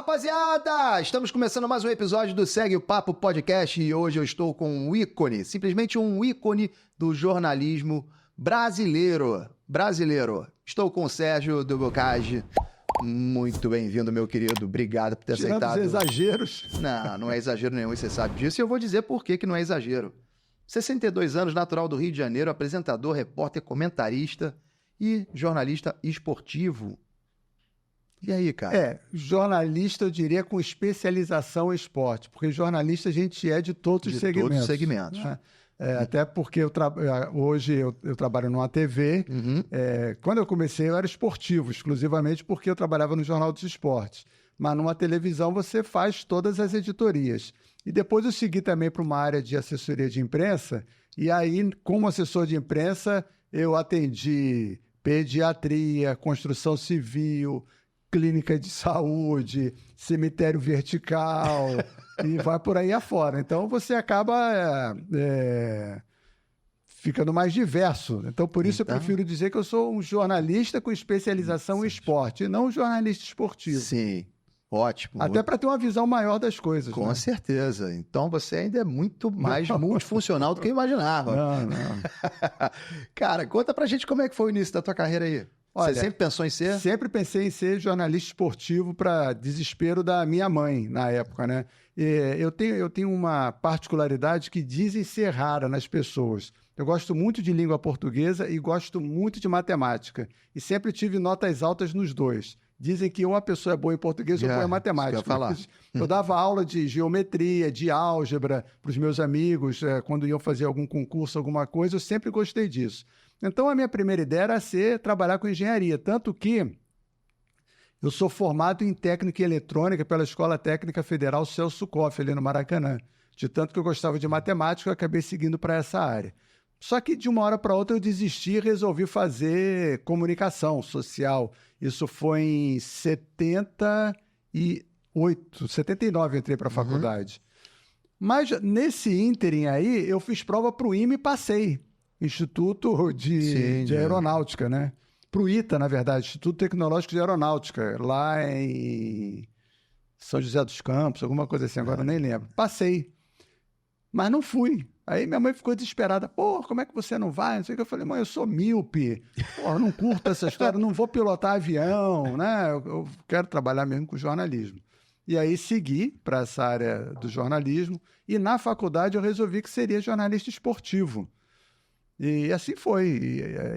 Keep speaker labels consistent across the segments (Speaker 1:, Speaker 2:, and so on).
Speaker 1: Rapaziada, estamos começando mais um episódio do Segue o Papo Podcast e hoje eu estou com um ícone, simplesmente um ícone do jornalismo brasileiro. Estou com o Sérgio do Bocage. Muito bem-vindo, meu querido. Obrigado por ter aceitado.
Speaker 2: Os exageros.
Speaker 1: Não é exagero nenhum, você sabe disso. E eu vou dizer por que não é exagero. 62 anos, natural do Rio de Janeiro, apresentador, repórter, comentarista e jornalista esportivo. E aí, cara?
Speaker 2: Jornalista, eu diria, com especialização em esporte, porque jornalista a gente é de todos os segmentos.
Speaker 1: Todos os segmentos.
Speaker 2: Né? Até porque hoje eu trabalho numa TV.
Speaker 1: Uhum.
Speaker 2: Quando eu comecei, eu era esportivo, exclusivamente porque eu trabalhava no Jornal dos Esportes. Mas numa televisão você faz todas as editorias. E depois eu segui também para uma área de assessoria de imprensa, e aí, como assessor de imprensa, eu atendi pediatria, construção civil, clínica de saúde, cemitério vertical, e vai por aí afora. Então, você acaba ficando mais diverso. Então, por isso eu prefiro dizer que eu sou um jornalista com especialização em esporte, e não um jornalista esportivo.
Speaker 1: Sim, ótimo.
Speaker 2: Até para ter uma visão maior das coisas.
Speaker 1: Com
Speaker 2: né?
Speaker 1: certeza. Então, você ainda é muito mais multifuncional do que eu imaginava.
Speaker 2: Não.
Speaker 1: Cara, conta pra gente como é que foi o início da tua carreira aí.
Speaker 2: Olha,
Speaker 1: você sempre pensou em ser?
Speaker 2: Sempre pensei em ser jornalista esportivo para desespero da minha mãe na época, né? Eu tenho uma particularidade que dizem ser rara nas pessoas. Eu gosto muito de língua portuguesa e gosto muito de matemática. E sempre tive notas altas nos dois. Dizem que ou a pessoa é boa em português ou boa em matemática.
Speaker 1: Isso que eu ia falar.
Speaker 2: Eu dava aula de geometria, de álgebra para os meus amigos, quando iam fazer algum concurso, alguma coisa, eu sempre gostei disso. Então, a minha primeira ideia era trabalhar com engenharia, tanto que eu sou formado em técnica eletrônica pela Escola Técnica Federal Celso Koff, ali no Maracanã. De tanto que eu gostava de matemática, eu acabei seguindo para essa área. Só que de uma hora para outra eu desisti e resolvi fazer comunicação social. Isso foi em 79 eu entrei para a faculdade. Mas nesse ínterim aí, eu fiz prova para o IME e passei. Instituto de Aeronáutica, né? Para o ITA, na verdade, Instituto Tecnológico de Aeronáutica, lá em São José dos Campos, alguma coisa assim, agora eu nem lembro. Passei, mas não fui. Aí minha mãe ficou desesperada. Pô, como é que você não vai? Não sei o que. Eu falei, mãe, eu sou míope. Pô, eu não curto essa história, não vou pilotar avião, né? Eu quero trabalhar mesmo com jornalismo. E aí segui para essa área do jornalismo e na faculdade eu resolvi que seria jornalista esportivo. E assim foi.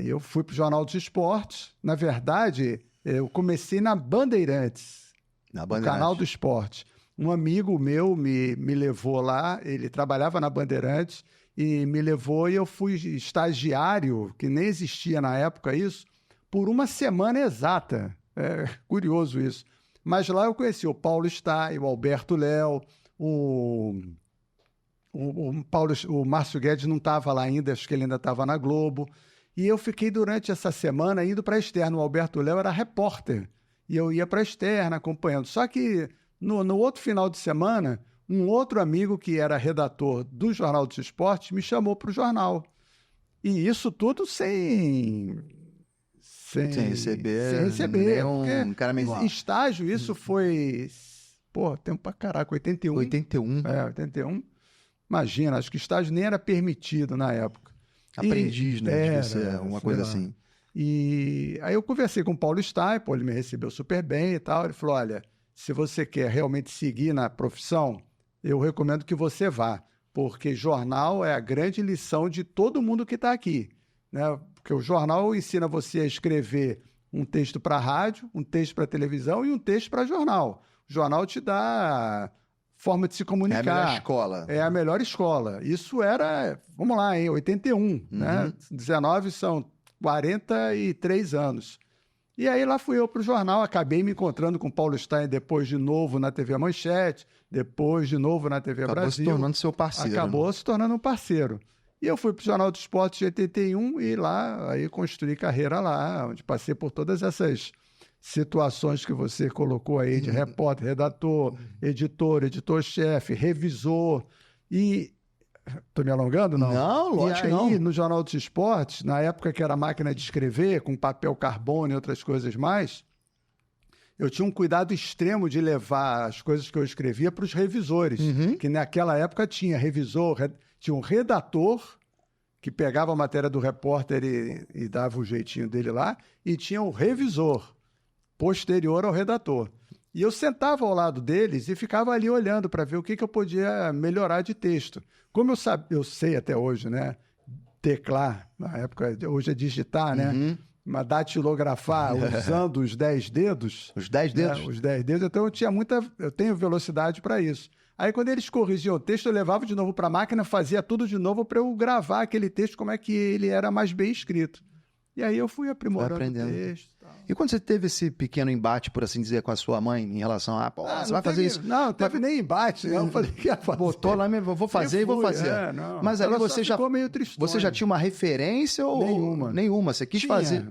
Speaker 2: Eu fui para o Jornal dos Esportes. Na verdade, eu comecei na Bandeirantes, no Canal do Esporte. Um amigo meu me levou lá, ele trabalhava na Bandeirantes, e me levou e eu fui estagiário, que nem existia na época isso, por uma semana exata. É curioso isso. Mas lá eu conheci o Paulo Stai, o Alberto Léo, o Márcio Guedes não estava lá ainda, acho que ele ainda estava na Globo. E eu fiquei durante essa semana indo para a externa. O Alberto Léo era repórter. E eu ia para a externa acompanhando. Só que no outro final de semana, um outro amigo que era redator do Jornal dos Esportes me chamou para o jornal. E isso tudo sem
Speaker 1: receber.
Speaker 2: Estágio, isso foi... Pô, tempo pra caraca, 81.
Speaker 1: 81.
Speaker 2: 81. Imagina, acho que estágio nem era permitido na época.
Speaker 1: Aprendiz, né? Uma coisa assim.
Speaker 2: E aí eu conversei com o Paulo Stai, ele me recebeu super bem e tal. Ele falou, olha, se você quer realmente seguir na profissão, eu recomendo que você vá, porque jornal é a grande lição de todo mundo que está aqui, né? Porque o jornal ensina você a escrever um texto para rádio, um texto para televisão e um texto para jornal. O jornal te dá forma de se comunicar.
Speaker 1: É a melhor escola.
Speaker 2: É a melhor escola. Isso era, vamos lá, em 81, né? 19 são 43 anos. E aí lá fui eu para o jornal, acabei me encontrando com o Paulo Stein depois de novo na TV Manchete, depois de novo na TV Brasil.
Speaker 1: Acabou se tornando seu parceiro.
Speaker 2: Acabou se tornando um parceiro. E eu fui para o Jornal do Esporte de 81 e lá aí construí carreira lá, onde passei por todas essas situações que você colocou aí de repórter, redator, editor, editor-chefe, revisor. E Estou me alongando, não?
Speaker 1: Não, lógico que não.
Speaker 2: E aí, no Jornal dos Esportes, na época que era máquina de escrever, com papel carbono e outras coisas mais, eu tinha um cuidado extremo de levar as coisas que eu escrevia para os revisores, que naquela época tinha revisor, tinha um redator que pegava a matéria do repórter e dava o jeitinho dele lá, e tinha o revisor, posterior ao redator. E eu sentava ao lado deles e ficava ali olhando para ver o que eu podia melhorar de texto. Como eu sei até hoje, né? Teclar, na época, hoje é digitar, né? Mas datilografar usando os 10 dedos.
Speaker 1: Os 10 dedos?
Speaker 2: Né? Os 10 dedos. Então eu tenho velocidade para isso. Aí quando eles corrigiam o texto, eu levava de novo para a máquina, fazia tudo de novo para eu gravar aquele texto, como é que ele era mais bem escrito. E aí eu fui aprimorando o texto.
Speaker 1: E quando você teve esse pequeno embate, por assim dizer, com a sua mãe em relação a, você vai fazer isso?
Speaker 2: Não teve nem embate. Eu falei que ia fazer.
Speaker 1: Botou lá mesmo, vou fazer e vou fazer. Mas ali você já tinha uma referência ou... Nenhuma. Você quis fazer?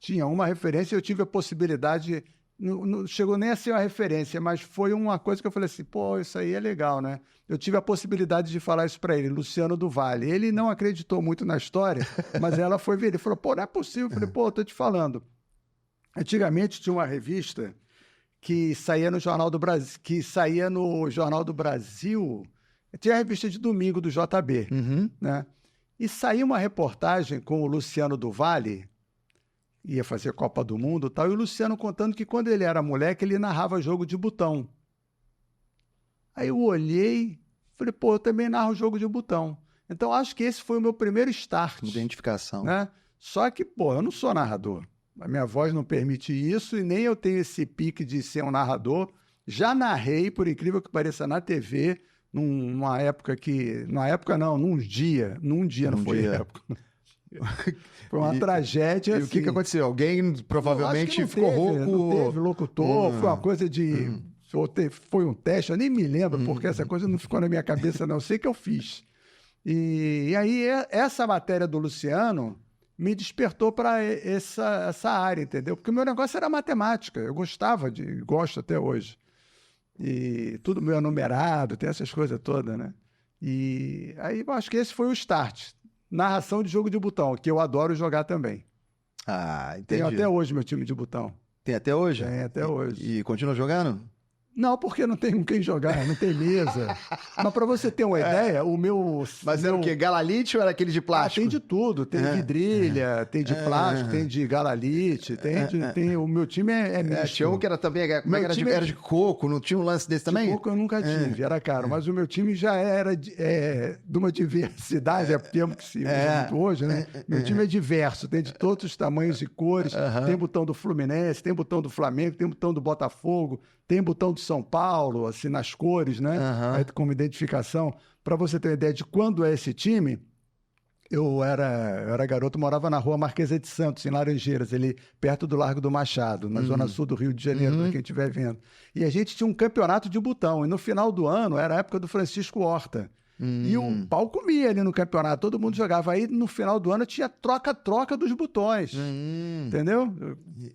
Speaker 2: Tinha uma referência, eu tive a possibilidade... Não chegou nem a ser uma referência, mas foi uma coisa que eu falei assim, pô, isso aí é legal, né? Eu tive a possibilidade de falar isso para ele, Luciano do Vale. Ele não acreditou muito na história, mas ela foi ver. Ele falou, pô, não é possível. Eu falei, pô, tô te falando. Antigamente tinha uma revista que saía no Jornal do Brasil, tinha a revista de domingo do JB, né? E saía uma reportagem com o Luciano do Vale, ia fazer Copa do Mundo e tal, e o Luciano contando que quando ele era moleque, ele narrava jogo de botão. Aí eu olhei, falei, pô, eu também narro jogo de botão. Então, acho que esse foi o meu primeiro start.
Speaker 1: Identificação.
Speaker 2: Né? Só que, pô, eu não sou narrador. A minha voz não permite isso e nem eu tenho esse pique de ser um narrador. Já narrei, por incrível que pareça, na TV, numa época que... Num dia, não foi época. Foi uma tragédia.
Speaker 1: E
Speaker 2: assim.
Speaker 1: o que aconteceu? Alguém provavelmente ficou rouco?
Speaker 2: Não teve locutor, foi uma coisa de... Foi um teste, eu nem me lembro, porque essa coisa não ficou na minha cabeça, não. Eu sei que eu fiz. E aí, essa matéria do Luciano me despertou para essa área, entendeu? Porque o meu negócio era matemática. Eu gosto até hoje. E tudo meu é numerado, tem essas coisas todas, né? E aí, eu acho que esse foi o start. Narração de jogo de botão, que eu adoro jogar também.
Speaker 1: Ah, entendi.
Speaker 2: Tenho até hoje meu time de botão.
Speaker 1: Tem até hoje?
Speaker 2: Tem até hoje.
Speaker 1: E continua jogando?
Speaker 2: Não, porque não tem com quem jogar, não tem mesa. Mas para você ter uma ideia, o meu...
Speaker 1: Mas era o quê? Galalite ou era aquele de plástico?
Speaker 2: Tem de tudo. Tem vidrilha, tem de plástico, tem de galalite, o meu time é misto.
Speaker 1: Tinha um que era também... Era de coco, não tinha um lance desse também?
Speaker 2: De coco eu nunca tive, era caro. Mas o meu time já era de uma diversidade, é termo que se usa muito hoje, né? Meu time é diverso, tem de todos os tamanhos e cores. Tem botão do Fluminense, tem botão do Flamengo, tem botão do Botafogo, tem botão do São Paulo, assim, nas cores, né? Aí, como identificação. Para você ter uma ideia de quando é esse time, eu era garoto, morava na rua Marquesa de Santos, em Laranjeiras, ali perto do Largo do Machado, na zona sul do Rio de Janeiro, para quem estiver vendo. E a gente tinha um campeonato de botão. E no final do ano, era a época do Francisco Horta. E o pau comia ali no campeonato, todo mundo jogava. Aí no final do ano tinha troca-troca dos botões. Entendeu?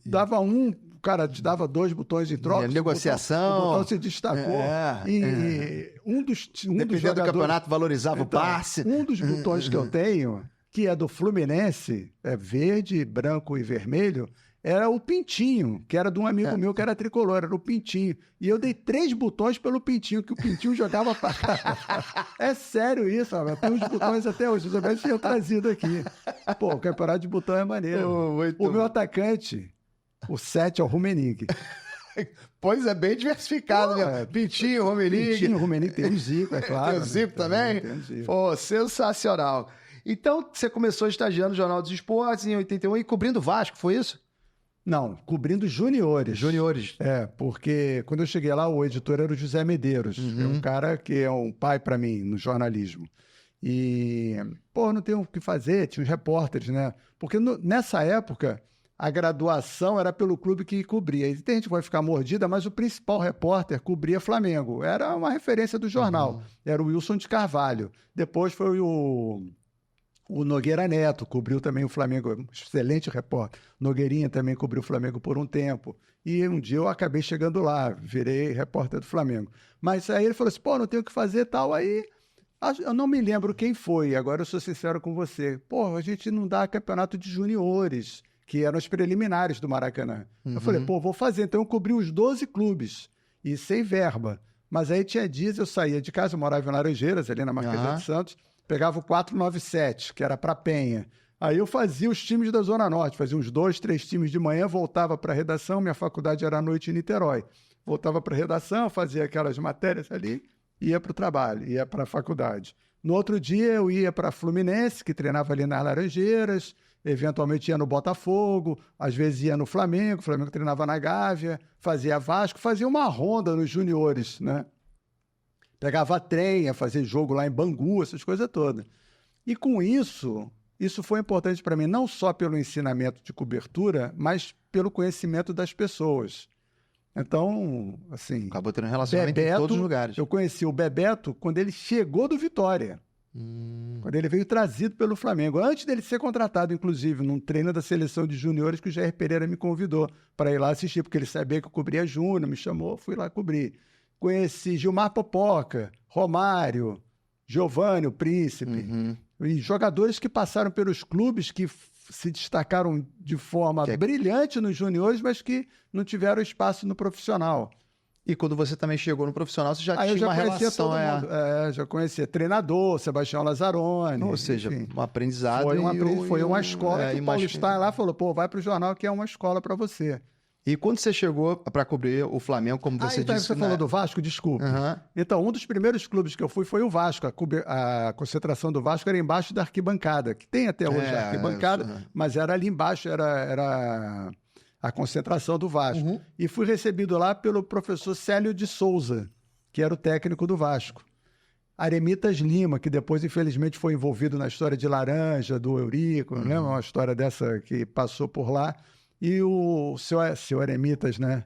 Speaker 2: Dava o cara te dava 2 botões em troca.
Speaker 1: Negociação.
Speaker 2: O botão se destacou.
Speaker 1: Dependendo do campeonato, valorizava o passe.
Speaker 2: Um dos botões que eu tenho, que é do Fluminense, é verde, branco e vermelho, era o Pintinho, que era de um amigo meu que era tricolor, era o Pintinho. E eu dei 3 botões pelo Pintinho, que o Pintinho jogava pra cá. É sério isso, rapaz. Tem uns botões até hoje. Os amigos tinham trazido aqui. Pô, o campeonato de botão é maneiro. O meu atacante, o 7 é o Rummenigge.
Speaker 1: Pois é, bem diversificado, né? Pintinho, Rummenigge.
Speaker 2: Pintinho, Rummenigge, tem o Zico, é claro.
Speaker 1: Tem o Zico também?
Speaker 2: Tem o Zico.
Speaker 1: Pô, sensacional. Então, você começou estagiando no Jornal dos Esportes em 81 e cobrindo o Vasco, foi isso?
Speaker 2: Não, cobrindo juniores.
Speaker 1: Juniores.
Speaker 2: Porque quando eu cheguei lá, o editor era o José Medeiros. É um cara que é um pai para mim no jornalismo. E, pô, não tem o que fazer, tinha os repórteres, né? Porque nessa época, a graduação era pelo clube que cobria. E tem gente que vai ficar mordida, mas o principal repórter cobria Flamengo. Era uma referência do jornal. Era o Wilson de Carvalho. Depois foi o Nogueira Neto, cobriu também o Flamengo, excelente repórter. Nogueirinha também cobriu o Flamengo por um tempo. E um dia eu acabei chegando lá, virei repórter do Flamengo. Mas aí ele falou assim, pô, não tenho o que fazer e tal. Aí eu não me lembro quem foi, agora eu sou sincero com você. Pô, a gente não dá campeonato de juniores. que eram as preliminares do Maracanã. Eu falei, pô, vou fazer. Então eu cobri os 12 clubes, e sem verba. Mas aí tinha dias, eu saía de casa, eu morava em Laranjeiras, ali na Marquesa de Santos, pegava o 497, que era para Penha. Aí eu fazia os times da Zona Norte, fazia uns 2, 3 times de manhã, voltava para a redação, minha faculdade era à noite em Niterói. Voltava para a redação, fazia aquelas matérias ali, ia para o trabalho, ia para a faculdade. No outro dia eu ia para a Fluminense, que treinava ali nas Laranjeiras, eventualmente ia no Botafogo, às vezes ia no Flamengo, o Flamengo treinava na Gávea, fazia Vasco, fazia uma ronda nos juniores, né? Pegava trem, ia fazer jogo lá em Bangu, essas coisas todas. E com isso foi importante para mim, não só pelo ensinamento de cobertura, mas pelo conhecimento das pessoas. Então, assim...
Speaker 1: Acabou tendo relacionamento em todos os lugares.
Speaker 2: Eu conheci o Bebeto quando ele chegou do Vitória. Quando ele veio trazido pelo Flamengo. Antes dele ser contratado, inclusive, num treino da seleção de juniores que o Jair Pereira me convidou para ir lá assistir, porque ele sabia que eu cobria júnior, me chamou, fui lá cobrir. Conheci Gilmar Popoca, Romário, Giovânio, o Príncipe, e jogadores que passaram pelos clubes que se destacaram de forma brilhante nos juniores, mas que não tiveram espaço no profissional.
Speaker 1: E quando você também chegou no profissional, você já tinha uma relação.
Speaker 2: Já conhecia treinador, Sebastião Lazzaroni.
Speaker 1: Ou seja,
Speaker 2: enfim,
Speaker 1: um aprendizado.
Speaker 2: Foi uma escola que o Paulo Stein lá falou, pô, vai para o jornal que é uma escola para você.
Speaker 1: E quando você chegou para cobrir o Flamengo, como você
Speaker 2: então
Speaker 1: disse...
Speaker 2: Você falou do Vasco, desculpa. Então, um dos primeiros clubes que eu fui foi o Vasco. A concentração do Vasco era embaixo da arquibancada, que tem até hoje a arquibancada, mas era ali embaixo, era a concentração do Vasco. E fui recebido lá pelo professor Célio de Souza, que era o técnico do Vasco. Aremitas Lima, que depois, infelizmente, foi envolvido na história de Laranja, do Eurico, não lembra? Uma história dessa que passou por lá. E o seu Aremitas, né?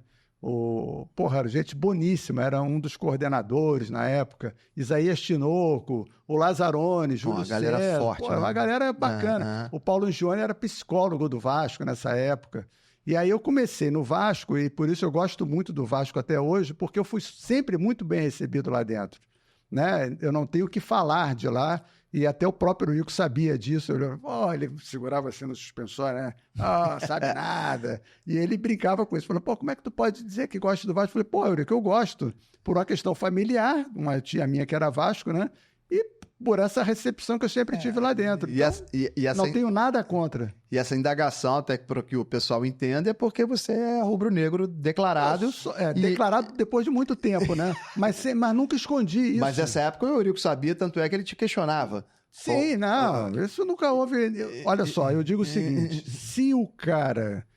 Speaker 2: Era gente boníssima, era um dos coordenadores na época. Isaías Tinoco, o Lazzaroni, Júlio César.
Speaker 1: Uma galera forte.
Speaker 2: Uma galera bacana. O Paulo Gione era psicólogo do Vasco nessa época. E aí eu comecei no Vasco, e por isso eu gosto muito do Vasco até hoje, porque eu fui sempre muito bem recebido lá dentro. Né? Eu não tenho o que falar de lá, e até o próprio Rico sabia disso. Ele segurava assim no suspensório, né? Sabe nada. E ele brincava com isso, falando, como é que tu pode dizer que gosta do Vasco? Eu falei, Eurico, eu gosto, por uma questão familiar, uma tia minha que era Vasco, né? E por essa recepção que eu sempre tive lá dentro. Não tenho nada contra.
Speaker 1: E essa indagação, até para que o pessoal entenda, é porque você é rubro-negro declarado.
Speaker 2: Declarado depois de muito tempo, né? mas nunca escondi isso.
Speaker 1: Mas nessa época o Eurico sabia, tanto é que ele te questionava.
Speaker 2: Sim, isso nunca houve... Olha só, eu digo o seguinte, se o cara...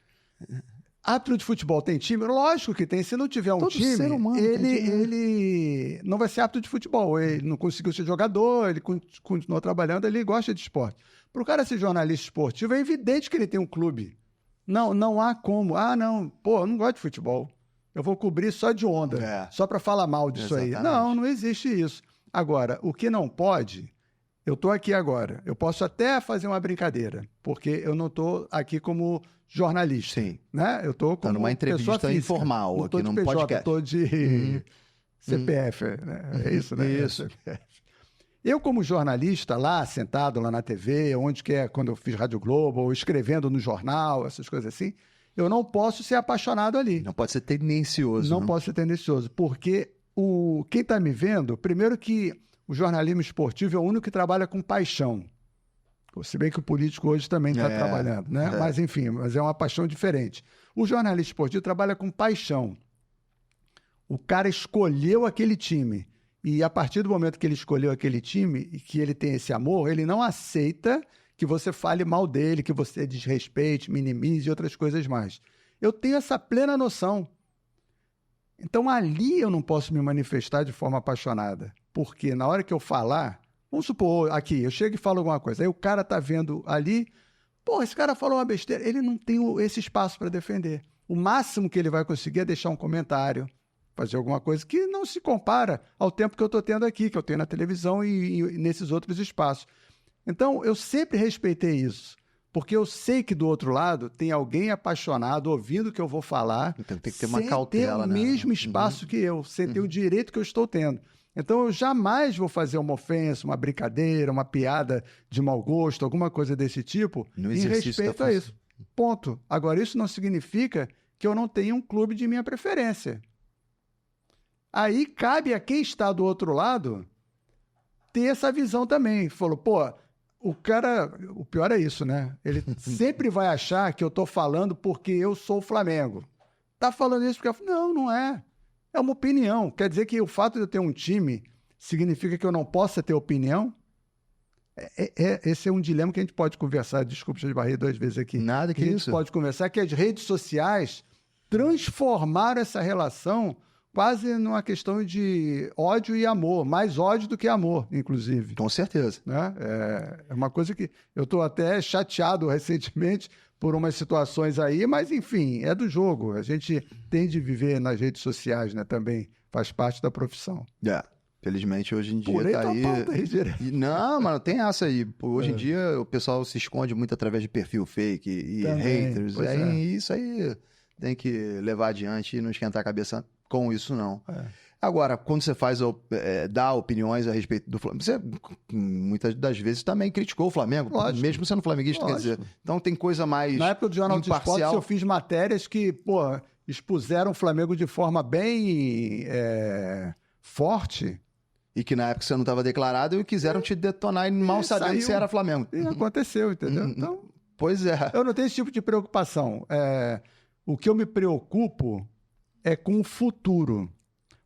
Speaker 2: Árbitro de futebol tem time? Lógico que tem. Se não tiver um time, ser humano ele não vai ser árbitro de futebol. Ele não conseguiu ser jogador, ele continuou trabalhando, ele gosta de esporte. Para o cara ser jornalista esportivo, é evidente que ele tem um clube. Não há como. Eu não gosto de futebol. Eu vou cobrir só de onda, só para falar mal disso aí. Não existe isso. Agora, o que não pode... Eu estou aqui agora. Eu posso até fazer uma brincadeira, porque eu não estou aqui como jornalista.
Speaker 1: Sim.
Speaker 2: Né? Eu estou como
Speaker 1: numa entrevista informal,
Speaker 2: não
Speaker 1: aqui
Speaker 2: num
Speaker 1: podcast.
Speaker 2: Eu estou de CPF. Né? É isso, né?
Speaker 1: Isso.
Speaker 2: Eu, como jornalista, lá, sentado lá na TV, onde que é, quando eu fiz Rádio Globo, ou escrevendo no jornal, essas coisas assim, eu não posso ser apaixonado ali.
Speaker 1: Não pode ser tendencioso.
Speaker 2: Não posso ser tendencioso, porque quem está me vendo, primeiro que o jornalismo esportivo é o único que trabalha com paixão. Se bem que o político hoje também está trabalhando, né? Mas, enfim, é uma paixão diferente. O jornalista esportivo trabalha com paixão. O cara escolheu aquele time. E a partir do momento que ele escolheu aquele time e que ele tem esse amor, ele não aceita que você fale mal dele, que você desrespeite, minimize e outras coisas mais. Eu tenho essa plena noção. Então, ali eu não posso me manifestar de forma apaixonada. Porque na hora que eu falar, vamos supor, aqui, eu chego e falo alguma coisa, aí o cara tá vendo ali, esse cara falou uma besteira, ele não tem esse espaço para defender. O máximo que ele vai conseguir é deixar um comentário, fazer alguma coisa que não se compara ao tempo que eu estou tendo aqui, que eu tenho na televisão e nesses outros espaços. Então, eu sempre respeitei isso. Porque eu sei que do outro lado tem alguém apaixonado ouvindo o que eu vou falar.
Speaker 1: Então tem que ter uma cautela,
Speaker 2: né? Sem ter o mesmo espaço que eu, sem ter o direito que eu estou tendo. Então eu jamais vou fazer uma ofensa, uma brincadeira, uma piada de mau gosto, alguma coisa desse tipo, em respeito a isso. ponto. Agora, isso não significa que eu não tenha um clube de minha preferência. Aí cabe a quem está do outro lado ter essa visão também. Falou, pô, o cara... O pior é isso, né? Ele sempre vai achar que eu estou falando porque eu sou o Flamengo. Tá falando isso porque... Não, não é. É uma opinião. Quer dizer que o fato de eu ter um time significa que eu não possa ter opinião? Esse é um dilema que a gente pode conversar. Desculpa, deixa eu barrer 2 vezes aqui.
Speaker 1: Nada que
Speaker 2: a gente
Speaker 1: isso.
Speaker 2: pode conversar que as redes sociais transformaram essa relação quase numa questão de ódio e amor. Mais ódio do que amor, inclusive.
Speaker 1: Com certeza.
Speaker 2: Né? É uma coisa que eu estou até chateado recentemente por umas situações aí, mas, enfim, é do jogo. A gente tem de viver nas redes sociais, né? Também faz parte da profissão.
Speaker 1: Felizmente, hoje em dia
Speaker 2: Pulei
Speaker 1: tá
Speaker 2: tua
Speaker 1: aí...
Speaker 2: pauta aí direto.
Speaker 1: Não, mano, tem essa aí. Hoje em dia, o pessoal se esconde muito através de perfil fake e
Speaker 2: Também,
Speaker 1: haters.
Speaker 2: pois
Speaker 1: Aí, isso aí tem que levar adiante e não esquentar a cabeça com isso, não. Agora, quando você dá opiniões a respeito do Flamengo, você muitas das vezes também criticou o Flamengo,
Speaker 2: Lógico.
Speaker 1: mesmo sendo flamenguista, quer dizer. Então tem coisa mais
Speaker 2: Na época do Jornal de Esportes, eu fiz matérias que, expuseram o Flamengo de forma bem forte.
Speaker 1: E que na época você não estava declarado e quiseram te detonar e mal sabendo que você era Flamengo.
Speaker 2: E aconteceu, entendeu? Então,
Speaker 1: pois é.
Speaker 2: eu não tenho esse tipo de preocupação. O que eu me preocupo é com o futuro.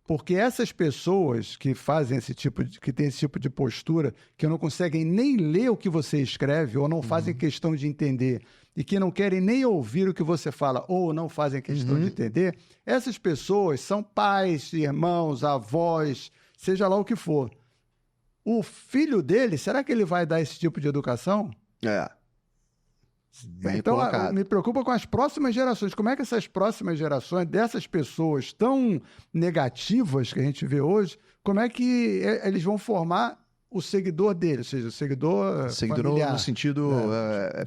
Speaker 2: Porque essas pessoas que fazem que têm esse tipo de postura, que não conseguem nem ler o que você escreve, ou não fazem questão de entender, e que não querem nem ouvir o que você fala, ou não fazem questão de entender, essas pessoas são pais, irmãos, avós, seja lá o que for. O filho dele, será que ele vai dar esse tipo de educação?
Speaker 1: Bem
Speaker 2: então,
Speaker 1: colocado.
Speaker 2: me preocupa com as próximas gerações. Como é que essas próximas gerações, dessas pessoas tão negativas que a gente vê hoje, como é que eles vão formar o seguidor dele, ou seja, o seguidor familiar,
Speaker 1: no sentido...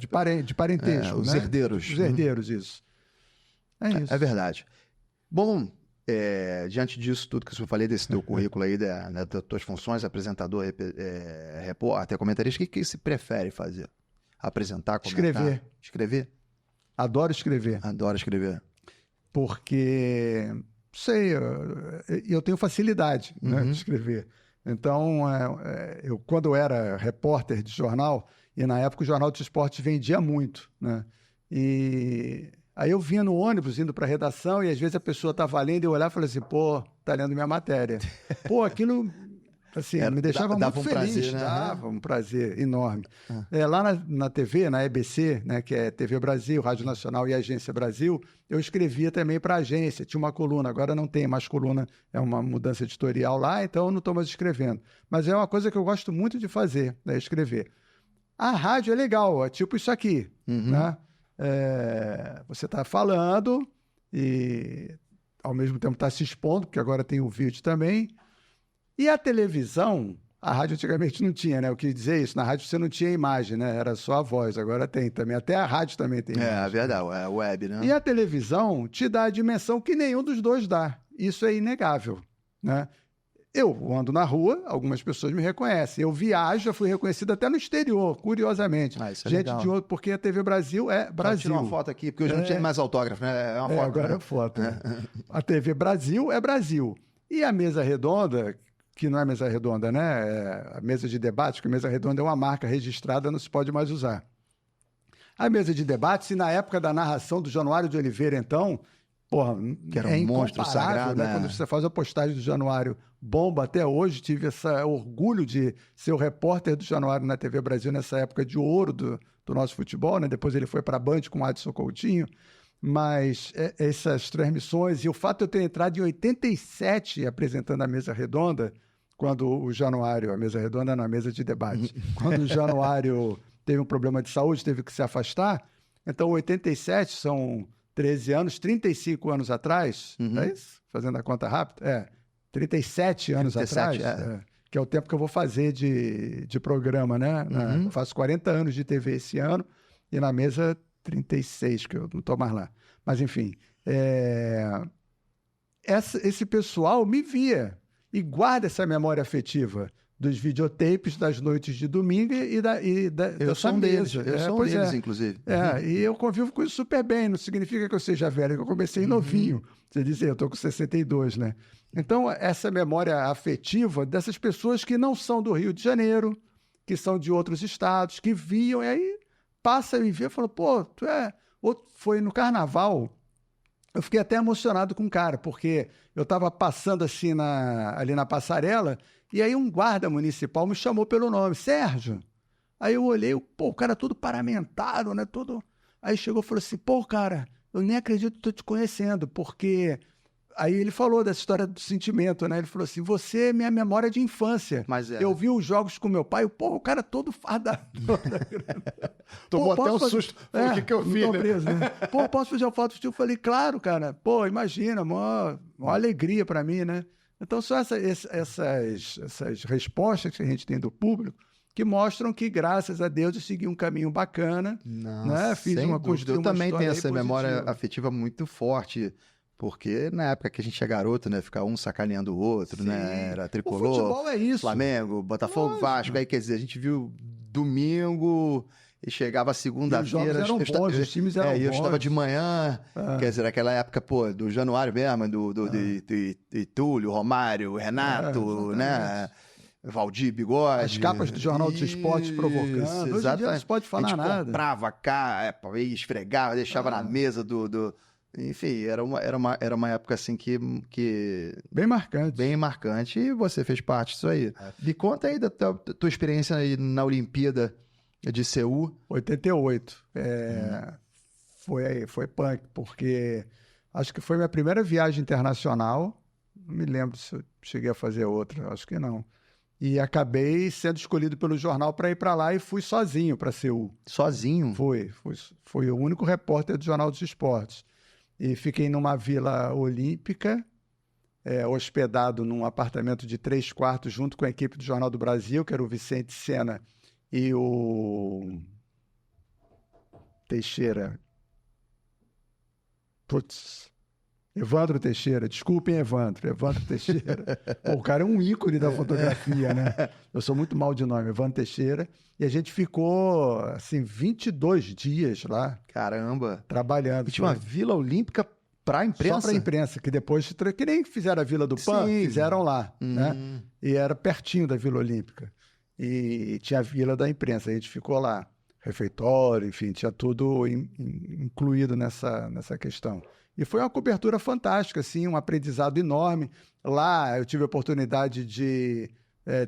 Speaker 2: de parentesco,
Speaker 1: os
Speaker 2: né?
Speaker 1: herdeiros.
Speaker 2: Os herdeiros, isso. É isso.
Speaker 1: É verdade. Bom, diante disso tudo que eu falei, desse teu currículo aí, das tuas funções, apresentador, repórter, comentarista, o que se prefere fazer? Apresentar, comentar? Escrever?
Speaker 2: Adoro escrever.
Speaker 1: Adoro escrever.
Speaker 2: Porque, não sei, eu tenho facilidade, né, de escrever. Então, quando eu era repórter de jornal, e na época o Jornal de Esportes vendia muito, né? E aí eu vinha no ônibus indo para a redação e às vezes a pessoa estava lendo e eu olhava e falava assim, pô, tá lendo minha matéria. Pô, aquilo... Assim, me deixava muito feliz,
Speaker 1: prazer, né?
Speaker 2: Dava um prazer enorme. Lá na TV, na EBC, né, que é TV Brasil, Rádio Nacional e Agência Brasil, eu escrevia também para a agência, tinha uma coluna, agora não tem mais coluna, é uma mudança editorial lá, então eu não estou mais escrevendo. Mas é uma coisa que eu gosto muito de fazer, né, escrever. A rádio é legal, é tipo isso aqui, né? Você está falando e ao mesmo tempo está se expondo, porque agora tem o vídeo também. E a televisão, a rádio antigamente não tinha, né? Eu quis dizer isso, na rádio você não tinha imagem, né? Era só a voz, agora tem também. Até a rádio também tem imagem.
Speaker 1: É verdade, é web, né?
Speaker 2: E a televisão te dá a dimensão que nenhum dos dois dá. Isso é inegável, né? Eu ando na rua, algumas pessoas me reconhecem. Eu viajo, já fui reconhecido até no exterior, curiosamente.
Speaker 1: Isso é
Speaker 2: gente
Speaker 1: legal.
Speaker 2: de outro, porque a TV Brasil é Brasil.
Speaker 1: Tira uma foto aqui, porque hoje não tinha mais autógrafo, né? É uma foto.
Speaker 2: Agora é foto. Né? A TV Brasil é Brasil. E a mesa redonda, que não é mesa redonda, né? É a mesa de debate, porque a mesa redonda é uma marca registrada, não se pode mais usar. A mesa de debate, se na época da narração do Januário de Oliveira, então, porra,
Speaker 1: que era um monstro sagrado,
Speaker 2: né? Quando você faz a postagem do Januário, bomba até hoje, tive esse orgulho de ser o repórter do Januário na TV Brasil nessa época de ouro do nosso futebol, né? Depois ele foi para a Band com o Adson Coutinho. Mas essas transmissões, e o fato de eu ter entrado em 87 apresentando a mesa redonda, quando o Januário, a mesa redonda na mesa de debate, quando o Januário teve um problema de saúde, teve que se afastar, então 87 são 13 anos, 35 anos atrás, é isso? Fazendo a conta rápida? 37 anos
Speaker 1: 37,
Speaker 2: atrás, que é o tempo que eu vou fazer de programa, né? Eu faço 40 anos de TV esse ano, e na mesa 36, que eu não estou mais lá. Mas, enfim, esse pessoal me via e guarda essa memória afetiva, dos videotapes das noites de domingo e
Speaker 1: eu sou um deles, inclusive.
Speaker 2: E eu convivo com isso super bem, não significa que eu seja velho, que eu comecei novinho. Você disse, eu estou com 62, né? Então, essa memória afetiva dessas pessoas que não são do Rio de Janeiro, que são de outros estados, que viam, e aí passa a me ver e fala, pô, tu é... Foi no carnaval, eu fiquei até emocionado com o cara, porque eu estava passando assim ali na passarela, e aí um guarda municipal me chamou pelo nome, Sérgio. Aí eu olhei, pô, o cara todo paramentado, né? Todo... Aí chegou e falou assim, pô, cara, eu nem acredito que estou te conhecendo, porque... Aí ele falou dessa história do sentimento, né? Ele falou assim, você é minha memória de infância.
Speaker 1: Mas
Speaker 2: eu vi os jogos com meu pai, pô, o cara todo fardado.
Speaker 1: Tomou até um susto. O que eu fiz?
Speaker 2: Não tô preso, né? Pô, posso fazer uma foto contigo? Eu falei, claro, cara. Pô, imagina, uma alegria para mim, né? Então, são essas respostas que a gente tem do público que mostram que, graças a Deus, eu segui um caminho bacana.
Speaker 1: Nossa,
Speaker 2: né? Fiz uma construção.
Speaker 1: Eu também tenho essa memória afetiva muito forte. Porque na época que a gente é garoto, né? Ficar um sacaneando o outro, né? Era tricolor.
Speaker 2: O futebol é isso.
Speaker 1: Flamengo, Botafogo, Vasco. Aí, quer dizer, a gente viu domingo e chegava segunda-feira.
Speaker 2: Os jogos eram bons, os times eram bons.
Speaker 1: E eu estava de manhã, quer dizer, aquela época, pô, do Januário mesmo, de Túlio, Romário, Renato, né? Valdir, Bigode.
Speaker 2: As capas do Jornal dos Esportes provocando. Hoje em dia não se pode falar nada.
Speaker 1: A gente comprava cá, esfregava, deixava na mesa do... Enfim, era uma época assim que...
Speaker 2: Bem marcante.
Speaker 1: Bem marcante, e você fez parte disso aí. Me conta aí da tua experiência aí na Olimpíada de Seul.
Speaker 2: 88. Foi punk, porque acho que foi minha primeira viagem internacional. Não me lembro se eu cheguei a fazer outra, acho que não. E acabei sendo escolhido pelo jornal para ir para lá e fui sozinho para Seul.
Speaker 1: Sozinho?
Speaker 2: Fui o único repórter do Jornal dos Esportes. E fiquei numa vila olímpica, hospedado num apartamento de 3 quartos, junto com a equipe do Jornal do Brasil, que era o Vicente Sena e o Teixeira. Evandro Teixeira. Desculpem, Evandro Teixeira. Pô, o cara é um ícone da fotografia, né? Eu sou muito mal de nome, Evandro Teixeira. E a gente ficou, assim, 22 dias lá.
Speaker 1: Caramba!
Speaker 2: Trabalhando.
Speaker 1: E tinha uma vila olímpica para a imprensa?
Speaker 2: Só para a imprensa, que depois, que nem fizeram a Vila do PAN, fizeram lá, né? E era pertinho da Vila Olímpica. E tinha a Vila da Imprensa, a gente ficou lá. Refeitório, enfim, tinha tudo incluído nessa questão. E foi uma cobertura fantástica, assim, um aprendizado enorme. Lá eu tive a oportunidade de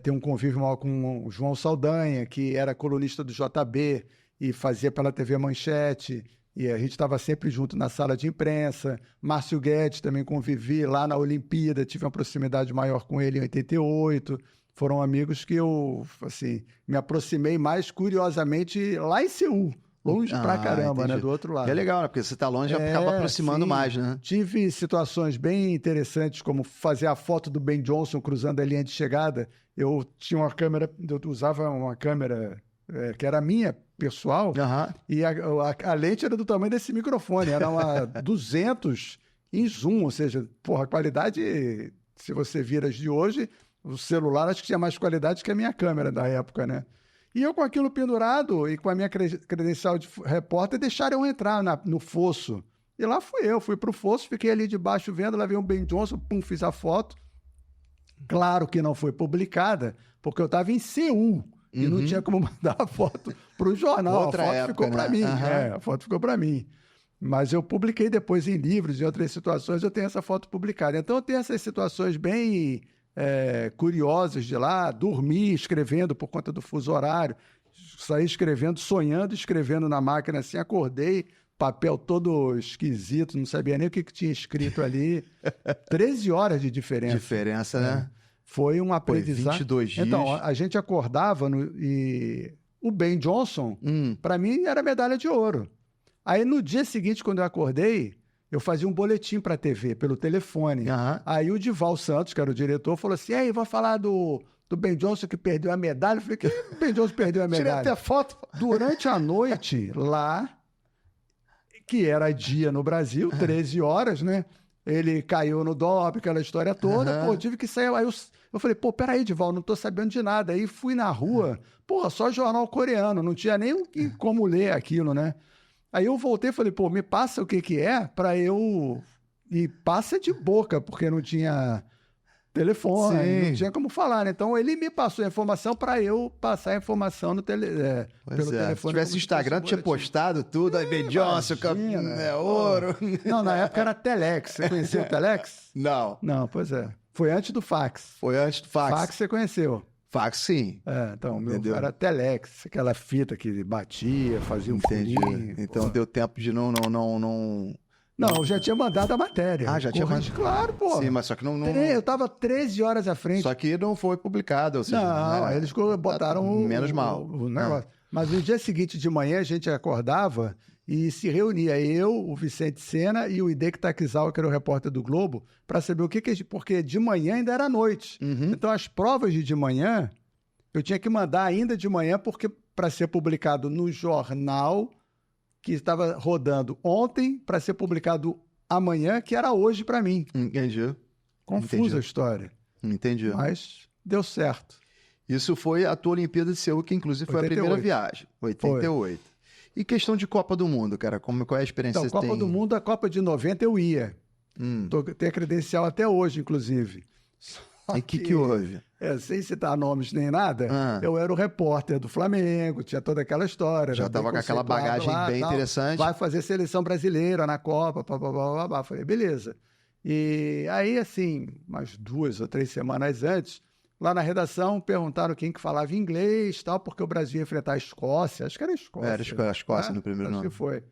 Speaker 2: ter um convívio maior com o João Saldanha, que era colunista do JB e fazia pela TV Manchete, e a gente estava sempre junto na sala de imprensa. Márcio Guedes também convivi lá na Olimpíada, tive uma proximidade maior com ele em 88. Foram amigos que eu, assim, me aproximei mais curiosamente lá em Seul. Longe pra caramba,
Speaker 1: entendi.
Speaker 2: né? Do outro lado.
Speaker 1: Que é legal, né? Porque você tá longe, já acaba aproximando mais, né?
Speaker 2: Tive situações bem interessantes, como fazer a foto do Ben Johnson cruzando a linha de chegada. Eu tinha uma câmera, eu usava uma câmera que era minha, pessoal, e a lente era do tamanho desse microfone, era uma 200 em zoom, ou seja, porra, a qualidade, se você vira as de hoje, o celular acho que tinha mais qualidade que a minha câmera da época, né? E eu com aquilo pendurado e com a minha credencial de repórter, deixaram eu entrar no fosso. E lá fui pro fosso, fiquei ali debaixo vendo, lá veio um Ben Johnson, fiz a foto. Claro que não foi publicada, porque eu estava em Seul e não tinha como mandar a foto pro jornal.
Speaker 1: Outra
Speaker 2: a foto
Speaker 1: época,
Speaker 2: ficou para mim. A foto ficou para mim. Mas eu publiquei depois em livros e outras situações, eu tenho essa foto publicada. Então eu tenho essas situações bem... curiosas de lá, dormi escrevendo por conta do fuso horário, saí escrevendo, sonhando, escrevendo na máquina assim, acordei, papel todo esquisito, não sabia nem o que tinha escrito ali. 13 horas de diferença.
Speaker 1: Diferença, né?
Speaker 2: Foi um aprendizado.
Speaker 1: 22 dias.
Speaker 2: Então, a gente acordava e o Ben Johnson, para mim, era medalha de ouro. Aí, no dia seguinte, quando eu acordei, eu fazia um boletim para a TV, pelo telefone. Aí o Dival Santos, que era o diretor, falou assim, aí, vou falar do Ben Johnson que perdeu a medalha. Eu falei, que Ben Johnson perdeu a medalha?
Speaker 1: Tirei até a foto.
Speaker 2: Durante a noite, lá, que era dia no Brasil, 13 horas, né? ele caiu no doping, aquela história toda, pô, tive que sair. Aí eu falei, pô, peraí, Dival, não tô sabendo de nada. Aí fui na rua, porra, só jornal coreano, não tinha nem como ler aquilo, né? Aí eu voltei e falei, pô, me passa o que que é pra eu... E passa de boca, porque não tinha telefone, não tinha como falar, né? Então ele me passou a informação para eu passar a informação no pelo telefone.
Speaker 1: Se tivesse Instagram, tinha postado tudo, aí Ben Johnson, ouro.
Speaker 2: Não, na época era Telex. Você conheceu o Telex?
Speaker 1: Não.
Speaker 2: Não, pois é. Foi antes do fax.
Speaker 1: Foi antes do fax.
Speaker 2: Fax você conheceu.
Speaker 1: Fax, sim.
Speaker 2: Então, o meu era Telex, aquela fita que batia, fazia um furinho.
Speaker 1: Então deu tempo de não...
Speaker 2: Não, eu já tinha mandado a matéria.
Speaker 1: Ah, já tinha mandado?
Speaker 2: Claro, pô.
Speaker 1: Sim, mas só que não...
Speaker 2: Eu tava 13 horas à frente.
Speaker 1: Só que não foi publicado, ou seja...
Speaker 2: Não, eles botaram
Speaker 1: menos mal.
Speaker 2: O negócio. Mas no dia seguinte de manhã, a gente acordava e se reunia, eu, o Vicente Sena e o Hideki Takizawa, que era o repórter do Globo, para saber o que... Porque de manhã ainda era noite. Então, as provas de manhã, eu tinha que mandar ainda de manhã, porque para ser publicado no jornal... que estava rodando ontem para ser publicado amanhã, que era hoje para mim.
Speaker 1: Entendi.
Speaker 2: Confusa a história.
Speaker 1: Entendi.
Speaker 2: Mas deu certo.
Speaker 1: Isso foi a tua Olimpíada de Seul, que inclusive foi 88. A primeira viagem. 88. Foi. E questão de Copa do Mundo, cara? Qual é a experiência
Speaker 2: então,
Speaker 1: que você tem?
Speaker 2: Copa do Mundo, a Copa de 90 eu ia. Tenho credencial até hoje, inclusive.
Speaker 1: E o que houve?
Speaker 2: Sem citar nomes nem nada, eu era o repórter do Flamengo, tinha toda aquela história.
Speaker 1: Já estava com aquela bagagem lá, bem interessante.
Speaker 2: Vai fazer seleção brasileira na Copa, blá. Falei, beleza. E aí, assim, umas 2 ou 3 semanas antes, lá na redação perguntaram quem que falava inglês, tal, porque o Brasil ia enfrentar a Escócia. Acho que era a Escócia.
Speaker 1: Era a Escócia no primeiro nome.
Speaker 2: Acho que foi.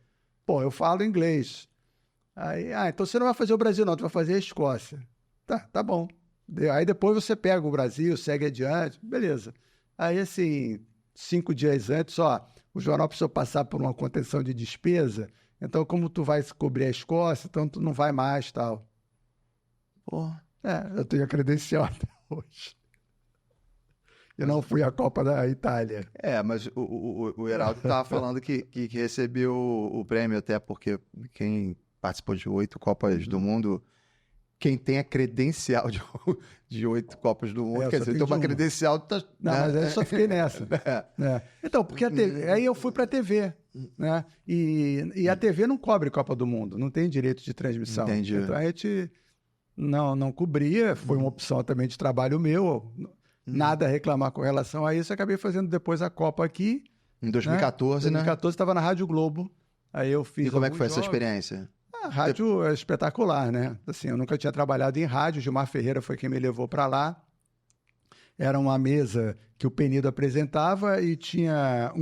Speaker 2: Pô, eu falo inglês. Aí, então você não vai fazer o Brasil não, tu vai fazer a Escócia. Tá bom. Aí depois você pega o Brasil, segue adiante, beleza. Aí, assim, 5 dias antes, o jornal precisou passar por uma contenção de despesa, então como tu vai cobrir a Escócia, então tu não vai mais, tal.
Speaker 1: Pô.
Speaker 2: Eu tenho a credencial até hoje. Eu não fui à Copa da Itália.
Speaker 1: Mas o Heraldo estava falando que recebeu o prêmio, até porque quem participou de 8 Copas do Mundo... Quem tem a credencial de 8 Copas do Mundo, quer dizer, tem uma credencial...
Speaker 2: Não, mas aí eu só fiquei nessa. Então, porque a TV, aí eu fui para a TV, né? E a TV não cobre Copa do Mundo, não tem direito de transmissão.
Speaker 1: Entendi.
Speaker 2: Então a gente não cobria, foi uma opção também de trabalho meu, nada a reclamar com relação a isso, acabei fazendo depois a Copa aqui.
Speaker 1: Em 2014, né?
Speaker 2: Em 2014 estava na Rádio Globo, aí eu fiz...
Speaker 1: E como é que foi essa experiência?
Speaker 2: A rádio é espetacular, né? Assim, eu nunca tinha trabalhado em rádio, Gilmar Ferreira foi quem me levou para lá. Era uma mesa que o Penido apresentava e tinha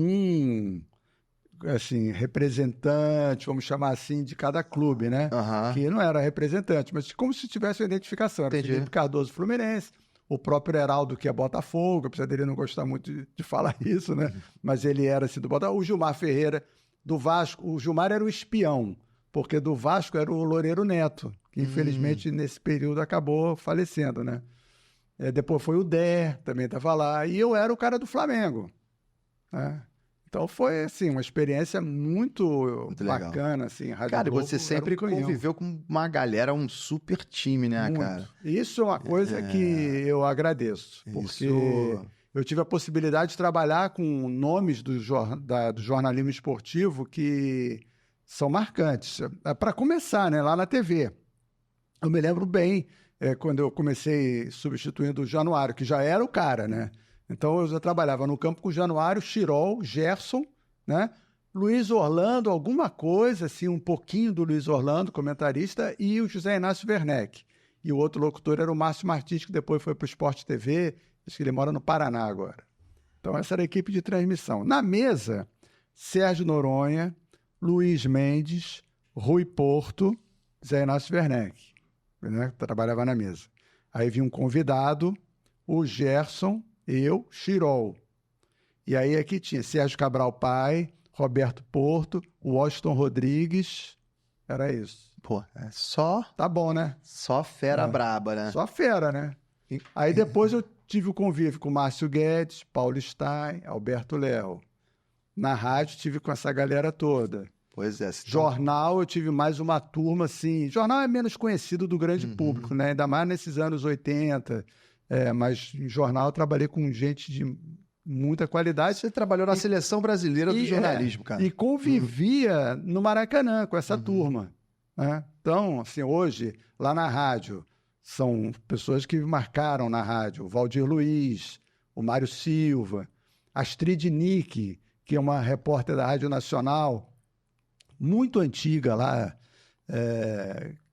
Speaker 2: assim, representante, vamos chamar assim, de cada clube, né? Que não era representante, mas como se tivesse uma identificação. Era o Felipe Cardoso Fluminense, o próprio Heraldo, que é Botafogo, apesar dele não gostar muito de falar isso, né? Mas ele era assim do Botafogo. O Gilmar Ferreira, do Vasco, o Gilmar era o espião, porque do Vasco era o Loureiro Neto, que infelizmente nesse período acabou falecendo, né? Depois foi o Dé, também estava lá, e eu era o cara do Flamengo, né? Então foi, assim, uma experiência muito bacana, assim. Rádio
Speaker 1: cara,
Speaker 2: Globo,
Speaker 1: você sempre conviveu com uma galera, um super time, né, muito. Cara?
Speaker 2: Isso é uma coisa que eu agradeço, porque eu tive a possibilidade de trabalhar com nomes do jornalismo esportivo que são marcantes. Para começar, né, lá na TV. Eu me lembro bem quando eu comecei substituindo o Januário, que já era o cara, né? Então eu já trabalhava no campo com o Januário, Chirol, Gerson, né? Luiz Orlando, alguma coisa, assim, um pouquinho do Luiz Orlando, comentarista, e o José Inácio Werneck. E o outro locutor era o Márcio Martins, que depois foi para o Sport TV, acho que ele mora no Paraná agora. Então essa era a equipe de transmissão. Na mesa, Sérgio Noronha, Luiz Mendes, Rui Porto, Zé Inácio Werneck, né? Trabalhava na mesa. Aí vinha um convidado, o Gerson, eu, Chirol. E aí aqui tinha Sérgio Cabral Pai, Roberto Porto, Washington Rodrigues, era isso.
Speaker 1: Pô, é só...
Speaker 2: Tá bom, né?
Speaker 1: Só fera braba, né?
Speaker 2: Só fera, né? Aí depois eu tive o convívio com Márcio Guedes, Paulo Stein, Alberto Léo. Na rádio tive com essa galera toda.
Speaker 1: Pois é.
Speaker 2: Jornal, eu tive mais uma turma, assim... Jornal é menos conhecido do grande público, né? Ainda mais nesses anos 80. Mas em jornal eu trabalhei com gente de muita qualidade.
Speaker 1: Você trabalhou na seleção brasileira do jornalismo, cara.
Speaker 2: E convivia no Maracanã com essa turma, né? Então, assim, hoje, lá na rádio, são pessoas que marcaram na rádio. O Valdir Luiz, o Mário Silva, a Astrid Nick, que é uma repórter da Rádio Nacional, muito antiga lá.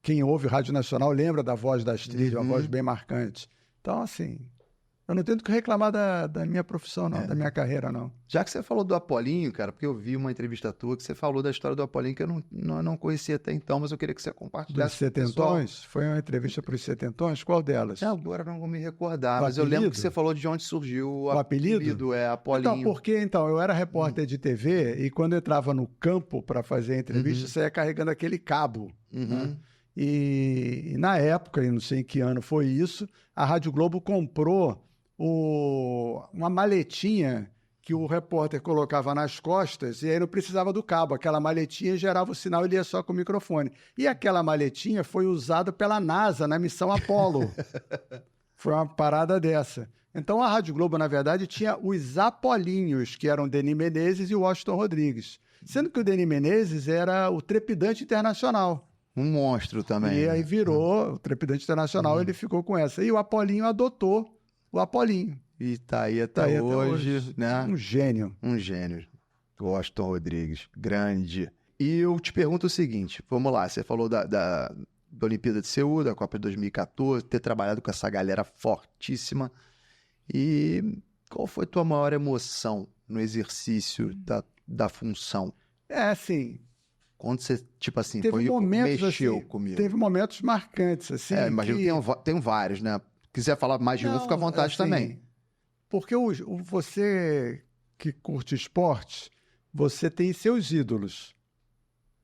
Speaker 2: Quem ouve Rádio Nacional lembra da voz da Astrid, uma voz bem marcante. Então, assim, eu não tenho que reclamar da minha profissão, não, da minha carreira, não.
Speaker 1: Já que você falou do Apolinho, cara, porque eu vi uma entrevista tua que você falou da história do Apolinho que eu não conhecia até então, mas eu queria que você compartilhasse.
Speaker 2: Dos Setentões? Foi uma entrevista para os Setentões? Qual delas?
Speaker 1: Agora não vou me recordar, mas eu lembro que você falou de onde surgiu o apelido. Apolinho.
Speaker 2: Então, eu era repórter de TV e quando eu entrava no campo para fazer a entrevista, você ia carregando aquele cabo, né? E na época, eu não sei em que ano foi isso, a Rádio Globo comprou uma maletinha que o repórter colocava nas costas e aí não precisava do cabo. Aquela maletinha gerava o sinal e ele ia só com o microfone. E aquela maletinha foi usada pela NASA na missão Apollo. Foi uma parada dessa. Então a Rádio Globo, na verdade, tinha os Apolinhos, que eram o Denis Menezes e o Washington Rodrigues. Sendo que o Denis Menezes era o Trepidante Internacional.
Speaker 1: Um monstro também.
Speaker 2: E aí virou o Trepidante Internacional, ele ficou com essa. E o Apolinho adotou o Apolinho.
Speaker 1: E tá aí até hoje, né?
Speaker 2: Um gênio.
Speaker 1: Um gênio. Washington Rodrigues, grande. E eu te pergunto o seguinte, vamos lá, você falou da Olimpíada de Seul, da Copa de 2014, ter trabalhado com essa galera fortíssima. E qual foi a tua maior emoção no exercício da função?
Speaker 2: Assim...
Speaker 1: Quando você, tipo assim,
Speaker 2: mexeu
Speaker 1: comigo.
Speaker 2: Teve momentos marcantes, assim.
Speaker 1: Imagino que tem vários, né? Quiser falar mais de um, fica à vontade também.
Speaker 2: Porque você que curte esporte, você tem seus ídolos,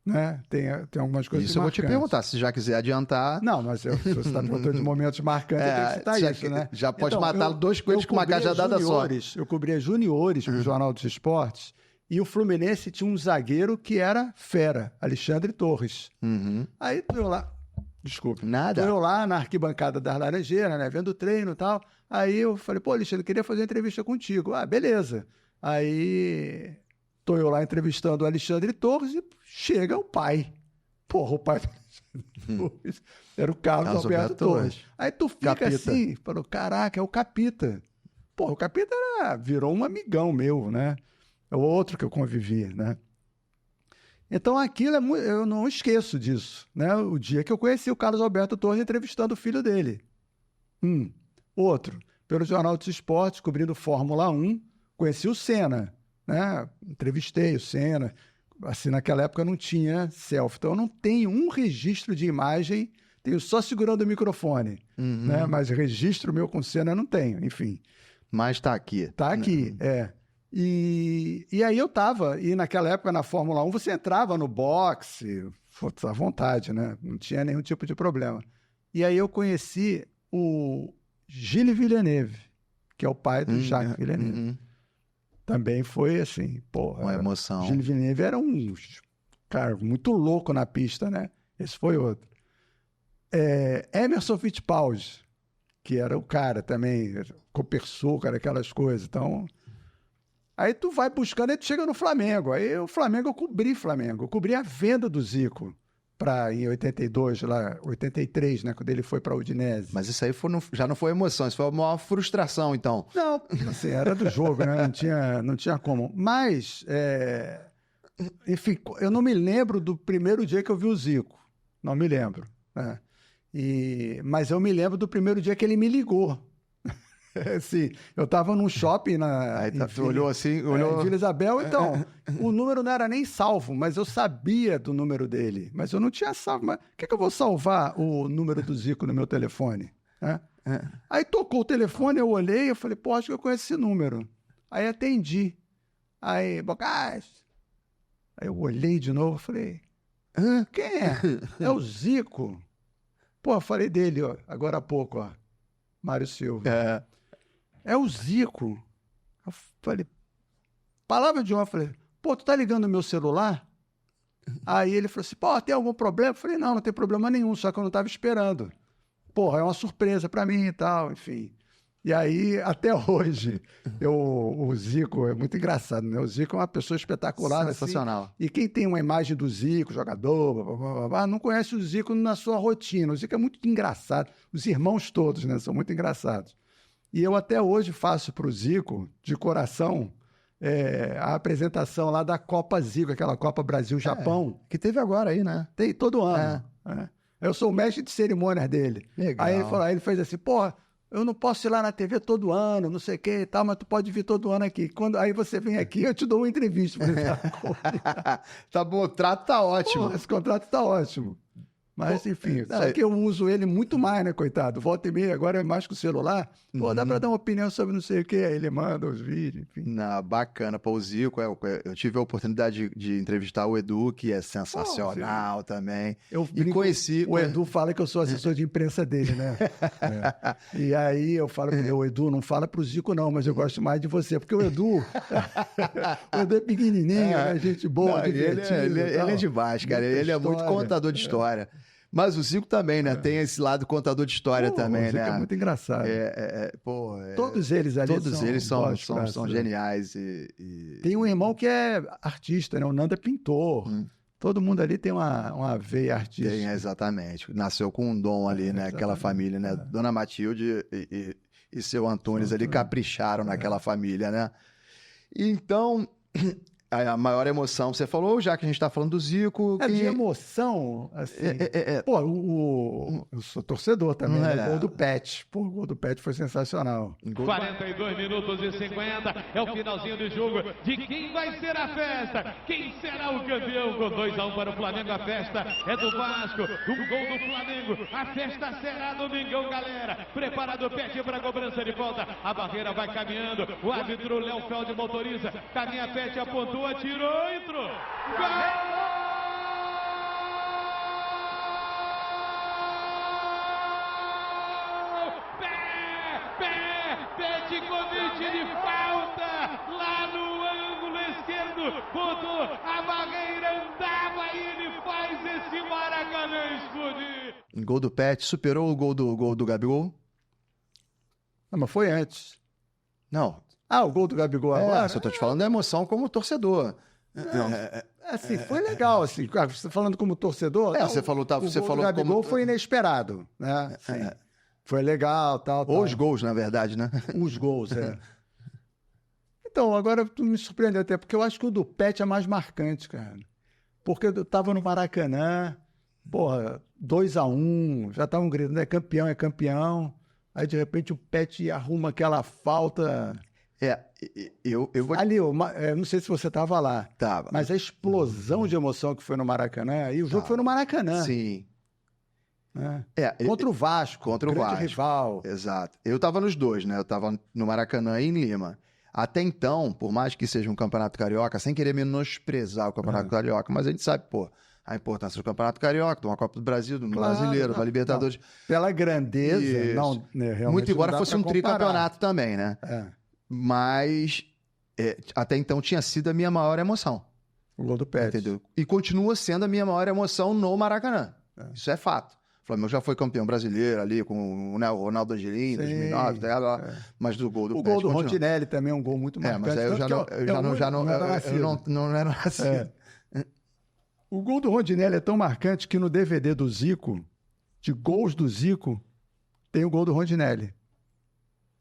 Speaker 2: né? Tem algumas coisas
Speaker 1: Isso marcantes. Eu vou te perguntar, se já quiser adiantar...
Speaker 2: Não, mas se você está perguntando de momentos marcantes, eu tenho que citar isso, né?
Speaker 1: Já pode matar dois coelhos com uma cajadada só.
Speaker 2: Eu cobria juniores para o Jornal dos Esportes. E o Fluminense tinha um zagueiro que era fera, Alexandre Torres. Aí tô eu lá, desculpe.
Speaker 1: Nada.
Speaker 2: Tô eu lá na arquibancada das Laranjeiras, né, vendo o treino e tal. Aí eu falei, pô, Alexandre, queria fazer uma entrevista contigo. Ah, beleza. Aí tô eu lá entrevistando o Alexandre Torres e chega o pai. Porra, o pai do Alexandre Torres era o Carlos Alberto Torres. Aí tu fica Capita. Assim, falou, caraca, é o Capita. Porra, o Capita virou um amigão meu, né? É o outro que eu convivi, né? Então, aquilo eu não esqueço disso, né? O dia que eu conheci o Carlos Alberto Torres entrevistando o filho dele. Outro, pelo Jornal dos Esportes, cobrindo Fórmula 1, conheci o Senna, né? Entrevistei o Senna. Assim, naquela época não tinha selfie, então eu não tenho um registro de imagem, tenho só segurando o microfone, né? Mas registro meu com o Senna eu não tenho, enfim.
Speaker 1: Mas tá aqui.
Speaker 2: Tá aqui, E aí eu tava, e naquela época na Fórmula 1 você entrava no boxe, à vontade, né? Não tinha nenhum tipo de problema. E aí eu conheci o Gilles Villeneuve, que é o pai do Jacques Villeneuve. Também foi assim, porra.
Speaker 1: Uma emoção.
Speaker 2: Gilles Villeneuve era um cara muito louco na pista, né? Esse foi outro. Emerson Fittipaldi, que era o cara também, Copersucar, cara, aquelas coisas, então... Aí tu vai buscando, aí tu chega no Flamengo. Aí o Flamengo, eu cobri a venda do Zico em 82, lá, 83, né, quando ele foi para a Udinese.
Speaker 1: Mas isso aí já não foi emoção, isso foi uma frustração, então.
Speaker 2: Não, assim, era do jogo, né, não tinha como. Mas, enfim, eu não me lembro do primeiro dia que eu vi o Zico, não me lembro, né? Mas eu me lembro do primeiro dia que ele me ligou. Sim, eu estava num shopping
Speaker 1: Aí tu olhou assim, olhou...
Speaker 2: em Vila Isabel, então, o número não era nem salvo, mas eu sabia do número dele, mas eu não tinha salvo, mas por que eu vou salvar o número do Zico no meu telefone? Aí tocou o telefone, eu olhei, eu falei, pô, acho que eu conheço esse número. Aí atendi, aí, Bocage, aí eu olhei de novo, falei, quem é? É o Zico. Pô, eu falei dele, ó, agora há pouco, ó, Mário Silva. É o Zico. Eu falei, palavra de honra, eu falei, pô, tu tá ligando o meu celular? Aí ele falou assim, pô, tem algum problema? Eu falei, não tem problema nenhum, só que eu não estava esperando. Porra, é uma surpresa para mim e tal, enfim. E aí, até hoje, o Zico é muito engraçado, né? O Zico é uma pessoa espetacular.
Speaker 1: Sensacional.
Speaker 2: Assim, e quem tem uma imagem do Zico, jogador, blá, blá, blá, blá, não conhece o Zico na sua rotina. O Zico é muito engraçado. Os irmãos todos, né? São muito engraçados. E eu até hoje faço para o Zico, de coração, a apresentação lá da Copa Zico, aquela Copa Brasil-Japão.
Speaker 1: Que teve agora aí, né?
Speaker 2: Tem todo ano. Eu sou o mestre de cerimônias dele.
Speaker 1: Legal.
Speaker 2: Aí ele fez assim, pô, eu não posso ir lá na TV todo ano, não sei o que e tal, mas tu pode vir todo ano aqui. Aí você vem aqui, eu te dou uma entrevista.
Speaker 1: Tá bom, o trato tá ótimo.
Speaker 2: Pô, esse contrato tá ótimo. Mas, enfim, só que eu uso ele muito mais, né, coitado? Volta e meia, agora é mais com o celular. Pô, dá pra dar uma opinião sobre não sei o quê. Aí ele manda os vídeos, enfim.
Speaker 1: Não, bacana. Pô, o Zico, eu tive a oportunidade de entrevistar o Edu, que é sensacional também. Conheci...
Speaker 2: O Edu fala que eu sou assessor de imprensa dele, né? E aí eu falo para o Edu, não fala pro Zico não, mas eu gosto mais de você. Porque o Edu é pequenininho, é gente boa, divertido.
Speaker 1: Ele é demais, cara. Ele é muito contador de história. Mas o Zico também, né? Tem esse lado contador de história também, né? O Zico
Speaker 2: é muito engraçado. Todos eles ali
Speaker 1: são geniais.
Speaker 2: Tem um irmão que é artista, né? O Nando é pintor. Todo mundo ali tem uma veia artística.
Speaker 1: Tem, exatamente. Nasceu com um dom ali, né? Aquela família, né? Dona Matilde e seu Antunes ali capricharam naquela família, né? Então... A maior emoção, você falou, já que a gente tá falando do Zico...
Speaker 2: De emoção, assim... Pô, eu sou torcedor também, né? O gol do Pet. Pô, o gol do Pet foi sensacional.
Speaker 3: 42 minutos e 50, é o finalzinho do jogo. De quem vai ser a festa? Quem será o campeão? Com 2-1 para o Flamengo, a festa é do Vasco. Um gol do Flamengo, a festa será domingão, galera. Preparado o Pet para a cobrança de volta. A barreira vai caminhando, o árbitro Léo Feld motoriza. Caminha Pet, apontou, atirou, entrou. Gol! Pet comete de falta lá no ângulo esquerdo, botou a barreira, andava e ele faz esse Maracanã explodir.
Speaker 1: Gol do Pet, superou o gol do Gabigol?
Speaker 2: Não, mas foi antes.
Speaker 1: Não.
Speaker 2: O gol do Gabigol agora?
Speaker 1: Só tô te falando da emoção como torcedor.
Speaker 2: Assim, foi legal, assim, você tá falando como torcedor?
Speaker 1: Você falou,
Speaker 2: o gol do Gabigol foi inesperado, né? Foi legal, tal.
Speaker 1: Os gols, na verdade, né?
Speaker 2: Os gols, Então, agora tu me surpreendeu até, porque eu acho que o do Pet é mais marcante, cara. Porque eu tava no Maracanã, 2-1, já estavam gritando, é campeão. Aí, de repente, o Pet arruma aquela falta...
Speaker 1: Eu vou...
Speaker 2: Ali, não sei se você estava lá.
Speaker 1: Tava.
Speaker 2: Mas a explosão de emoção que foi no Maracanã, e o jogo foi no Maracanã.
Speaker 1: Sim.
Speaker 2: Contra o Vasco.
Speaker 1: Contra o Vasco.
Speaker 2: Rival.
Speaker 1: Exato. Eu estava nos dois, né? Eu estava no Maracanã e em Lima. Até então, por mais que seja um campeonato carioca, sem querer menosprezar o campeonato carioca, mas a gente sabe, a importância do campeonato carioca, de uma Copa do Brasil, do brasileiro, da Libertadores.
Speaker 2: Não. Pela grandeza, realmente.
Speaker 1: Muito embora fosse um tricampeonato também, né? Mas até então tinha sido a minha maior emoção.
Speaker 2: O gol do Pet.
Speaker 1: Entendeu? E continua sendo a minha maior emoção no Maracanã. Isso é fato. O Flamengo já foi campeão brasileiro ali com o Ronaldo Angelini, 2009, mas do gol do Pet.
Speaker 2: O gol do Rondinelli também é um gol muito marcante.
Speaker 1: Mas aí eu não era assim.
Speaker 2: O gol do Rondinelli é tão marcante que no DVD do Zico, de gols do Zico, tem o gol do Rondinelli.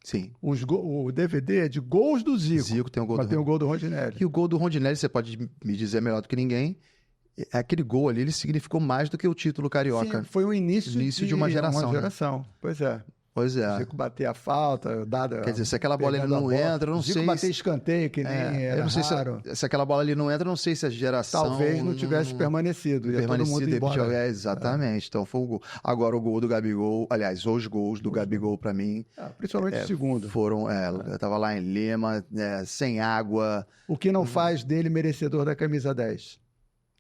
Speaker 1: Sim.
Speaker 2: O DVD é de gols do Zico.
Speaker 1: Zico tem o gol
Speaker 2: mas tem o gol do Rondinelli.
Speaker 1: E o gol do Rondinelli, você pode me dizer melhor do que ninguém, aquele gol ali, ele significou mais do que o título carioca.
Speaker 2: Sim, foi o início de uma geração. Né? Pois é.
Speaker 1: Pois é.
Speaker 2: O Zico bater a falta,
Speaker 1: quer dizer, se aquela bola ali não entra, eu não sei.
Speaker 2: Zico bater escanteio, que nem era
Speaker 1: eu não sei
Speaker 2: raro.
Speaker 1: se aquela bola ali não entra, eu não sei se a geração...
Speaker 2: Talvez não tivesse permanecido. Todo mundo embora.
Speaker 1: Exatamente. Então foi o gol. Agora o gol do Gabigol, aliás, os gols do Gabigol pra mim...
Speaker 2: principalmente o segundo.
Speaker 1: Foram, eu tava lá em Lima, sem água.
Speaker 2: O que não faz dele merecedor da camisa 10?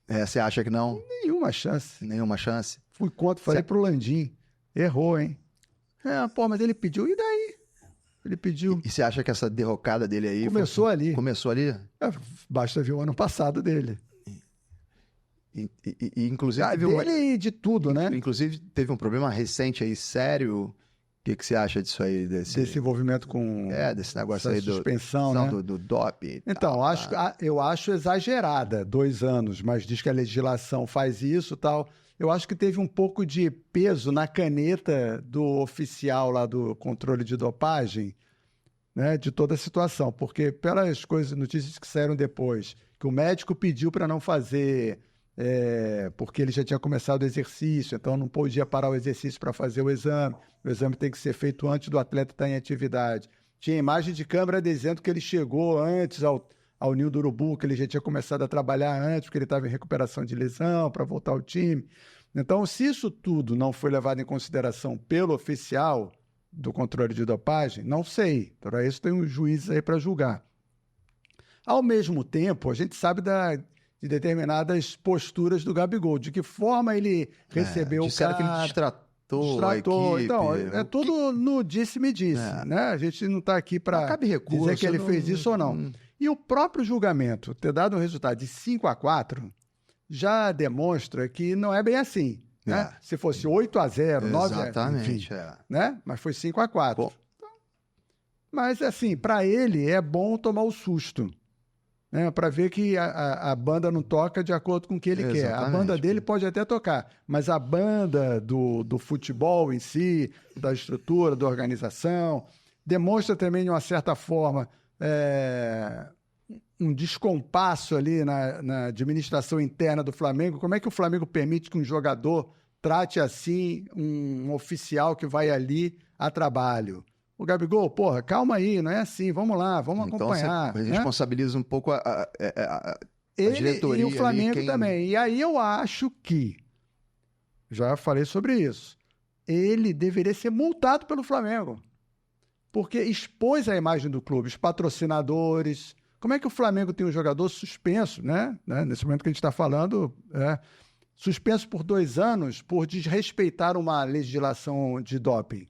Speaker 1: Você acha que não?
Speaker 2: Nenhuma chance.
Speaker 1: Nenhuma chance?
Speaker 2: Fui contra, falei pro Landim. Errou, hein? Mas ele pediu, e daí? Ele pediu.
Speaker 1: E você acha que essa derrocada dele aí...
Speaker 2: Começou ali.
Speaker 1: Começou ali?
Speaker 2: Basta ver o ano passado dele.
Speaker 1: Inclusive...
Speaker 2: Dele e de tudo, né?
Speaker 1: Inclusive, teve um problema recente aí, sério. O que você acha disso aí?
Speaker 2: Desse envolvimento com...
Speaker 1: desse negócio aí
Speaker 2: suspensão, né?
Speaker 1: do doping.
Speaker 2: Então, eu acho exagerada 2 anos, mas diz que a legislação faz isso e tal. Eu acho que teve um pouco de peso na caneta do oficial lá do controle de dopagem, né, de toda a situação, porque pelas notícias que saíram depois, que o médico pediu para não fazer, porque ele já tinha começado o exercício, então não podia parar o exercício para fazer o exame tem que ser feito antes do atleta estar em atividade. Tinha imagem de câmera dizendo que ele chegou antes ao Ninho do Urubu, que ele já tinha começado a trabalhar antes, porque ele estava em recuperação de lesão, para voltar ao time. Então, se isso tudo não foi levado em consideração pelo oficial do controle de dopagem, não sei. Para isso tem os juízes aí para julgar. Ao mesmo tempo, a gente sabe de determinadas posturas do Gabigol, de que forma ele recebeu o cara...
Speaker 1: que ele distratou a equipe.
Speaker 2: Então, é tudo no disse-me-disse, né? A gente não está aqui para dizer que ele fez isso ou não. E o próprio julgamento ter dado um resultado de 5-4 já demonstra que não é bem assim. Né? Se fosse 8-0, 9-0, enfim, né? Mas foi 5-4. Então, mas, assim, para ele é bom tomar o susto, né? Para ver que a banda não toca de acordo com o que ele quer. A banda dele pode até tocar, mas a banda do futebol em si, da estrutura, da organização, demonstra também, de uma certa forma, um descompasso ali na administração interna do Flamengo. Como é que o Flamengo permite que um jogador trate assim um oficial que vai ali a trabalho? O Gabigol, porra, calma aí, não é assim, vamos lá, vamos acompanhar.
Speaker 1: Você responsabiliza um pouco a diretoria.
Speaker 2: E o Flamengo também. E aí eu acho que, já falei sobre isso, ele deveria ser multado pelo Flamengo, porque expôs a imagem do clube, os patrocinadores. Como é que o Flamengo tem um jogador suspenso, né? Nesse momento que a gente está falando, suspenso por 2 anos por desrespeitar uma legislação de doping?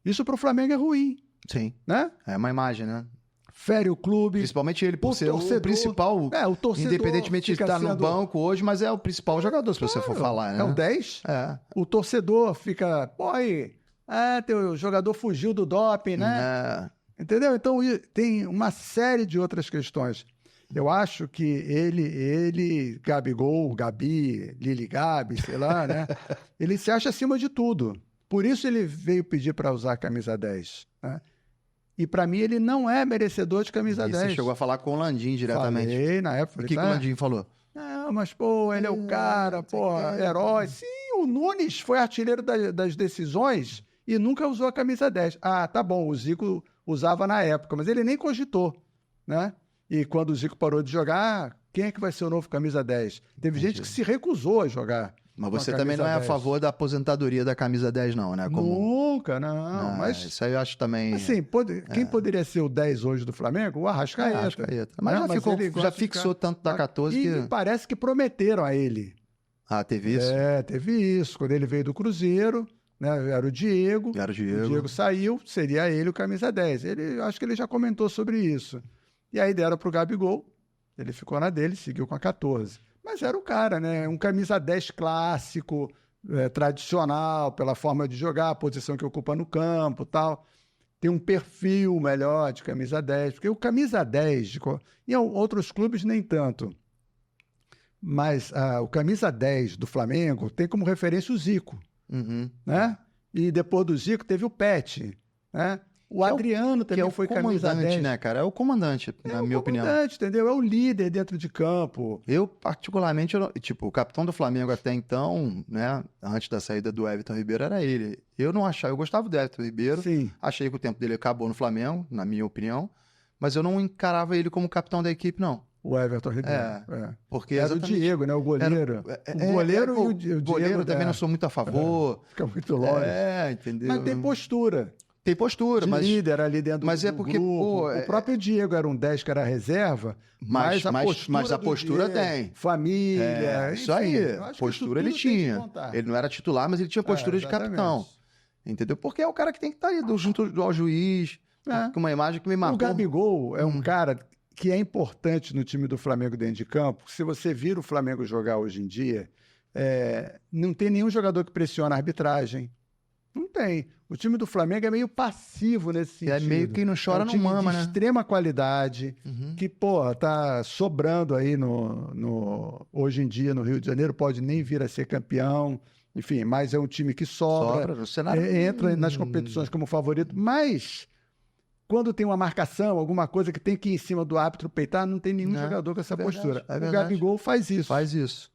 Speaker 2: Isso para o Flamengo é ruim.
Speaker 1: Sim.
Speaker 2: Né?
Speaker 1: É uma imagem, né?
Speaker 2: Fere o clube.
Speaker 1: Principalmente ele, por ser o principal.
Speaker 2: O torcedor,
Speaker 1: independentemente de estar no banco hoje, mas é o principal jogador, se você for falar, né?
Speaker 2: É o 10. O torcedor fica, pô, aí, teu jogador fugiu do doping, né? Entendeu? Então tem uma série de outras questões. Eu acho que ele, Gabigol, Gabi, Lili Gabi, sei lá, né? Ele se acha acima de tudo. Por isso ele veio pedir para usar a camisa 10. Né? E para mim ele não é merecedor de camisa 10.
Speaker 1: Você chegou a falar com o Landim diretamente.
Speaker 2: Falei na época.
Speaker 1: O que o Landim falou?
Speaker 2: Não, mas pô, ele é o cara, pô, herói. Sim, o Nunes foi artilheiro das decisões e nunca usou a camisa 10. Ah, tá bom, o Zico usava na época, mas ele nem cogitou, né? E quando o Zico parou de jogar, quem é que vai ser o novo camisa 10? Teve gente que se recusou a jogar.
Speaker 1: Mas você também não é a favor da aposentadoria da camisa 10, não, né?
Speaker 2: Nunca, não. Mas
Speaker 1: isso aí eu acho também...
Speaker 2: Assim, quem poderia ser o 10 hoje do Flamengo? O Arrascaeta.
Speaker 1: Mas já fixou tanto da 14 que...
Speaker 2: E parece que prometeram a ele.
Speaker 1: Ah, teve isso?
Speaker 2: Teve isso. Quando ele veio do Cruzeiro, né, era o Diego. O Diego saiu, seria ele o camisa 10. Acho que ele já comentou sobre isso. E aí deram para o Gabigol. Ele ficou na dele, seguiu com a 14. Mas era o cara, né? Um camisa 10 clássico, tradicional, pela forma de jogar, a posição que ocupa no campo e tal. Tem um perfil melhor de camisa 10, porque o camisa 10, em outros clubes nem tanto. Mas o camisa 10 do Flamengo tem como referência o Zico. Né? E depois do Zico teve o Pet, né? O Adriano também foi camisa 10.
Speaker 1: Né, cara? É o comandante, na minha opinião. É o comandante,
Speaker 2: entendeu? É o líder dentro de campo.
Speaker 1: Eu, particularmente, o capitão do Flamengo até então, né, antes da saída do Everton Ribeiro, era ele. Eu gostava do Everton Ribeiro.
Speaker 2: Sim.
Speaker 1: Achei que o tempo dele acabou no Flamengo, na minha opinião, mas eu não encarava ele como capitão da equipe, não.
Speaker 2: O Everton Ribeiro.
Speaker 1: Porque
Speaker 2: era o Diego, né? O goleiro.
Speaker 1: O goleiro também não sou muito a favor.
Speaker 2: Fica muito longe.
Speaker 1: Entendeu?
Speaker 2: Mas tem postura.
Speaker 1: Tem postura, mas...
Speaker 2: líder ali dentro do
Speaker 1: porque,
Speaker 2: grupo. O próprio Diego era um 10 que era reserva, mas a postura
Speaker 1: Diego, tem.
Speaker 2: Família,
Speaker 1: isso aí. Postura ele tinha. Ele não era titular, mas ele tinha postura de capitão. Entendeu? Porque é o cara que tem que estar ali junto ao juiz, com uma imagem que me marcou.
Speaker 2: O Gabigol é um cara que é importante no time do Flamengo dentro de campo. Se você vira o Flamengo jogar hoje em dia, não tem nenhum jogador que pressiona a arbitragem. Não tem. O time do Flamengo é meio passivo nesse sentido.
Speaker 1: É meio que não chora, não mama,
Speaker 2: de
Speaker 1: né?
Speaker 2: extrema qualidade, que, pô, tá sobrando aí hoje em dia no Rio de Janeiro, pode nem vir a ser campeão, enfim, mas é um time que sobra
Speaker 1: no cenário.
Speaker 2: entra nas competições como favorito, mas quando tem uma marcação, alguma coisa que tem que ir em cima do árbitro peitar, não tem nenhum jogador com essa postura. O Gabigol faz isso.
Speaker 1: Faz isso.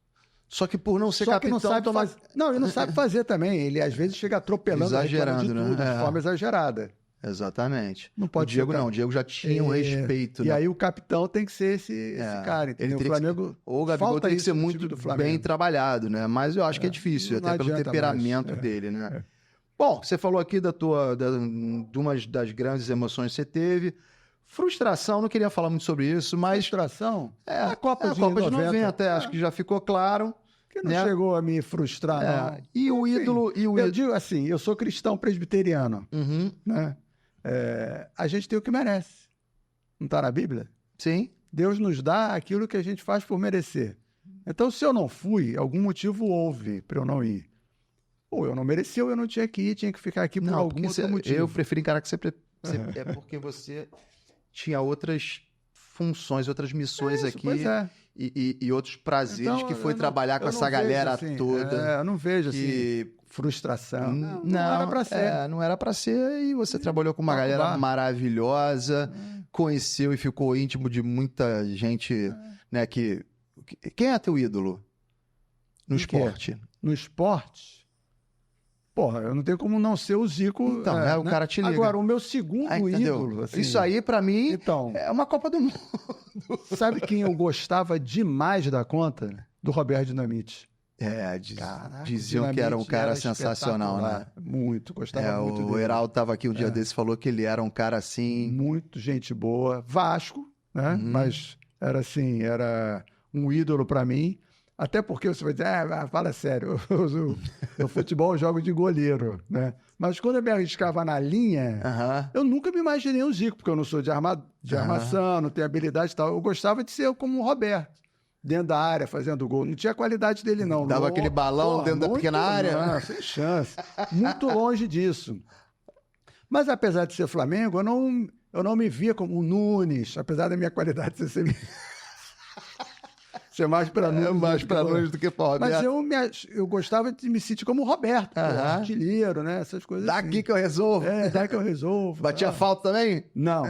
Speaker 1: Só que por não ser
Speaker 2: Só
Speaker 1: capitão...
Speaker 2: que não sabe fazer. Não, ele não sabe fazer também. Ele, às vezes, chega atropelando,
Speaker 1: exagerando,
Speaker 2: de tudo,
Speaker 1: né?
Speaker 2: de forma exagerada.
Speaker 1: Exatamente.
Speaker 2: Não pode
Speaker 1: o Diego
Speaker 2: chegar.
Speaker 1: não. O Diego já tinha um respeito.
Speaker 2: E
Speaker 1: né?
Speaker 2: aí o capitão tem que ser esse cara, entendeu?
Speaker 1: Ele
Speaker 2: O Flamengo...
Speaker 1: O Gabigol tem que ser muito bem trabalhado, né? Mas eu acho que é difícil, até pelo temperamento dele, né? Bom, você falou aqui de uma das grandes emoções que você teve. Frustração, não queria falar muito sobre isso, mas...
Speaker 2: Frustração?
Speaker 1: A Copa de 90, acho que já ficou claro.
Speaker 2: Que não chegou a me frustrar, não.
Speaker 1: E o ídolo...
Speaker 2: Eu digo assim, eu sou cristão presbiteriano, né? A gente tem o que merece. Não está na Bíblia?
Speaker 1: Sim.
Speaker 2: Deus nos dá aquilo que a gente faz por merecer. Então, se eu não fui, algum motivo houve para eu não ir. Ou eu não merecia, ou eu não tinha que ir, tinha que ficar aqui por algum outro motivo.
Speaker 1: Eu prefiro encarar que você... É porque você tinha outras funções, outras missões aqui.
Speaker 2: Pois é.
Speaker 1: E outros prazeres que foi trabalhar com essa galera
Speaker 2: assim,
Speaker 1: toda.
Speaker 2: Eu não vejo assim, frustração. Não era pra ser.
Speaker 1: Não era pra ser, e você trabalhou com uma galera maravilhosa, conheceu e ficou íntimo de muita gente, né, Quem é teu ídolo no esporte?
Speaker 2: No esporte? Porra, eu não tenho como não ser o Zico.
Speaker 1: Então, o cara te liga.
Speaker 2: Agora, o meu segundo ídolo... Assim,
Speaker 1: isso aí, pra mim, é uma Copa do Mundo.
Speaker 2: Sabe quem eu gostava demais da conta? Do Roberto Dinamite.
Speaker 1: Diziam que era um cara sensacional, né?
Speaker 2: Muito, gostava muito dele.
Speaker 1: O Heraldo estava aqui um dia desse, falou que ele era um cara assim...
Speaker 2: Muito gente boa. Vasco, né? Mas era assim, era um ídolo pra mim. Até porque você vai dizer, fala sério, no futebol eu jogo de goleiro, né? Mas quando eu me arriscava na linha, eu nunca me imaginei um Zico, porque eu não sou de armação, não tenho habilidade e tal. Eu gostava de ser como o Roberto, dentro da área, fazendo gol. Não tinha qualidade dele, não.
Speaker 1: Dava aquele balão dentro da pequena área?
Speaker 2: Não, sem chance. Muito longe disso. Mas apesar de ser Flamengo, eu não me via como o Nunes, apesar da minha qualidade ser mais para
Speaker 1: Nunes do que para Roberto.
Speaker 2: Mas eu gostava de me sentir como o Roberto, artilheiro, né? Essas coisas
Speaker 1: daqui
Speaker 2: assim.
Speaker 1: Que eu resolvo.
Speaker 2: Daqui que eu resolvo.
Speaker 1: Batia falta também?
Speaker 2: Não.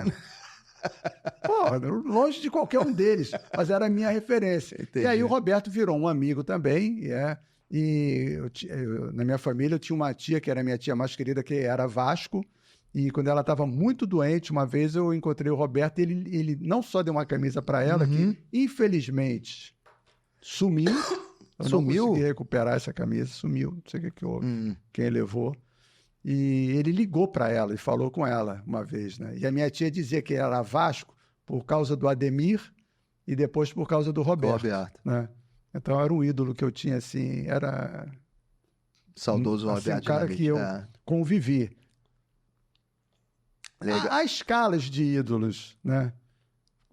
Speaker 2: Longe de qualquer um deles, mas era a minha referência.
Speaker 1: Entendi.
Speaker 2: E aí o Roberto virou um amigo também, e na minha família eu tinha uma tia, que era a minha tia mais querida, que era Vasco, e quando ela estava muito doente, uma vez eu encontrei o Roberto, e ele não só deu uma camisa para ela, que infelizmente... Sumiu. Eu não consegui recuperar essa camisa. Sumiu. Não sei o que houve. Quem levou. E ele ligou para ela e falou com ela uma vez, né? E a minha tia dizia que era Vasco por causa do Ademir e depois por causa do Roberto. Né? Então era um ídolo que eu tinha, assim, era...
Speaker 1: Saudoso
Speaker 2: assim,
Speaker 1: Roberto.
Speaker 2: Um cara que eu convivi. Há escalas de ídolos, né?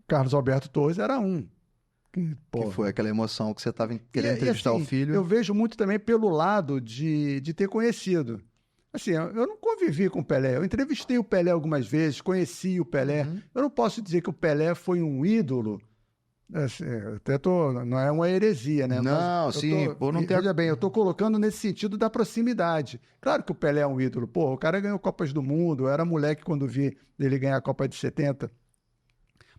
Speaker 2: Carlos Alberto Torres era um.
Speaker 1: Que foi aquela emoção que você estava querendo entrevistar
Speaker 2: assim,
Speaker 1: o filho.
Speaker 2: Eu vejo muito também pelo lado de ter conhecido. Assim, eu não convivi com o Pelé. Eu entrevistei o Pelé algumas vezes, conheci o Pelé. Eu não posso dizer que o Pelé foi um ídolo. Assim, não é uma heresia, né?
Speaker 1: Não,
Speaker 2: Veja bem, eu estou colocando nesse sentido da proximidade. Claro que o Pelé é um ídolo. Pô, o cara ganhou Copas do Mundo. Eu era moleque quando vi ele ganhar a Copa de 70.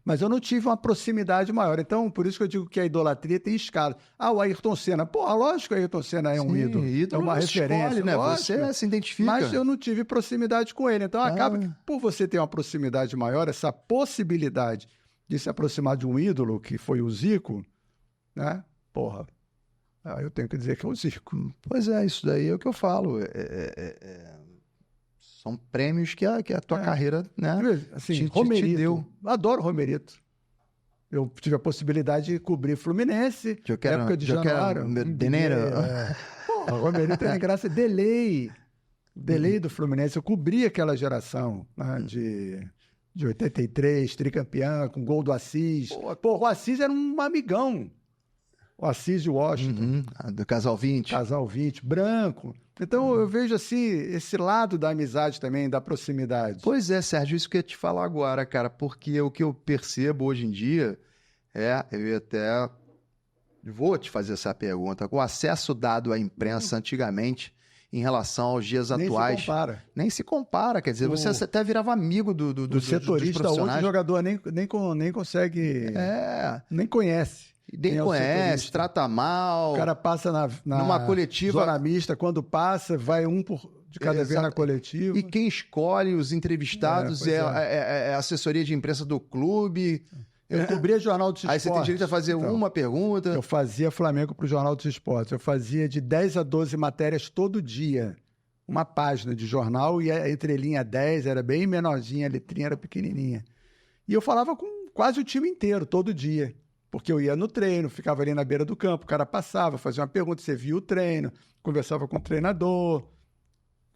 Speaker 2: Mas eu não tive uma proximidade maior. Então, por isso que eu digo que a idolatria tem escala. O Ayrton Senna. Pô, lógico que o Ayrton Senna é um ídolo. É uma referência.
Speaker 1: Escolhe, né? Você se identifica.
Speaker 2: Mas eu não tive proximidade com ele. Então, acaba que, por você ter uma proximidade maior, essa possibilidade de se aproximar de um ídolo, que foi o Zico, né? Porra, eu tenho que dizer que é o Zico.
Speaker 1: Pois é, isso daí é o que eu falo. São prêmios que a tua carreira, né?
Speaker 2: Assim, Romerito. Te deu. Adoro Romerito. Eu tive a possibilidade de cobrir Fluminense, época de Januário. Romerito era graça. Delay do Fluminense. Eu cobri aquela geração, né, de 83, tricampeão, com gol do Assis. Pô, o Assis era um amigão. O Assis de Washington.
Speaker 1: Do Casal 20.
Speaker 2: Casal 20, branco. Então, eu vejo, assim, esse lado da amizade também, da proximidade.
Speaker 1: Pois é, Sérgio, isso que eu ia te falar agora, cara, porque o que eu percebo hoje em dia eu até vou te fazer essa pergunta, o acesso dado à imprensa antigamente em relação aos dias atuais... Nem se compara, quer dizer, você até virava amigo dos
Speaker 2: setorista,
Speaker 1: dos
Speaker 2: hoje o jogador nem consegue... Nem conhece.
Speaker 1: Nem conhece, trata mal.
Speaker 2: O cara passa
Speaker 1: numa coletiva.
Speaker 2: Zona mista, quando passa, vai de cada vez na coletiva.
Speaker 1: E quem escolhe os entrevistados é a assessoria de imprensa do clube.
Speaker 2: Eu cobria Jornal dos Esportes.
Speaker 1: Aí você tem direito a fazer uma pergunta.
Speaker 2: Eu fazia Flamengo para o Jornal dos Esportes. Eu fazia de 10 a 12 matérias todo dia. Uma página de jornal e a entrelinha 10 era bem menorzinha, a letrinha era pequenininha. E eu falava com quase o time inteiro, todo dia. Porque eu ia no treino, ficava ali na beira do campo, o cara passava, fazia uma pergunta, você via o treino, conversava com o treinador,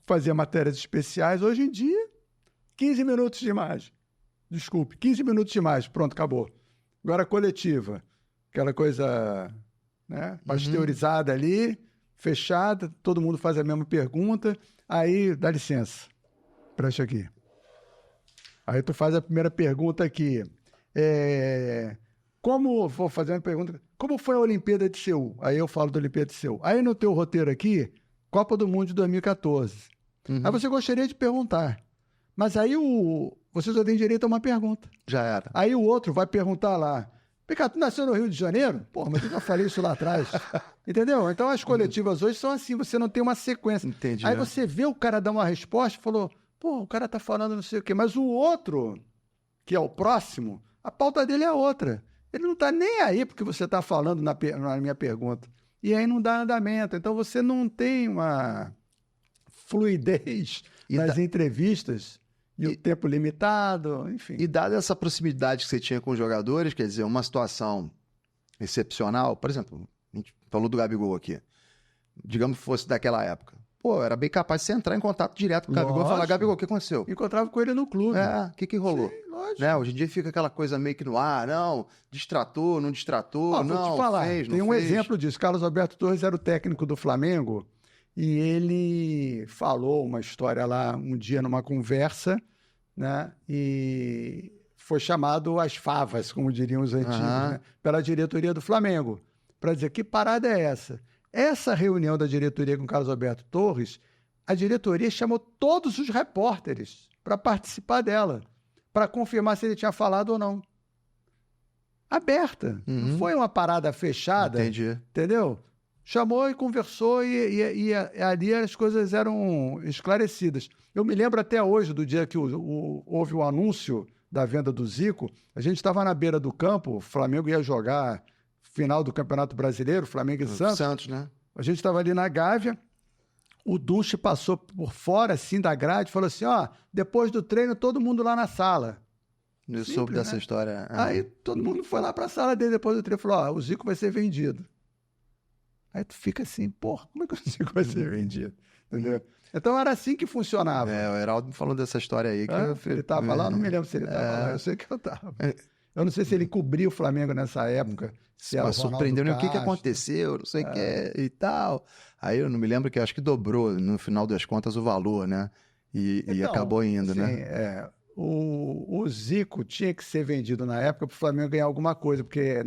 Speaker 2: fazia matérias especiais. Hoje em dia, 15 minutos de imagem. Desculpe, 15 minutos de imagem, pronto, acabou. Agora a coletiva, aquela coisa, né, pasteurizada ali, fechada, todo mundo faz a mesma pergunta, aí dá licença, preste aqui. Aí tu faz a primeira pergunta aqui, vou fazer uma pergunta, como foi a Olimpíada de Seul? Aí eu falo da Olimpíada de Seul. Aí no teu roteiro aqui, Copa do Mundo de 2014. Aí você gostaria de perguntar, mas aí você só tem direito a uma pergunta.
Speaker 1: Já era.
Speaker 2: Aí o outro vai perguntar lá, Picado, tu nasceu no Rio de Janeiro? Pô, mas eu já falei isso lá atrás. Entendeu? Então as coletivas hoje são assim, você não tem uma sequência.
Speaker 1: Entendi.
Speaker 2: Aí você vê o cara dar uma resposta e falou, pô, o cara tá falando não sei o quê, mas o outro, que é o próximo, a pauta dele é outra. Ele não tá nem aí porque você tá falando na minha pergunta. E aí não dá andamento. Então você não tem uma fluidez nas entrevistas e o tempo limitado, enfim.
Speaker 1: E dada essa proximidade que você tinha com os jogadores, quer dizer, uma situação excepcional, por exemplo, a gente falou do Gabigol aqui, digamos que fosse daquela época. Pô, era bem capaz de você entrar em contato direto com o Gabigol e falar, Gabigol, o que aconteceu?
Speaker 2: Encontrava com ele no clube.
Speaker 1: O que rolou?
Speaker 2: Sim, lógico.
Speaker 1: Né? Hoje em dia fica aquela coisa meio que no ar, não, distratou, não distratou, não,
Speaker 2: vou te falar,
Speaker 1: fez, não
Speaker 2: tem um
Speaker 1: fez.
Speaker 2: exemplo disso. Carlos Alberto Torres era o técnico do Flamengo e ele falou uma história lá um dia numa conversa, né? E foi chamado às favas, como diriam os antigos, né? Pela diretoria do Flamengo, para dizer que parada é essa? Essa reunião da diretoria com Carlos Alberto Torres, a diretoria chamou todos os repórteres para participar dela, para confirmar se ele tinha falado ou não. Aberta. Não foi uma parada fechada.
Speaker 1: Entendi.
Speaker 2: Entendeu? Chamou e conversou e ali as coisas eram esclarecidas. Eu me lembro até hoje do dia que houve o anúncio da venda do Zico. A gente estava na beira do campo, o Flamengo ia jogar final do Campeonato Brasileiro, Flamengo e Santos.
Speaker 1: Santos, né?
Speaker 2: A gente estava ali na Gávea, o Duche passou por fora, assim, da grade, falou assim, depois do treino, todo mundo lá na sala.
Speaker 1: Eu soube dessa história.
Speaker 2: Aí todo mundo foi lá para a sala dele depois do treino e falou, o Zico vai ser vendido. Aí tu fica assim, porra, como é que o Zico vai ser vendido? Entendeu? Então era assim que funcionava.
Speaker 1: O Heraldo me falou dessa história aí.
Speaker 2: Ele estava lá, não me lembro se ele estava lá, eu sei que eu estava. Eu não sei se ele cobriu o Flamengo nessa época.
Speaker 1: Mas surpreendeu, né? O que aconteceu, não sei o que e tal. Aí eu não me lembro que acho que dobrou, no final das contas, o valor, né? E acabou indo,
Speaker 2: sim,
Speaker 1: né?
Speaker 2: O Zico tinha que ser vendido na época para o Flamengo ganhar alguma coisa, porque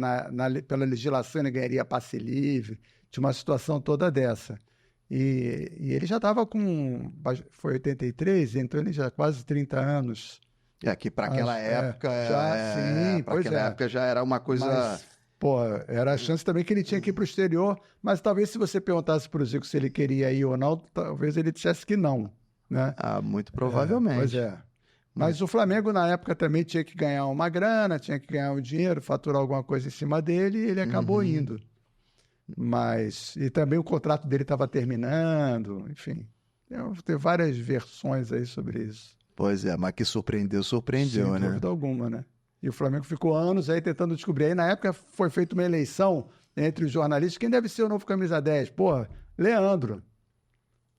Speaker 2: pela legislação ele ganharia passe livre, tinha uma situação toda dessa. E ele já estava foi 83, então ele já quase 30 anos.
Speaker 1: Que para aquela época... época já era uma coisa...
Speaker 2: Mas, era a chance também que ele tinha que ir para o exterior, mas talvez se você perguntasse para o Zico se ele queria ir ou não, talvez ele dissesse que não, né?
Speaker 1: Muito provavelmente.
Speaker 2: Pois é. Mas o Flamengo, na época, também tinha que ganhar uma grana, tinha que ganhar um dinheiro, faturar alguma coisa em cima dele, e ele acabou indo. E também o contrato dele estava terminando, enfim. Tem várias versões aí sobre isso.
Speaker 1: Pois é, mas que surpreendeu, né?
Speaker 2: Sem dúvida alguma, né? E o Flamengo ficou anos aí tentando descobrir. Aí, na época, foi feita uma eleição entre os jornalistas. Quem deve ser o novo camisa 10? Leandro.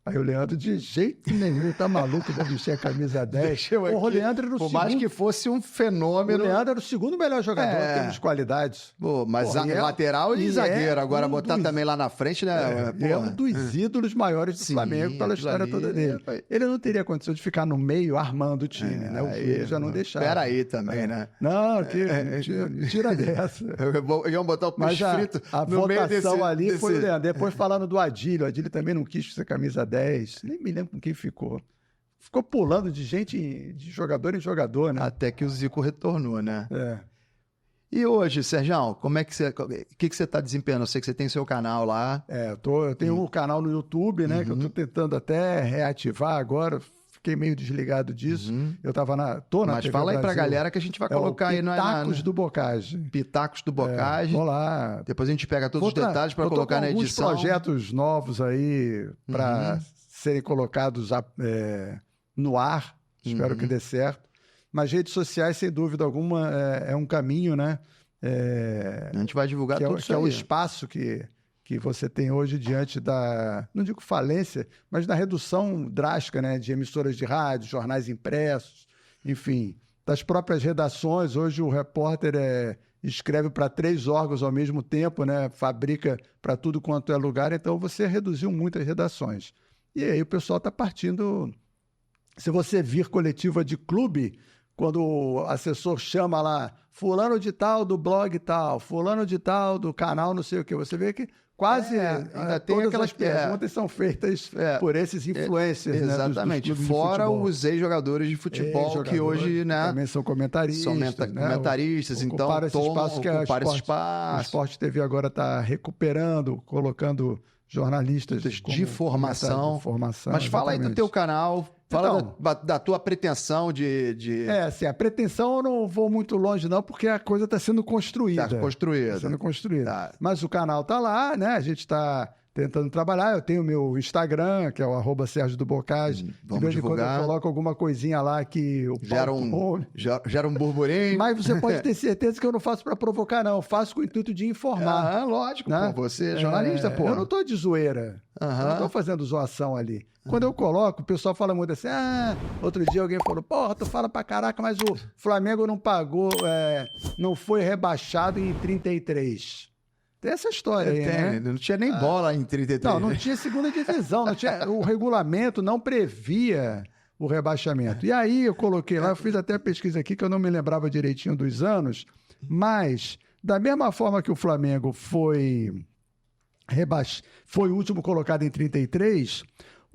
Speaker 2: Aí o Leandro, de jeito nenhum, tá maluco de vestir a camisa 10. O Leandro era o
Speaker 1: Por
Speaker 2: segundo...
Speaker 1: mais que fosse um fenômeno...
Speaker 2: O Leandro era o segundo melhor jogador em termos de qualidades.
Speaker 1: Pô, mas lateral e zagueiro. Agora botar também lá na frente, né?
Speaker 2: É um dos ídolos maiores do Flamengo pela história toda dele. Ele não teria condição de ficar no meio armando o time, né? O juiz já não deixava.
Speaker 1: Peraí também, né?
Speaker 2: Não, tira dessa.
Speaker 1: Iam botar o peixe frito
Speaker 2: a
Speaker 1: no meio desse...
Speaker 2: votação ali foi o Leandro. Depois falando do Adílio. O Adílio também não quis ser camisa 10. Nem me lembro com quem ficou. Ficou pulando de gente, de jogador em jogador, né?
Speaker 1: Até que o Zico retornou, né?
Speaker 2: É.
Speaker 1: E hoje, Sergião, como é que você... O que você está desempenhando? Eu sei que você tem seu canal lá.
Speaker 2: Eu tenho um canal no YouTube, né? Que eu estou tentando até reativar agora. Fiquei meio desligado disso. Eu estava tô na
Speaker 1: Mas
Speaker 2: TV
Speaker 1: fala aí
Speaker 2: Brasil.
Speaker 1: pra galera que a gente vai colocar aí no...
Speaker 2: Pitacos do Bocage.
Speaker 1: Pitacos do Bocage.
Speaker 2: Vou lá.
Speaker 1: Depois a gente pega todos os detalhes para colocar na edição.
Speaker 2: Alguns projetos novos aí para serem colocados no ar. Espero que dê certo. Mas redes sociais, sem dúvida alguma, é um caminho, né?
Speaker 1: A gente vai divulgar tudo isso
Speaker 2: que é o espaço que você tem hoje diante da, não digo falência, mas da redução drástica, né? De emissoras de rádio, jornais impressos, enfim, das próprias redações. Hoje o repórter escreve para 3 órgãos ao mesmo tempo, né? Fabrica para tudo quanto é lugar, então você reduziu muito as redações. E aí o pessoal está partindo... Se você vir coletiva de clube, quando o assessor chama lá, fulano de tal do blog tal, fulano de tal do canal não sei o quê, você vê que quase
Speaker 1: ainda tem
Speaker 2: todas
Speaker 1: aquelas
Speaker 2: as perguntas são feitas por esses influencers.
Speaker 1: Exatamente,
Speaker 2: né, dos
Speaker 1: fora os ex-jogadores de futebol que hoje, né,
Speaker 2: também são comentaristas.
Speaker 1: Comentaristas, então
Speaker 2: ocupar esse espaço. O Sport TV agora está recuperando, colocando jornalistas
Speaker 1: de formação. Mas fala aí do teu canal, fala da tua pretensão de...
Speaker 2: assim, a pretensão eu não vou muito longe não, porque a coisa está sendo construída.
Speaker 1: Está sendo construída.
Speaker 2: Tá. Mas o canal está lá, né? A gente está tentando trabalhar. Eu tenho o meu Instagram, que é o @Sérgio do Bocage.
Speaker 1: Vamos
Speaker 2: de vez em
Speaker 1: divulgar.
Speaker 2: quando eu coloco alguma coisinha lá que o
Speaker 1: gera um burburinho.
Speaker 2: Mas você pode ter certeza que eu não faço para provocar, não. Eu faço com o intuito de informar.
Speaker 1: Lógico,
Speaker 2: né?
Speaker 1: Pô, você é jornalista, pô.
Speaker 2: Eu não estou de zoeira. Eu não estou fazendo zoação ali. Quando eu coloco, o pessoal fala muito assim, outro dia alguém falou, porra, tu fala pra caraca, mas o Flamengo não pagou, não foi rebaixado em 33. Tem essa história aí, né?
Speaker 1: Não tinha nem bola em 33.
Speaker 2: Não tinha segunda divisão, o regulamento não previa o rebaixamento. E aí eu coloquei lá, eu fiz até a pesquisa aqui, que eu não me lembrava direitinho dos anos, mas da mesma forma que o Flamengo foi o último colocado em 33,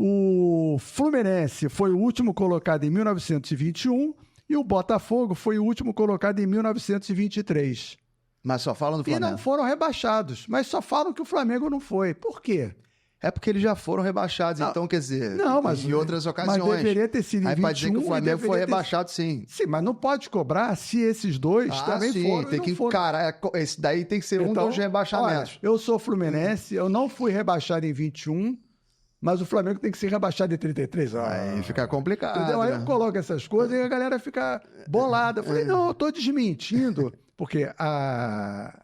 Speaker 2: o Fluminense foi o último colocado em 1921 e o Botafogo foi o último colocado em 1923.
Speaker 1: Mas só falam do Flamengo.
Speaker 2: E não foram rebaixados, mas só falam que o Flamengo não foi. Por quê?
Speaker 1: É porque eles já foram rebaixados, então quer dizer,
Speaker 2: mas
Speaker 1: em outras ocasiões.
Speaker 2: Mas deveria ter sido em 21.
Speaker 1: Aí pode dizer que o Flamengo foi rebaixado, sim.
Speaker 2: Sim, mas não pode cobrar se esses dois também foram.
Speaker 1: Tem que encarar. Esse daí tem que ser um dos rebaixamentos.
Speaker 2: Olha, eu sou fluminense, eu não fui rebaixado em 21, mas o Flamengo tem que ser rebaixado em 33.
Speaker 1: Aí fica complicado.
Speaker 2: Entendeu? Aí eu coloco essas coisas e a galera fica bolada. Eu falei, não, eu estou desmentindo, porque a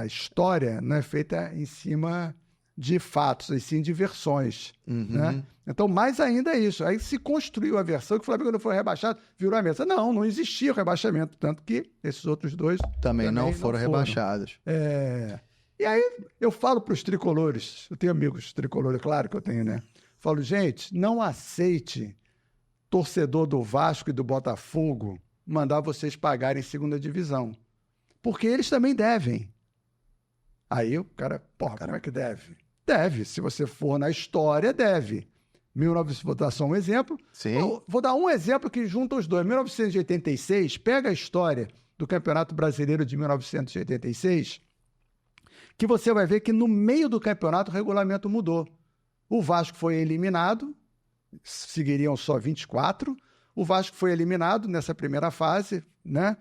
Speaker 2: história não é feita em cima de fatos, e sim de versões. Né? Então, mais ainda é isso. Aí se construiu a versão que o Flamengo não foi rebaixado, virou a mesa. Não existia o rebaixamento, tanto que esses outros dois
Speaker 1: também não foram rebaixados.
Speaker 2: E aí eu falo para os tricolores, eu tenho amigos tricolores, claro que eu tenho, né? Falo, gente, não aceite torcedor do Vasco e do Botafogo mandar vocês pagarem segunda divisão. Porque eles também devem. Aí o cara, como é que deve? Deve, se você for na história, deve. Vou dar só um exemplo.
Speaker 1: Sim.
Speaker 2: Vou dar um exemplo que junta os dois. 1986, pega a história do Campeonato Brasileiro de 1986, que você vai ver que no meio do campeonato o regulamento mudou. O Vasco foi eliminado, seguiriam só 24, o Vasco foi eliminado nessa primeira fase, né?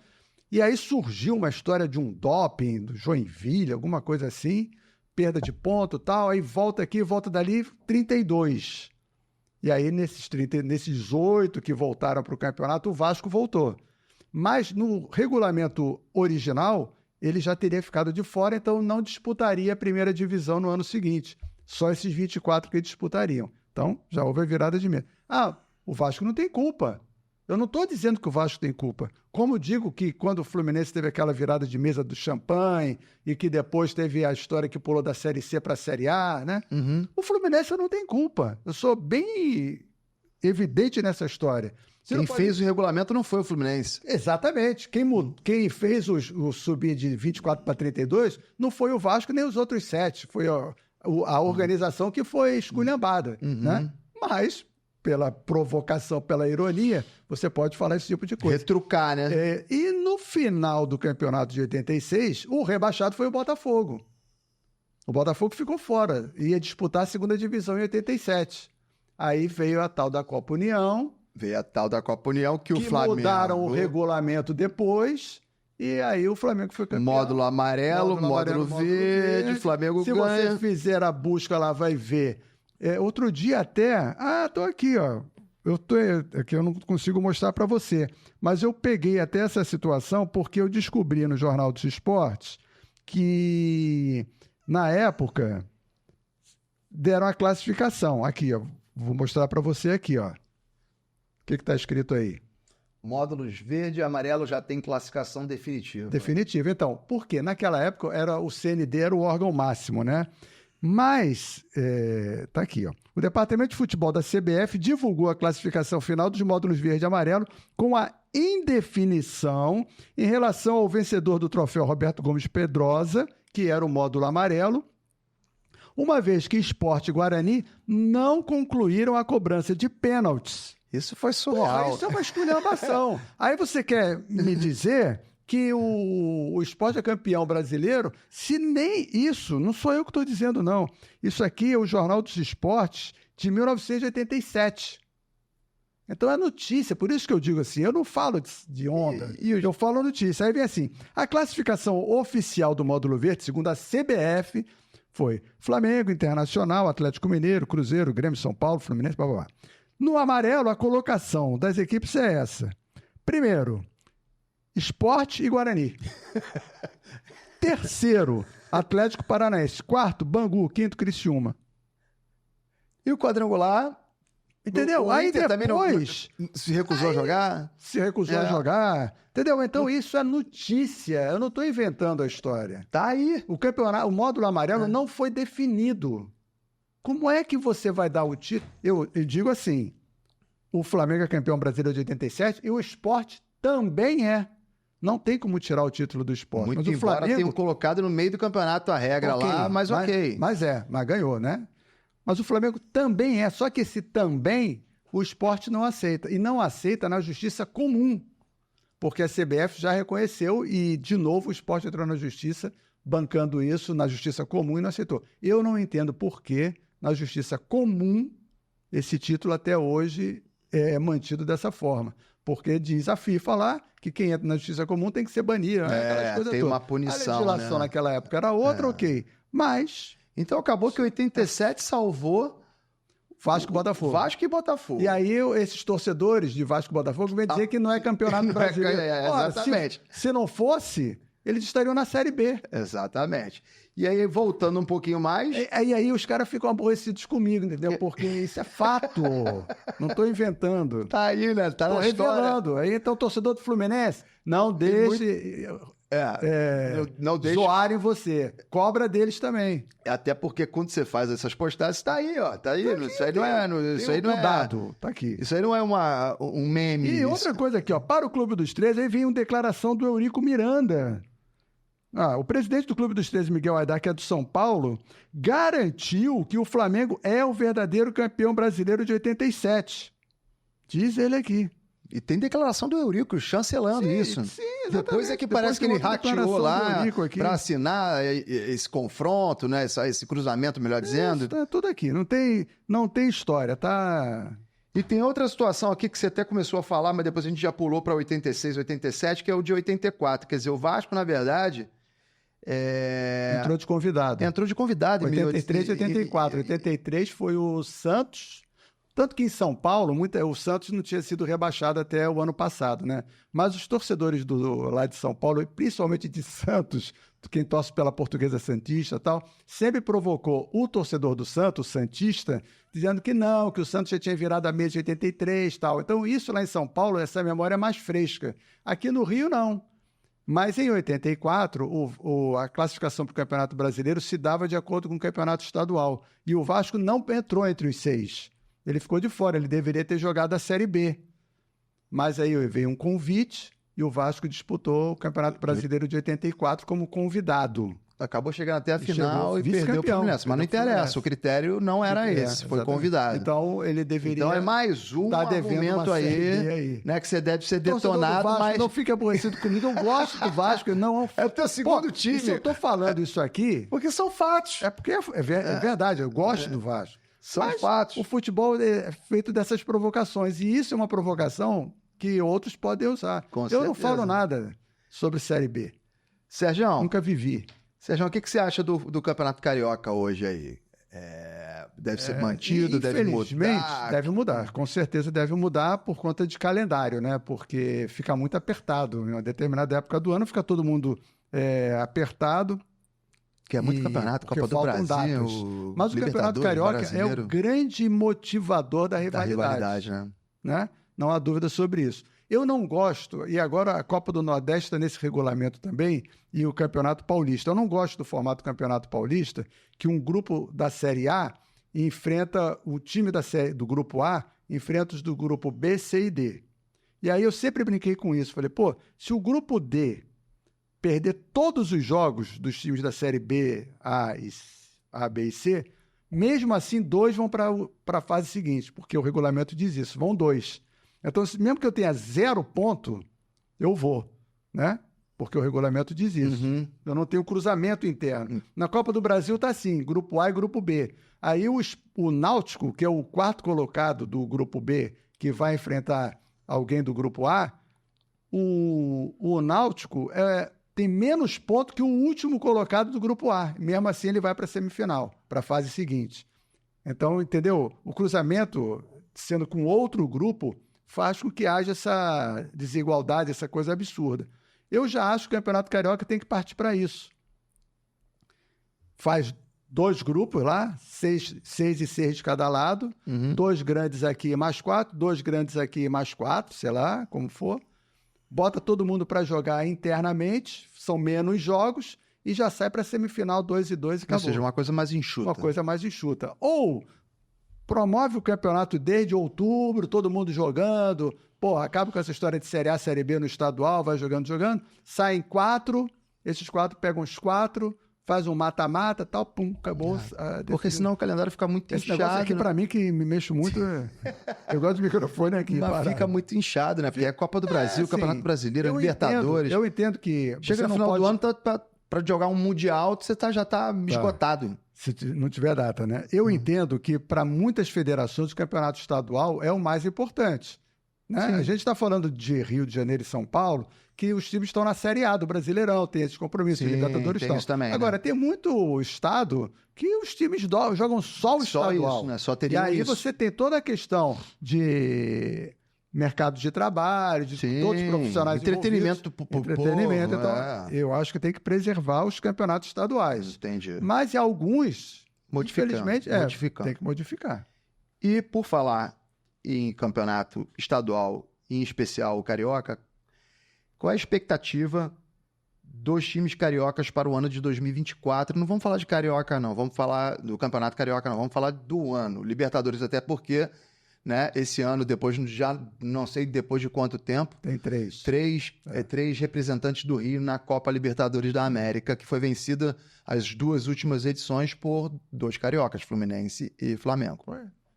Speaker 2: E aí surgiu uma história de um doping, do Joinville, alguma coisa assim, perda de ponto e tal, aí volta aqui, volta dali, 32. E aí nesses 8 que voltaram para o campeonato, o Vasco voltou. Mas no regulamento original, ele já teria ficado de fora, então não disputaria a primeira divisão no ano seguinte. Só esses 24 que disputariam. Então, já houve a virada de mesa. O Vasco não tem culpa. Eu não estou dizendo que o Vasco tem culpa. Como digo que quando o Fluminense teve aquela virada de mesa do champanhe e que depois teve a história que pulou da Série C para a Série A, né? O Fluminense não tem culpa. Eu sou bem evidente nessa história.
Speaker 1: Quem fez o regulamento não foi o Fluminense.
Speaker 2: Exatamente. Quem fez o subir de 24 para 32 não foi o Vasco nem os outros 7. Foi a organização que foi esculhambada, né? Mas, pela provocação, pela ironia, você pode falar esse tipo de coisa.
Speaker 1: Retrucar, né?
Speaker 2: E no final do campeonato de 86, o rebaixado foi o Botafogo. O Botafogo ficou fora. Ia disputar a segunda divisão em 87. Aí veio a tal da Copa União.
Speaker 1: Veio a tal da Copa União que o Flamengo...
Speaker 2: mudaram o regulamento depois... E aí o Flamengo foi campeão.
Speaker 1: Módulo amarelo, módulo verde, o Flamengo ganha.
Speaker 2: Se você fizer a busca lá, vai ver. Outro dia até... tô aqui, ó. Aqui eu não consigo mostrar para você. Mas eu peguei até essa situação porque eu descobri no Jornal dos Esportes que, na época, deram a classificação. Aqui, ó. Vou mostrar para você aqui, ó. O que está escrito aí?
Speaker 1: Módulos verde e amarelo já tem classificação definitiva.
Speaker 2: Definitiva. Então, por quê? Naquela época, o CND era o órgão máximo, né? Mas, tá aqui, ó. O Departamento de Futebol da CBF divulgou a classificação final dos módulos verde e amarelo com a indefinição em relação ao vencedor do troféu Roberto Gomes Pedrosa, que era o módulo amarelo, uma vez que Sport e Guarani não concluíram a cobrança de pênaltis.
Speaker 1: Isso foi surreal.
Speaker 2: Isso é uma esculhambação. Aí você quer me dizer que o Sport é campeão brasileiro? Se nem isso, não sou eu que estou dizendo, não. Isso aqui é o Jornal dos Esportes de 1987. Então é notícia, por isso que eu digo assim, eu não falo de onda, eu falo notícia. Aí vem assim, a classificação oficial do módulo verde, segundo a CBF, foi Flamengo, Internacional, Atlético Mineiro, Cruzeiro, Grêmio, São Paulo, Fluminense, blá, blá, blá. No amarelo, a colocação das equipes é essa. Primeiro, Sport e Guarani. Terceiro, Atlético Paranaense. Quarto, Bangu. Quinto, Criciúma.
Speaker 1: E o quadrangular?
Speaker 2: Entendeu?
Speaker 1: Aí depois... se recusou a jogar?
Speaker 2: Se recusou a jogar. Entendeu? Então isso é notícia. Eu não estou inventando a história.
Speaker 1: Tá aí.
Speaker 2: O módulo amarelo não foi definido. Como é que você vai dar o título? Eu digo assim, o Flamengo é campeão brasileiro de 87 e o Sport também é. Não tem como tirar o título do Sport.
Speaker 1: Muito
Speaker 2: mas o
Speaker 1: embora
Speaker 2: Flamengo
Speaker 1: tenham colocado no meio do campeonato a regra lá, mas ok.
Speaker 2: Mas ganhou, né? Mas o Flamengo também é, só que esse também o Sport não aceita. E não aceita na justiça comum, porque a CBF já reconheceu e, de novo, o Sport entrou na justiça bancando isso na justiça comum e não aceitou. Eu não entendo por que na justiça comum, esse título até hoje é mantido dessa forma. Porque diz a FIFA lá que quem entra na justiça comum tem que ser banido. Né?
Speaker 1: Tem uma punição.
Speaker 2: A legislação naquela época era outra, ok. Mas...
Speaker 1: Então acabou que 87 salvou
Speaker 2: Vasco e Botafogo.
Speaker 1: Vasco e Botafogo.
Speaker 2: E aí esses torcedores de Vasco e Botafogo vêm dizer que não é campeonato brasileiro.
Speaker 1: Exatamente.
Speaker 2: Se não fosse, eles estariam na Série B.
Speaker 1: Exatamente. E aí, voltando um pouquinho mais...
Speaker 2: E aí os caras ficam aborrecidos comigo, entendeu? Porque isso é fato. Não estou inventando.
Speaker 1: Tá aí, né? Tá na história.
Speaker 2: Revelando. Aí, então, o torcedor do Fluminense, não deixe...
Speaker 1: não deixe...
Speaker 2: zoarem você. Cobra deles também.
Speaker 1: Até porque quando você faz essas postagens, tá aí, ó. Tá aí. Tá aqui, isso aí não é... Isso aí não é
Speaker 2: dado. Tá aqui.
Speaker 1: Isso aí não é um meme.
Speaker 2: E outra coisa aqui, ó. Para o Clube dos 13, aí vem uma declaração do Eurico Miranda. O presidente do Clube dos 13, Miguel Aidar, que é do São Paulo, garantiu que o Flamengo é o verdadeiro campeão brasileiro de 87. Diz ele aqui.
Speaker 1: E tem declaração do Eurico chancelando isso.
Speaker 2: Sim, exatamente.
Speaker 1: Depois é que parece que ele rateou lá para assinar esse confronto, né? Esse cruzamento, melhor dizendo.
Speaker 2: Tá tudo aqui. Não tem história, tá...
Speaker 1: E tem outra situação aqui que você até começou a falar, mas depois a gente já pulou para 86, 87, que é o de 84. Quer dizer, o Vasco, na verdade...
Speaker 2: Entrou de convidado.
Speaker 1: Entrou de convidado.
Speaker 2: 83 e 84. 83 foi o Santos. Tanto que em São Paulo, o Santos não tinha sido rebaixado até o ano passado, né? Mas os torcedores lá de São Paulo, e principalmente de Santos, quem torce pela Portuguesa Santista e tal, sempre provocou o torcedor do Santos, o Santista, dizendo que não, que o Santos já tinha virado a mesa em 83 e tal. Então, isso lá em São Paulo, essa memória é mais fresca. Aqui no Rio, não. Mas em 84, a classificação para o Campeonato Brasileiro se dava de acordo com o Campeonato Estadual. E o Vasco não entrou entre os 6. Ele ficou de fora, ele deveria ter jogado a Série B. Mas aí veio um convite e o Vasco disputou o Campeonato Brasileiro de 84 como convidado.
Speaker 1: Acabou chegando até a final e perdeu para o Fluminense. Mas não interessa, o critério não era esse, foi convidado.
Speaker 2: Então, ele deveria...
Speaker 1: Então, é mais um argumento aí, né, que você deve ser detonado,
Speaker 2: Vasco,
Speaker 1: mas...
Speaker 2: Não fique aborrecido comigo, eu gosto do Vasco, não...
Speaker 1: É o teu segundo time.
Speaker 2: Se eu tô falando isso aqui...
Speaker 1: Porque são fatos.
Speaker 2: É porque é verdade, eu gosto do Vasco.
Speaker 1: São fatos.
Speaker 2: O futebol é feito dessas provocações, e isso é uma provocação que outros podem usar. Eu não falo nada sobre Série B.
Speaker 1: Sérgio,
Speaker 2: nunca vivi.
Speaker 1: Sérgio, o que você acha do Campeonato Carioca hoje aí? Deve ser mantido, deve mudar?
Speaker 2: Deve mudar, com certeza deve mudar por conta de calendário, né? Porque fica muito apertado. Em uma determinada época do ano fica todo mundo apertado.
Speaker 1: Que é muito campeonato, Copa do Brasil.
Speaker 2: Mas o Campeonato Carioca é o grande motivador da rivalidade. Né? Não há dúvida sobre isso. Eu não gosto, e agora a Copa do Nordeste está nesse regulamento também, e o Campeonato Paulista. Eu não gosto do formato do Campeonato Paulista, que um grupo da Série A enfrenta o time do Grupo A, enfrenta os do Grupo B, C e D. E aí eu sempre brinquei com isso. Falei, se o Grupo D perder todos os jogos dos times da Série B, A, B e C, mesmo assim 2 vão para a fase seguinte, porque o regulamento diz isso, vão 2. Então, mesmo que eu tenha 0 ponto, eu vou, né? Porque o regulamento diz isso.
Speaker 1: Uhum.
Speaker 2: Eu não tenho cruzamento interno. Na Copa do Brasil está assim, Grupo A e Grupo B. Aí o Náutico, que é o 4º colocado do Grupo B, que vai enfrentar alguém do Grupo A, o Náutico tem menos ponto que o último colocado do Grupo A. Mesmo assim, ele vai para a semifinal, para a fase seguinte. Então, entendeu? O cruzamento, sendo com outro grupo, faz com que haja essa desigualdade, essa coisa absurda. Eu já acho que o Campeonato Carioca tem que partir para isso. Faz 2 grupos lá, 6 e 6 de cada lado, 2 grandes aqui mais 4, 2 grandes aqui mais 4, sei lá, como for. Bota todo mundo para jogar internamente, são menos jogos, e já sai para a semifinal 2 e 2 e acabou.
Speaker 1: Ou seja, uma coisa mais enxuta.
Speaker 2: Uma coisa mais enxuta. Ou promove o campeonato desde outubro, todo mundo jogando. Acaba com essa história de Série A, Série B no estadual, vai jogando. Saem 4, esses 4 pegam os 4, faz um mata-mata, tal, pum, acabou.
Speaker 1: Porque senão o calendário fica muito
Speaker 2: inchado. Esse
Speaker 1: negócio
Speaker 2: aqui, para mim, que me mexo muito, eu gosto do microfone aqui.
Speaker 1: Mas fica muito inchado, né? Porque é Copa do Brasil, Campeonato Brasileiro, Libertadores.
Speaker 2: Eu entendo que...
Speaker 1: Chega no final do ano, para jogar um Mundial, você já está esgotado.
Speaker 2: Se não tiver data, né? Eu entendo que, para muitas federações, o campeonato estadual é o mais importante. Né? A gente está falando de Rio de Janeiro e São Paulo, que os times estão na Série A do Brasileirão, tem esses compromissos, Libertadores e tal.
Speaker 1: Também,
Speaker 2: agora, tem muito estado que os times jogam só o estadual.
Speaker 1: Isso, né? Só teriam
Speaker 2: e aí
Speaker 1: isso.
Speaker 2: você tem toda a questão de mercado de trabalho, de todos os profissionais
Speaker 1: entretenimento
Speaker 2: entretenimento. Então, eu acho que tem que preservar os campeonatos estaduais.
Speaker 1: Entendi.
Speaker 2: Mas em alguns, infelizmente, tem que modificar.
Speaker 1: E por falar em campeonato estadual, em especial o Carioca, qual é a expectativa dos times cariocas para o ano de 2024? Não vamos falar de Carioca, não. Vamos falar do Campeonato Carioca, não. Vamos falar do ano. Libertadores, até porque... Né? Esse ano, depois, já não sei depois de quanto tempo.
Speaker 2: Tem 3.
Speaker 1: 3 representantes do Rio na Copa Libertadores da América, que foi vencida as 2 últimas edições por 2 cariocas, Fluminense e Flamengo.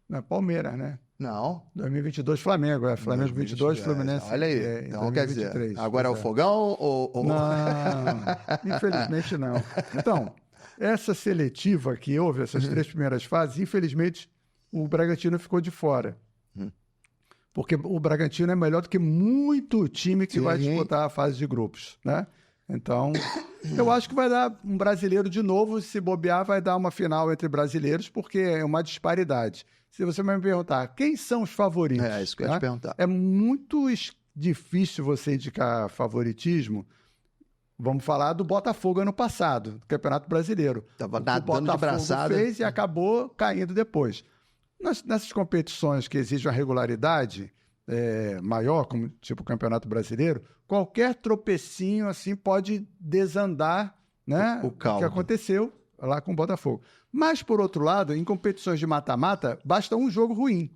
Speaker 2: Não é Palmeiras, né?
Speaker 1: Não.
Speaker 2: 2022 Flamengo, Flamengo 22, Fluminense.
Speaker 1: Olha aí. Então, quer dizer, agora é o fogão ou...
Speaker 2: Não, infelizmente não. Então, essa seletiva que houve, essas 3 primeiras fases, infelizmente... o Bragantino ficou de fora. Porque o Bragantino é melhor do que muito time que vai disputar a fase de grupos, né? Então, eu acho que vai dar um brasileiro de novo, se bobear, vai dar uma final entre brasileiros, porque é uma disparidade. Se você vai me perguntar, quem são os favoritos?
Speaker 1: É isso que eu ia te perguntar.
Speaker 2: É muito difícil você indicar favoritismo. Vamos falar do Botafogo ano passado, do Campeonato Brasileiro.
Speaker 1: Estava nadando de braçada.
Speaker 2: Fez e acabou caindo depois. Nessas competições que exigem uma regularidade maior, como tipo o Campeonato Brasileiro, qualquer tropecinho assim pode desandar, né,
Speaker 1: o caldo.
Speaker 2: que aconteceu lá com o Botafogo. Mas, por outro lado, em competições de mata-mata, basta um jogo ruim.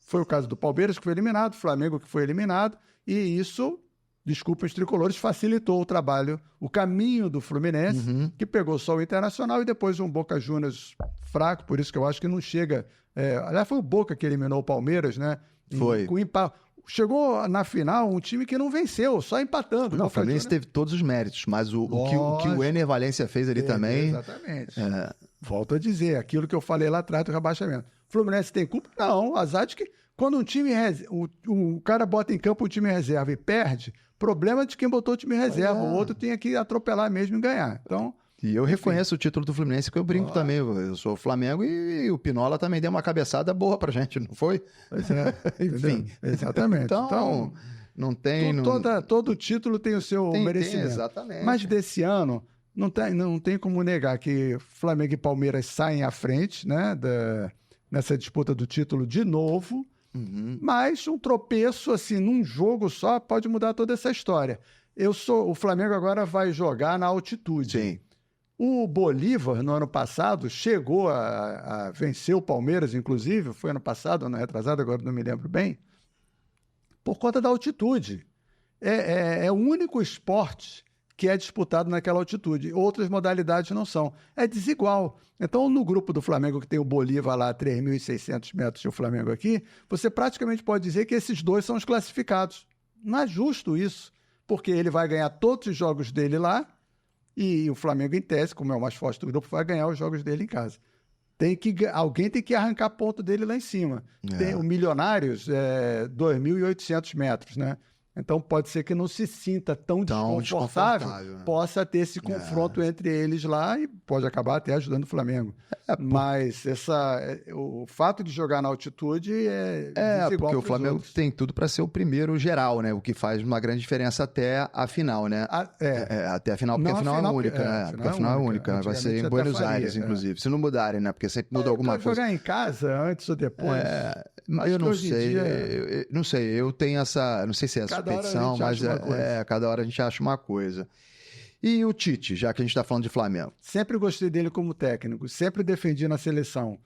Speaker 2: Foi o caso do Palmeiras, que foi eliminado, Flamengo, que foi eliminado, e isso, desculpa os tricolores, facilitou o trabalho, o caminho do Fluminense, que pegou só o Internacional e depois um Boca Juniors fraco, por isso que eu acho que não chega... aliás, foi o Boca que eliminou o Palmeiras, né?
Speaker 1: Foi.
Speaker 2: Chegou na final um time que não venceu, só empatando.
Speaker 1: Não, o Fluminense teve todos os méritos, mas o que o Ener Valencia fez ali também...
Speaker 2: Exatamente. Volto a dizer, aquilo que eu falei lá atrás do rebaixamento. Fluminense tem culpa? Não, azar de que quando um time o cara bota em campo o time reserva e perde, problema de quem botou o time reserva, o outro tem que atropelar mesmo e ganhar. Então,
Speaker 1: e eu reconheço o título do Fluminense, que eu brinco também, eu sou o Flamengo e o Pinola também deu uma cabeçada boa pra gente, não foi?
Speaker 2: Pois é, enfim. Exatamente.
Speaker 1: Então, não tem...
Speaker 2: Todo título tem o seu merecimento.
Speaker 1: Exatamente.
Speaker 2: Mas desse ano, não tem como negar que Flamengo e Palmeiras saem à frente, né, nessa disputa do título de novo, mas um tropeço assim num jogo só pode mudar toda essa história. O Flamengo agora vai jogar na altitude.
Speaker 1: Sim.
Speaker 2: O Bolívar, no ano passado, chegou a vencer o Palmeiras, inclusive, foi ano passado, ano retrasado, agora não me lembro bem, por conta da altitude. É o único esporte que é disputado naquela altitude. Outras modalidades não são. É desigual. Então, no grupo do Flamengo, que tem o Bolívar lá a 3.600 metros e o Flamengo aqui, você praticamente pode dizer que esses dois são os classificados. Não é justo isso, porque ele vai ganhar todos os jogos dele lá e o Flamengo, em tese, como é o mais forte do grupo, vai ganhar os jogos dele em casa. Alguém tem que arrancar ponto dele lá em cima. Tem o Milionários, 2.800 metros, né? Então, pode ser que não se sinta tão desconfortável, possa ter esse confronto entre eles lá e pode acabar até ajudando o Flamengo. Mas o fato de jogar na altitude é desigual
Speaker 1: porque o Flamengo tem tudo para ser o primeiro geral, né? O que faz uma grande diferença até a final, né? Até a final, porque a final é única, né? Porque a final é única, vai ser em Buenos Aires, inclusive. Se não mudarem, né? Porque sempre muda alguma coisa.
Speaker 2: Jogar em casa, antes ou depois?
Speaker 1: Eu não sei. Não sei, eu tenho essa... Não sei se é essa competição, mas cada hora a gente acha uma coisa. E o Tite, já que a gente está falando de Flamengo?
Speaker 2: Sempre gostei dele como técnico, sempre defendi na seleção.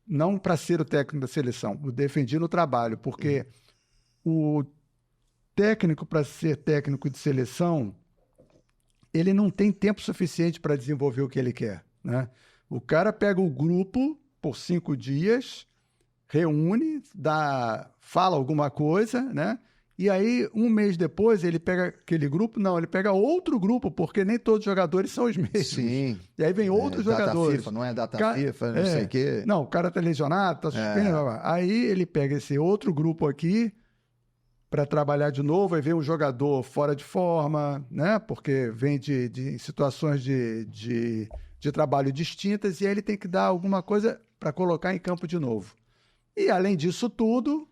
Speaker 2: Não para ser o técnico da seleção, o defendi no trabalho, porque o técnico, para ser técnico de seleção, ele não tem tempo suficiente para desenvolver o que ele quer, né? O cara pega o grupo por 5 dias, reúne, fala alguma coisa, né? E aí, um mês depois, ele pega aquele grupo? Não, ele pega outro grupo, porque nem todos os jogadores são os mesmos. Sim. E aí vem outros jogadores.
Speaker 1: FIFA, não é data FIFA, não sei o quê.
Speaker 2: Não, o cara tá lesionado, tá suspenso. Aí ele pega esse outro grupo aqui para trabalhar de novo, aí vem um jogador fora de forma, né? Porque vem de situações de trabalho distintas, e aí ele tem que dar alguma coisa para colocar em campo de novo. E além disso tudo,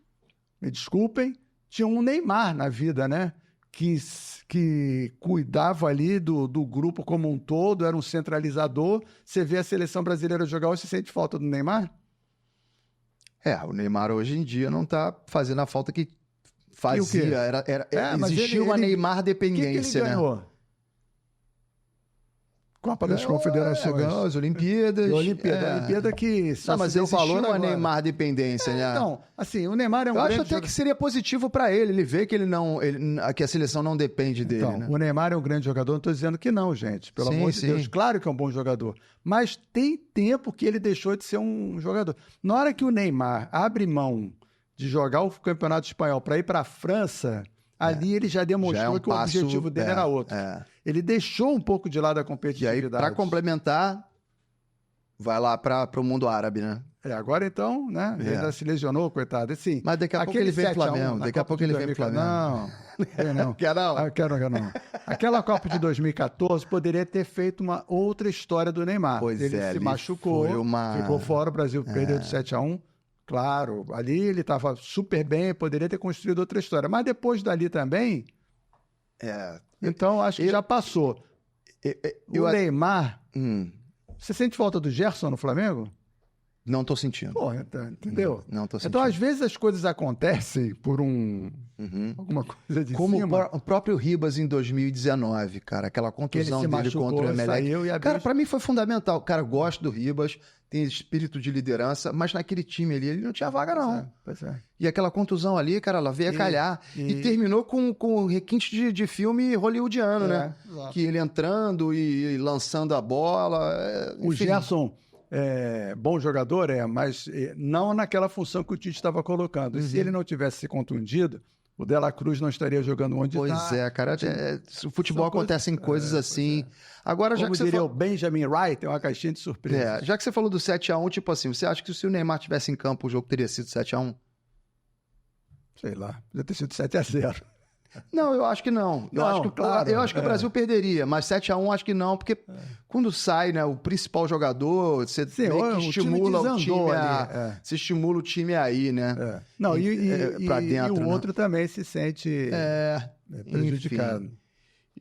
Speaker 2: me desculpem, tinha um Neymar na vida, né? Que cuidava ali do grupo como um todo, era um centralizador. Você vê a seleção brasileira jogar hoje, você sente falta do Neymar?
Speaker 1: O Neymar hoje em dia não está fazendo a falta que fazia. Existia uma Neymar dependência,
Speaker 2: que ele ganhou?
Speaker 1: Né?
Speaker 2: Copa das Confederações.
Speaker 1: Ganhou as Olimpíadas.
Speaker 2: A Olimpíada que só
Speaker 1: mas
Speaker 2: deu valor
Speaker 1: uma Neymar dependência, né?
Speaker 2: Então, assim, o Neymar é um
Speaker 1: Eu acho até que seria positivo para ele. Ele vê que que a seleção não depende dele.
Speaker 2: Então,
Speaker 1: né?
Speaker 2: O Neymar é um grande jogador, não estou dizendo que não, gente. Pelo amor de Deus. Claro que é um bom jogador. Mas tem tempo que ele deixou de ser um jogador. Na hora que o Neymar abre mão de jogar o Campeonato Espanhol para ir para a França, ali ele já demonstrou que o objetivo dele era outro. Ele deixou um pouco de lado a competitividade.
Speaker 1: E aí, para complementar, vai lá para o mundo árabe, né?
Speaker 2: Agora então, né? Ele ainda se lesionou, coitado. Assim,
Speaker 1: mas daqui a pouco ele vem pro Flamengo. Daqui a pouco ele vem pro Flamengo.
Speaker 2: Não.
Speaker 1: Quer não?
Speaker 2: Quero não. Aquela Copa de 2014 poderia ter feito uma outra história do Neymar. Ele se machucou, ficou fora, o Brasil perdeu de 7-1. Claro, ali ele estava super bem, poderia ter construído outra história. Mas depois dali também... Então, acho que já passou. O Neymar... Você sente falta do Gerson no Flamengo?
Speaker 1: Não tô sentindo.
Speaker 2: Pô, entendeu?
Speaker 1: Não tô sentindo.
Speaker 2: Então, às vezes, as coisas acontecem por alguma coisa de
Speaker 1: Como
Speaker 2: cima.
Speaker 1: o próprio Ribas em 2019, cara, aquela contusão
Speaker 2: Que ele se
Speaker 1: dele
Speaker 2: machucou,
Speaker 1: contra o Emelec.
Speaker 2: saiu e a
Speaker 1: Cara,
Speaker 2: bicha-
Speaker 1: pra mim foi fundamental. Cara, eu gosto do Ribas, tem espírito de liderança, mas naquele time ali ele não tinha vaga, não.
Speaker 2: Pois é.
Speaker 1: E aquela contusão ali, cara, ela veio a calhar. E terminou com requinte de filme hollywoodiano, né?
Speaker 2: Exato.
Speaker 1: Que ele entrando e lançando a bola.
Speaker 2: O
Speaker 1: enfim.
Speaker 2: Gerson é bom jogador, mas não naquela função que o Tite estava colocando. E se ele não tivesse se contundido, o De La Cruz não estaria jogando onde está.
Speaker 1: Pois é, cara. O futebol acontecem coisas assim. Agora, já
Speaker 2: Como
Speaker 1: que você
Speaker 2: diria o Benjamin Wright, tem uma caixinha de surpresa.
Speaker 1: já que você falou do 7-1, tipo assim, você acha que se o Neymar tivesse em campo, o jogo teria sido 7-1?
Speaker 2: Sei lá, podia ter sido 7-0.
Speaker 1: Não, eu acho que não.
Speaker 2: Não,
Speaker 1: Eu acho que o Brasil perderia, mas 7-1 acho que não, porque quando sai, né, o principal jogador, você meio que estimula o time você estimula o time aí, né?
Speaker 2: Não,
Speaker 1: pra dentro,
Speaker 2: e o
Speaker 1: né?
Speaker 2: outro também se sente prejudicado.
Speaker 1: Enfim.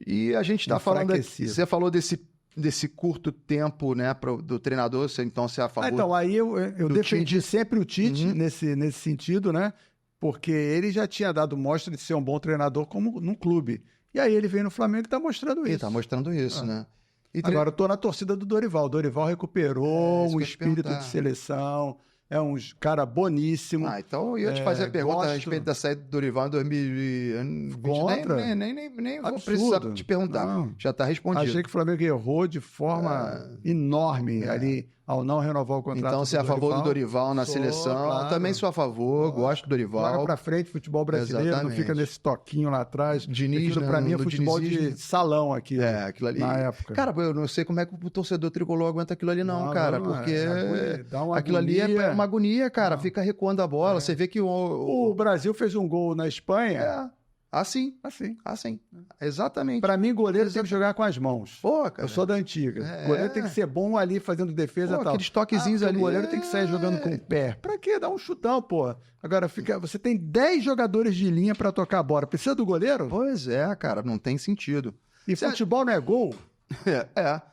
Speaker 1: E a gente tá falando aqui,
Speaker 2: Enfraquecido.
Speaker 1: você falou desse curto tempo, né, do treinador, então você é a favor.
Speaker 2: Então, aí eu
Speaker 1: do
Speaker 2: defendi
Speaker 1: Tite.
Speaker 2: sempre o Tite nesse sentido, né? Porque ele já tinha dado mostra de ser um bom treinador como num clube. E aí ele veio no Flamengo e está mostrando
Speaker 1: Ele
Speaker 2: isso.
Speaker 1: tá mostrando isso, né? E
Speaker 2: Agora eu tô na torcida do Dorival. O Dorival recuperou
Speaker 1: isso
Speaker 2: um
Speaker 1: que eu ia te
Speaker 2: espírito
Speaker 1: perguntar.
Speaker 2: de seleção. É um cara boníssimo.
Speaker 1: então eu ia te fazer a pergunta a
Speaker 2: gosto.
Speaker 1: respeito da saída do Dorival em 2020.
Speaker 2: Contra?
Speaker 1: Nem vou
Speaker 2: Absurdo.
Speaker 1: precisar te perguntar.
Speaker 2: Não.
Speaker 1: Já tá respondido.
Speaker 2: Achei que o Flamengo errou de forma enorme ali ao não renovar o contrato.
Speaker 1: Então você é a favor do Dorival na
Speaker 2: Sou,
Speaker 1: seleção.
Speaker 2: claro.
Speaker 1: Também sou a favor, gosto do Dorival.
Speaker 2: Joga pra frente, futebol brasileiro,
Speaker 1: Exatamente.
Speaker 2: não fica nesse toquinho lá atrás.
Speaker 1: Diniz,
Speaker 2: Aquilo
Speaker 1: né,
Speaker 2: pra mim é
Speaker 1: no
Speaker 2: futebol
Speaker 1: dinizismo.
Speaker 2: de salão aqui.
Speaker 1: Aquilo ali.
Speaker 2: Na época.
Speaker 1: Cara, eu não sei como é que o torcedor tricolor aguenta aquilo ali, não, cara.
Speaker 2: não,
Speaker 1: porque
Speaker 2: dá uma
Speaker 1: aquilo ali
Speaker 2: agonia.
Speaker 1: é uma agonia, cara. Fica recuando a bola. Você vê que
Speaker 2: O Brasil fez um gol na Espanha.
Speaker 1: assim.
Speaker 2: Assim.
Speaker 1: Exatamente.
Speaker 2: Pra mim, goleiro tem que jogar com as mãos.
Speaker 1: Pô, cara.
Speaker 2: Eu sou da antiga. Goleiro tem que ser bom ali fazendo defesa e tal.
Speaker 1: Aqueles toquezinhos
Speaker 2: porque
Speaker 1: ali.
Speaker 2: O goleiro tem que sair jogando com o pé. Pra quê? Dá um chutão, pô. Agora, você tem 10 jogadores de linha pra tocar a bola. Precisa do goleiro?
Speaker 1: Pois é, cara. Não tem sentido.
Speaker 2: E futebol não é gol?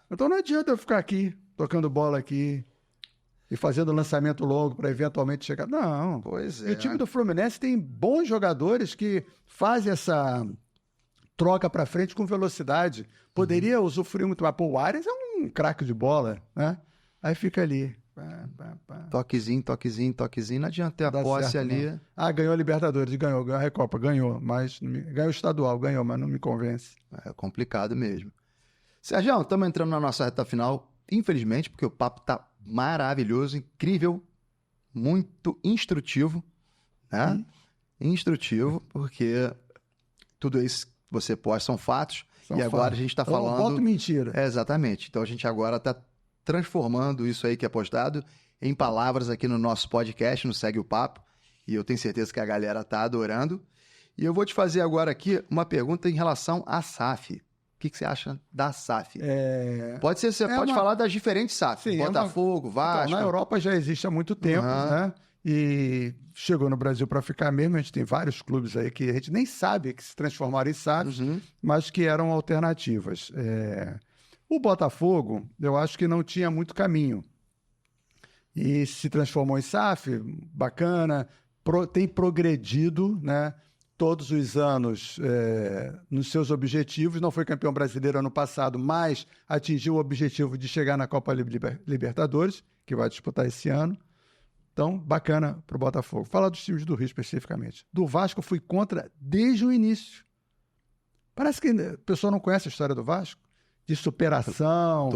Speaker 2: Então não adianta eu ficar aqui, tocando bola aqui e fazendo lançamento longo para eventualmente chegar. Não.
Speaker 1: Pois
Speaker 2: E o time do Fluminense tem bons jogadores que fazem essa troca para frente com velocidade. Poderia usufruir muito mais. Pô, o Arias é um craque de bola, né? Aí fica ali.
Speaker 1: Toquezinho. Não adianta ter a
Speaker 2: Dá
Speaker 1: posse
Speaker 2: certo,
Speaker 1: ali.
Speaker 2: não. Ah, ganhou a Libertadores, ganhou a Recopa, ganhou, mas ganhou o estadual, ganhou, mas não me convence.
Speaker 1: É complicado mesmo. Sérgio, estamos entrando na nossa reta final, infelizmente, porque o papo tá maravilhoso, incrível, muito instrutivo, né? Instrutivo, porque tudo isso que você posta são fatos.
Speaker 2: São
Speaker 1: agora
Speaker 2: fatos.
Speaker 1: a gente está
Speaker 2: Eu não
Speaker 1: falando...
Speaker 2: boto mentira.
Speaker 1: Exatamente. Então a gente agora está transformando isso aí que é postado em palavras aqui no nosso podcast, no Segue o Papo. E eu tenho certeza que a galera tá adorando. E eu vou te fazer agora aqui uma pergunta em relação à SAF. O que você acha da SAF? Pode ser, você pode falar das diferentes SAF.
Speaker 2: Sim,
Speaker 1: Botafogo, Vasco.
Speaker 2: Então, na Europa já existe há muito tempo, né? E chegou no Brasil para ficar mesmo. A gente tem vários clubes aí que a gente nem sabe que se transformaram em SAFs, mas que eram alternativas. O Botafogo, eu acho que não tinha muito caminho. E se transformou em SAF, bacana, tem progredido, né? Todos os anos nos seus objetivos. Não foi campeão brasileiro ano passado, mas atingiu o objetivo de chegar na Copa Libertadores, que vai disputar esse ano. Então, bacana para o Botafogo. Fala dos times do Rio especificamente. Do Vasco, eu fui contra desde o início. Parece que o pessoal não conhece a história do Vasco. De superação,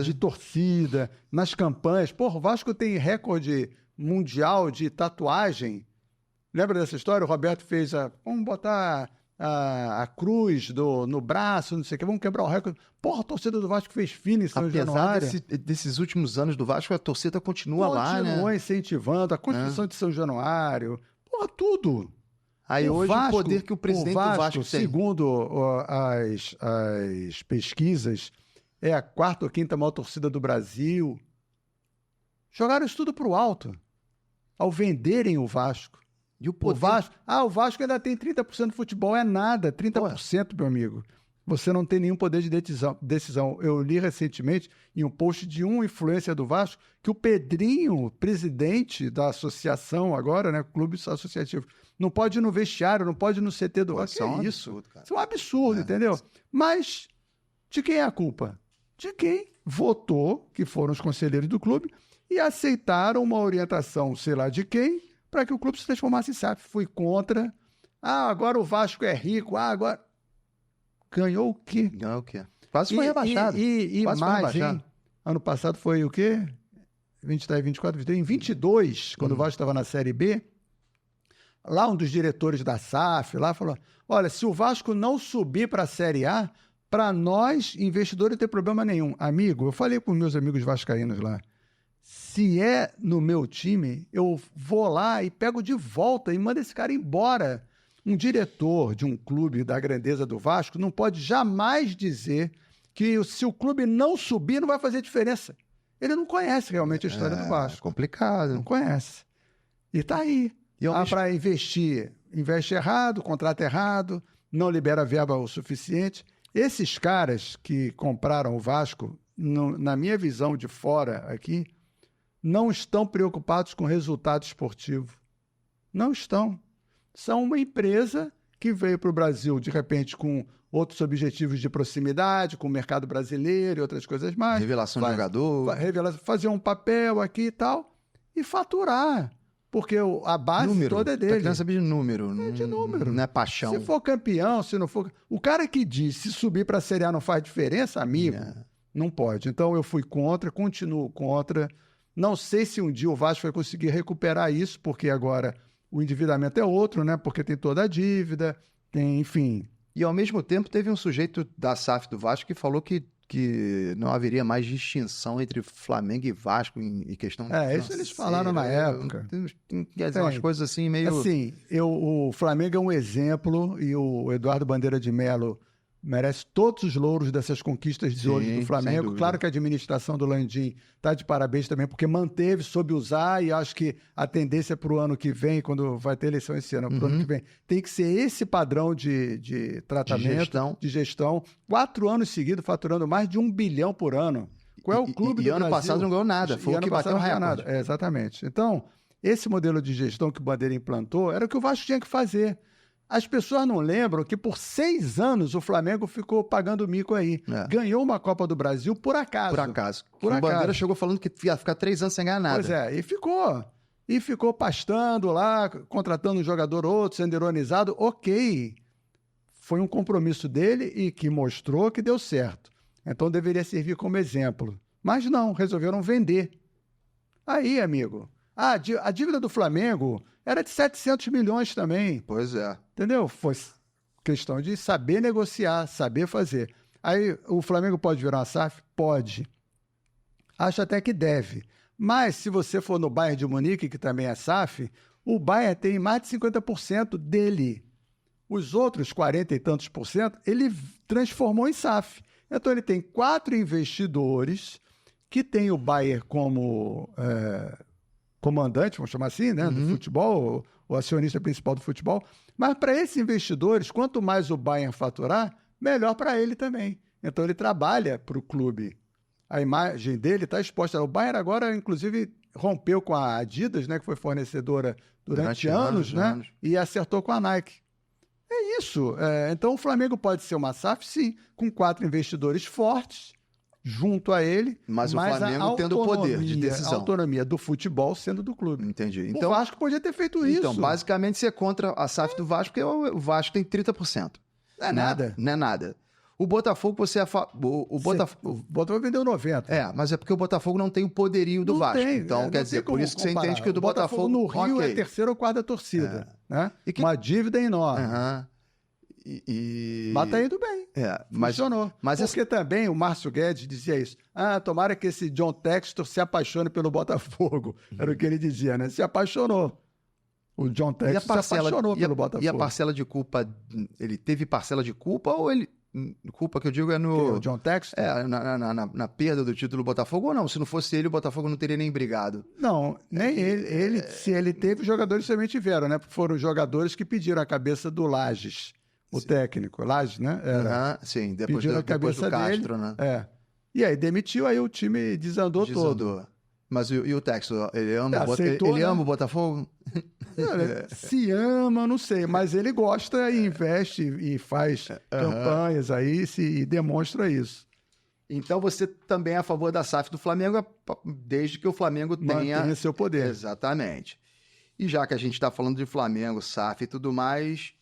Speaker 2: de torcida, nas campanhas. Pô, o Vasco tem recorde mundial de tatuagem. Lembra dessa história? O Roberto fez vamos botar a cruz no braço, não sei o quê, vamos quebrar o recorde. Porra, a torcida do Vasco fez fina em São Januário.
Speaker 1: Desses últimos anos do Vasco, a torcida continua lá, né?
Speaker 2: Continuou incentivando a construção de São Januário. Porra, tudo.
Speaker 1: Aí hoje o poder que o presidente do Vasco tem.
Speaker 2: Segundo as pesquisas, é a 4ª ou 5ª maior torcida do Brasil. Jogaram isso tudo para o alto ao venderem o Vasco.
Speaker 1: E o poder...
Speaker 2: o Vasco ainda tem 30% do futebol, é nada, 30%, meu amigo. você não tem nenhum poder de decisão. Eu li recentemente em um post de um influencer do Vasco que o Pedrinho, presidente da associação agora, né, clube associativo, não pode ir no vestiário, não pode ir no CT do Vasco.
Speaker 1: Isso é
Speaker 2: isso?
Speaker 1: absurdo, cara.
Speaker 2: Isso é um absurdo, entendeu? Mas de quem é a culpa? De quem votou, que foram os conselheiros do clube, e aceitaram uma orientação, sei lá de quem, para que o clube se transformasse em SAF. Fui contra. Agora o Vasco é rico. Agora... Ganhou o quê?
Speaker 1: Ganhou o quê? Quase foi rebaixado.
Speaker 2: Quase mais, foi rebaixado. Hein? Ano passado foi o quê? 23, 24, 23. Em 22, quando o Vasco estava na Série B, lá um dos diretores da SAF lá falou, olha, se o Vasco não subir para a Série A, para nós, investidores, não tem problema nenhum. Amigo, eu falei com meus amigos vascaínos lá, se é no meu time, eu vou lá e pego de volta e mando esse cara embora. Um diretor de um clube da grandeza do Vasco não pode jamais dizer que se o clube não subir, não vai fazer diferença. Ele não conhece realmente a história do Vasco.
Speaker 1: É complicado.
Speaker 2: Não conhece. E está aí. Para investir, investe errado, contrata errado, não libera verba o suficiente. Esses caras que compraram o Vasco, na minha visão de fora aqui, não estão preocupados com resultado esportivo. Não estão. São uma empresa que veio para o Brasil, de repente, com outros objetivos de proximidade, com o mercado brasileiro e outras coisas mais.
Speaker 1: Revelação de jogador.
Speaker 2: Fazer um papel aqui e tal, e faturar. Porque a base toda é dele.
Speaker 1: Tá querendo saber de número.
Speaker 2: É de número.
Speaker 1: Não é paixão.
Speaker 2: Se for campeão, se não for... O cara que diz, se subir para a Série A não faz diferença, amigo, não pode. Então eu fui contra, continuo contra. Não sei se um dia o Vasco vai conseguir recuperar isso, porque agora... O endividamento é outro, né? Porque tem toda a dívida, tem, enfim.
Speaker 1: E, ao mesmo tempo, teve um sujeito da SAF do Vasco que falou que não haveria mais distinção entre Flamengo e Vasco em questão de
Speaker 2: isso eles falaram na época.
Speaker 1: Quer dizer, umas coisas assim meio...
Speaker 2: Assim, o Flamengo é um exemplo e o Eduardo Bandeira de Melo merece todos os louros dessas conquistas de hoje do Flamengo. Claro que a administração do Landim está de parabéns também, porque manteve, soube usar, e acho que a tendência para o ano que vem, quando vai ter eleição esse ano, para o ano que vem, tem que ser esse padrão de tratamento, de gestão. 4 anos seguidos, faturando mais de 1 bilhão por ano. Qual é o clube do Brasil?
Speaker 1: Ano passado não ganhou nada, foi o que bateu o recorde.
Speaker 2: Exatamente. Então, esse modelo de gestão que o Bandeira implantou era o que o Vasco tinha que fazer. As pessoas não lembram que por 6 anos o Flamengo ficou pagando mico aí. Ganhou uma Copa do Brasil por acaso.
Speaker 1: Por acaso. O Bandeira chegou falando que ia ficar 3 anos sem ganhar nada.
Speaker 2: Pois é, e ficou. E ficou pastando lá, contratando um jogador ou outro, sendo ironizado. Ok. Foi um compromisso dele e que mostrou que deu certo. Então deveria servir como exemplo. Mas não, resolveram vender. Aí, amigo, a dívida do Flamengo era de 700 milhões também.
Speaker 1: Pois é.
Speaker 2: Entendeu? Foi questão de saber negociar, saber fazer. Aí o Flamengo pode virar uma SAF? Pode. Acho até que deve. Mas se você for no Bayern de Munique, que também é SAF, o Bayern tem mais de 50% dele. Os outros 40 e tantos por cento, ele transformou em SAF. Então ele tem 4 investidores que tem o Bayern como comandante, vamos chamar assim, né, do futebol, o acionista principal do futebol. Mas para esses investidores, quanto mais o Bayern faturar, melhor para ele também. Então ele trabalha para o clube. A imagem dele está exposta. O Bayern agora, inclusive, rompeu com a Adidas, né, que foi fornecedora durante anos, né, e acertou com a Nike. É isso. Então o Flamengo pode ser uma SAF, sim, com 4 investidores fortes junto a ele.
Speaker 1: Mas o Flamengo tendo o poder de decisão.
Speaker 2: A autonomia do futebol sendo do clube.
Speaker 1: Entendi. Então,
Speaker 2: o Vasco podia ter feito isso.
Speaker 1: Então, basicamente, você é contra a SAF do Vasco, porque o Vasco tem 30%.
Speaker 2: Não é nada.
Speaker 1: Não é nada. O Botafogo, você é... O
Speaker 2: Botafogo vendeu 90%.
Speaker 1: Mas é porque o Botafogo não tem o poderio do Vasco. Então, quer dizer, por isso que você entende que o do Botafogo
Speaker 2: no Rio é a 3ª ou 4ª torcida. Né? Uma dívida enorme. Mas tá indo bem. Funcionou. Porque também o Márcio Guedes dizia isso. Tomara que esse John Textor se apaixone pelo Botafogo. Era o que ele dizia, né? Se apaixonou. O John Textor se apaixonou pelo Botafogo.
Speaker 1: E a parcela de culpa, ele teve parcela de culpa ou ele... Culpa que eu digo é no...
Speaker 2: O John Textor?
Speaker 1: Na perda do título do Botafogo ou não? Se não fosse ele, o Botafogo não teria nem brigado.
Speaker 2: Não, nem ele. Se ele teve, os jogadores também tiveram, né? Porque foram os jogadores que pediram a cabeça do Lages. o técnico, Lage, né?
Speaker 1: Sim, depois
Speaker 2: pediram a
Speaker 1: depois
Speaker 2: cabeça
Speaker 1: do Castro,
Speaker 2: dele,
Speaker 1: né?
Speaker 2: E aí demitiu, aí o time desandou todo.
Speaker 1: Mas e o Textor, ele ama,
Speaker 2: Aceitou,
Speaker 1: ele ama o Botafogo?
Speaker 2: Olha, se ama, não sei, mas ele gosta e investe e faz campanhas aí e demonstra isso.
Speaker 1: Então você também é a favor da SAF do Flamengo, desde que o Flamengo tenha
Speaker 2: seu poder.
Speaker 1: Exatamente. E já que a gente está falando de Flamengo, SAF e tudo mais,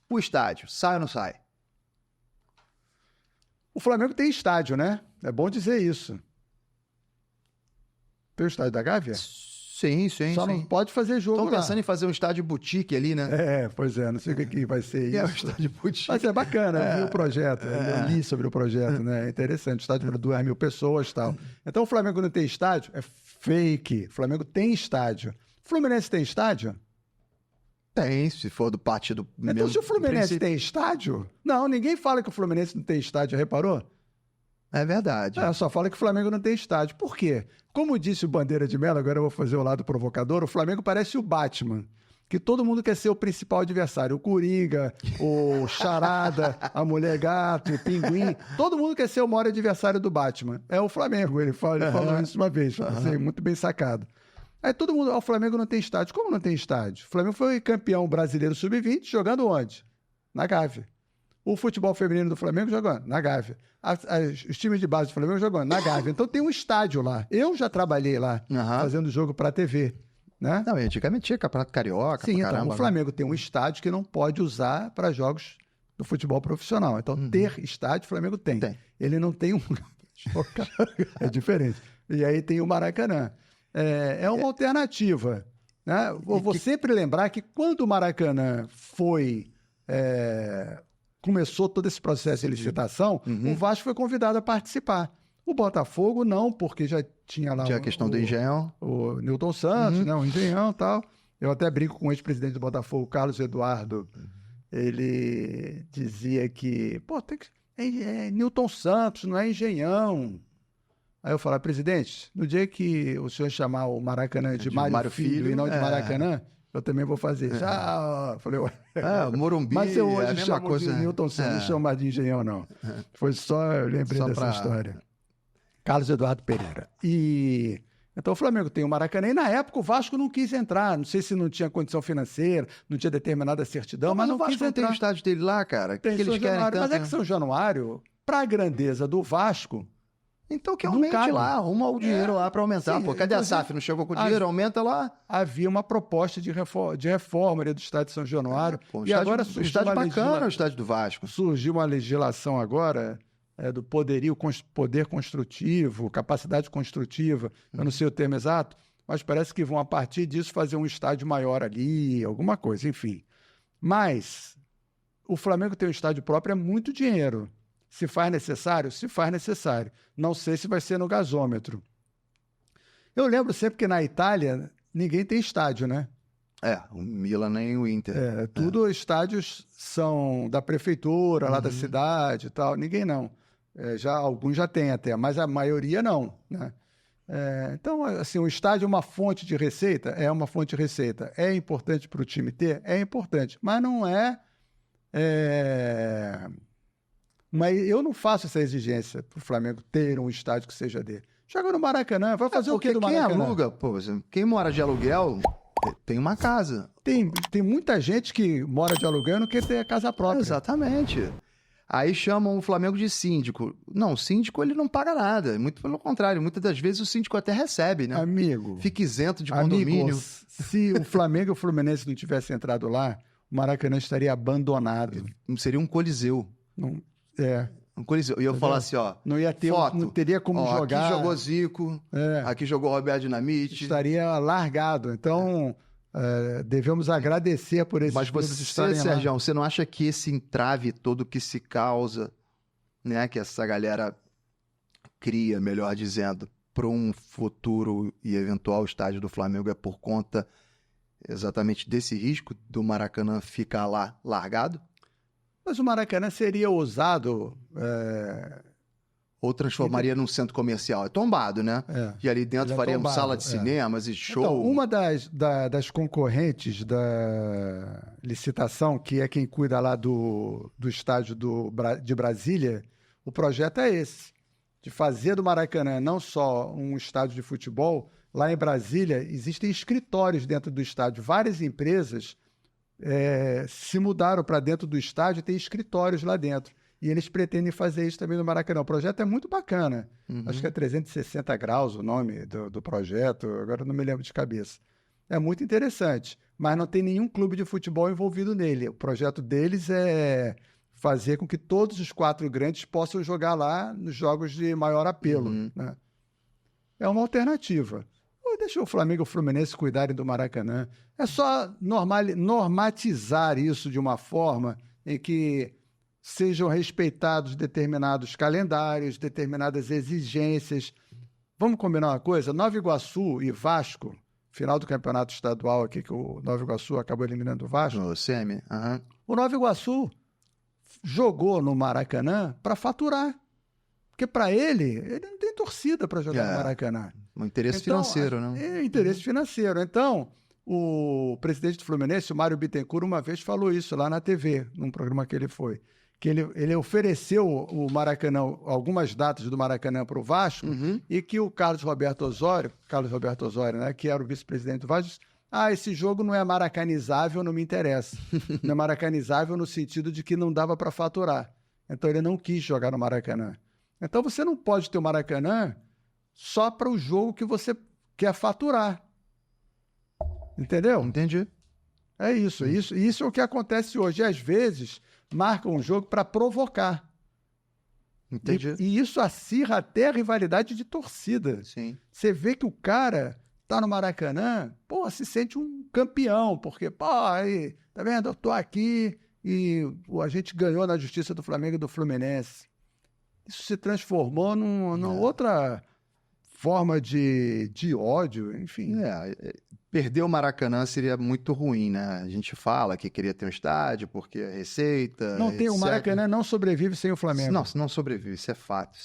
Speaker 1: o estádio, sai ou não sai?
Speaker 2: O Flamengo tem estádio, né? É bom dizer isso. Tem o estádio da Gávea?
Speaker 1: Sim.
Speaker 2: Só não pode fazer jogo lá.
Speaker 1: Estão pensando em fazer um estádio boutique ali, né?
Speaker 2: Pois é, não sei o que vai ser isso.
Speaker 1: É um estádio boutique.
Speaker 2: Mas é bacana, eu vi o projeto, eu li sobre o projeto, né? É interessante, estádio para 2.000 pessoas e tal. Então o Flamengo não tem estádio? É fake. O Flamengo tem estádio. O Fluminense tem estádio?
Speaker 1: Tem, se for do partido mesmo.
Speaker 2: Então se o Fluminense tem estádio... Não, ninguém fala que o Fluminense não tem estádio, reparou?
Speaker 1: É verdade.
Speaker 2: Só fala que o Flamengo não tem estádio. Por quê? Como disse o Bandeira de Mello, agora eu vou fazer o lado provocador, o Flamengo parece o Batman, que todo mundo quer ser o principal adversário. O Coringa, o Charada, a Mulher Gato, o Pinguim. Todo mundo quer ser o maior adversário do Batman. É o Flamengo, ele falou isso uma vez, assim, muito bem sacado. Aí todo mundo, o Flamengo não tem estádio. Como não tem estádio? O Flamengo foi campeão brasileiro sub-20 jogando onde? Na Gávea. O futebol feminino do Flamengo jogando na Gávea. Os times de base do Flamengo jogando na Gávea. Então tem um estádio lá. Eu já trabalhei lá, fazendo jogo para a TV. Né?
Speaker 1: Não, antigamente tinha Campeonato Carioca.
Speaker 2: Sim, então
Speaker 1: caramba,
Speaker 2: o Flamengo tem um estádio que não pode usar para jogos do futebol profissional. Então ter estádio, o Flamengo tem. Ele não tem um... É diferente. E aí tem o Maracanã. É uma alternativa. Né? Vou sempre lembrar que quando o Maracanã começou todo esse processo de licitação, o Vasco foi convidado a participar. O Botafogo não, porque já tinha lá
Speaker 1: a questão do Engenhão.
Speaker 2: O Newton Santos, né, o Engenhão e tal. Eu até brinco com o ex-presidente do Botafogo, Carlos Eduardo. Ele dizia que, tem que Newton Santos, não é Engenhão. Aí eu falava, presidente, no dia que o senhor chamar o Maracanã de Mário Filho e não de Maracanã, eu também vou fazer. Falei,
Speaker 1: Morumbi,
Speaker 2: mas eu hoje
Speaker 1: a mesma coisa.
Speaker 2: De Newton Santos, não chamo de Engenhão, não. Foi só, eu lembrei dessa história. Carlos Eduardo Pereira. Então o Flamengo tem o Maracanã, e na época o Vasco não quis entrar. Não sei se não tinha condição financeira, não tinha determinada certidão, mas não quis entrar.
Speaker 1: Não tem o estádio dele lá, cara?
Speaker 2: Tem
Speaker 1: que eles querem tanto,
Speaker 2: mas é que São Januário, para a grandeza do Vasco...
Speaker 1: Então que aumente lá, arruma o dinheiro lá para aumentar. Sim, cadê a SAF? Não chegou com o dinheiro? Aumenta lá.
Speaker 2: Havia uma proposta de reforma ali do estádio de São Januário. Agora
Speaker 1: surgiu o estádio bacana, o estádio do Vasco.
Speaker 2: Surgiu uma legislação agora do poder construtivo, capacidade construtiva, eu não sei o termo exato, mas parece que vão, a partir disso, fazer um estádio maior ali, alguma coisa, enfim. Mas o Flamengo tem um estádio próprio, é muito dinheiro. Se faz necessário? Se faz necessário. Não sei se vai ser no gasômetro. Eu lembro sempre que na Itália ninguém tem estádio, né?
Speaker 1: O Milan nem o Inter.
Speaker 2: Tudo estádios são da prefeitura, lá da cidade e tal. Ninguém não. Alguns já têm até, mas a maioria não, né? Então, assim, o estádio é uma fonte de receita? É uma fonte de receita. É importante para o time ter? É importante. Mas não é... Mas eu não faço essa exigência para o Flamengo ter um estádio que seja dele. Joga no Maracanã, vai fazer o que do Maracanã?
Speaker 1: Quem aluga, quem mora de aluguel tem uma casa.
Speaker 2: Tem muita gente que mora de aluguel e não quer ter a casa própria.
Speaker 1: Exatamente. Aí chamam o Flamengo de síndico. Não, o síndico ele não paga nada. Muito pelo contrário, muitas das vezes o síndico até recebe, né?
Speaker 2: Amigo.
Speaker 1: Fica isento de condomínio.
Speaker 2: Se o Flamengo e o Fluminense não tivessem entrado lá, o Maracanã estaria abandonado.
Speaker 1: Seria um coliseu. Um coliseu. E eu falar assim,
Speaker 2: não ia ter,
Speaker 1: foto.
Speaker 2: Não teria como jogar.
Speaker 1: Aqui jogou Zico, aqui jogou Roberto Dinamite.
Speaker 2: Estaria largado. Então, devemos agradecer por esses
Speaker 1: clubes estarem lá. Mas Sérgio, você não acha que esse entrave todo que se causa, né, que essa galera cria, melhor dizendo, para um futuro e eventual estádio do Flamengo é por conta exatamente desse risco do Maracanã ficar lá largado?
Speaker 2: Mas o Maracanã seria ousado
Speaker 1: Ou transformaria num centro comercial. É tombado, né? E ali dentro faria uma sala de cinemas e show.
Speaker 2: Então, uma das concorrentes da licitação, que é quem cuida lá do estádio de Brasília, o projeto é esse, de fazer do Maracanã não só um estádio de futebol. Lá em Brasília existem escritórios dentro do estádio. Várias empresas se mudaram para dentro do estádio e tem escritórios lá dentro. E eles pretendem fazer isso também no Maracanã. O projeto é muito bacana. Acho que é 360 graus o nome do projeto. Agora não me lembro de cabeça. É muito interessante. Mas não tem nenhum clube de futebol envolvido nele. O projeto deles é fazer com que todos os 4 grandes possam jogar lá nos jogos de maior apelo. Né? É uma alternativa. Deixa o Flamengo e o Fluminense cuidarem do Maracanã. É só normatizar isso de uma forma em que sejam respeitados determinados calendários, determinadas exigências. Vamos combinar uma coisa? Nova Iguaçu e Vasco, final do campeonato estadual aqui, que o Nova Iguaçu acabou eliminando o Vasco.
Speaker 1: No semi.
Speaker 2: O Nova Iguaçu jogou no Maracanã para faturar. Porque para ele não tem torcida para jogar no Maracanã.
Speaker 1: Um interesse financeiro, né?
Speaker 2: É interesse financeiro. Então, o presidente do Fluminense, o Mário Bittencourt, uma vez falou isso lá na TV, num programa que ele foi. Que ele ofereceu o Maracanã, algumas datas do Maracanã para o Vasco, e que o Carlos Roberto Osório, né, que era o vice-presidente do Vasco, disse: esse jogo não é maracanizável, não me interessa. Não é maracanizável no sentido de que não dava para faturar. Então ele não quis jogar no Maracanã. Então você não pode ter o Maracanã só para o jogo que você quer faturar. Entendeu?
Speaker 1: Entendi.
Speaker 2: É isso. Isso é o que acontece hoje. E, às vezes, marcam um jogo para provocar.
Speaker 1: Entendi.
Speaker 2: E isso acirra até a rivalidade de torcida.
Speaker 1: Sim.
Speaker 2: Você vê que o cara tá no Maracanã, se sente um campeão, porque, aí, tá vendo? Eu tô aqui e a gente ganhou na justiça do Flamengo e do Fluminense. Isso se transformou numa outra forma de ódio, enfim.
Speaker 1: Perder o Maracanã seria muito ruim, né? A gente fala que queria ter um estádio porque a receita...
Speaker 2: Não tem, o Maracanã não sobrevive sem o Flamengo.
Speaker 1: Não sobrevive, isso é fato.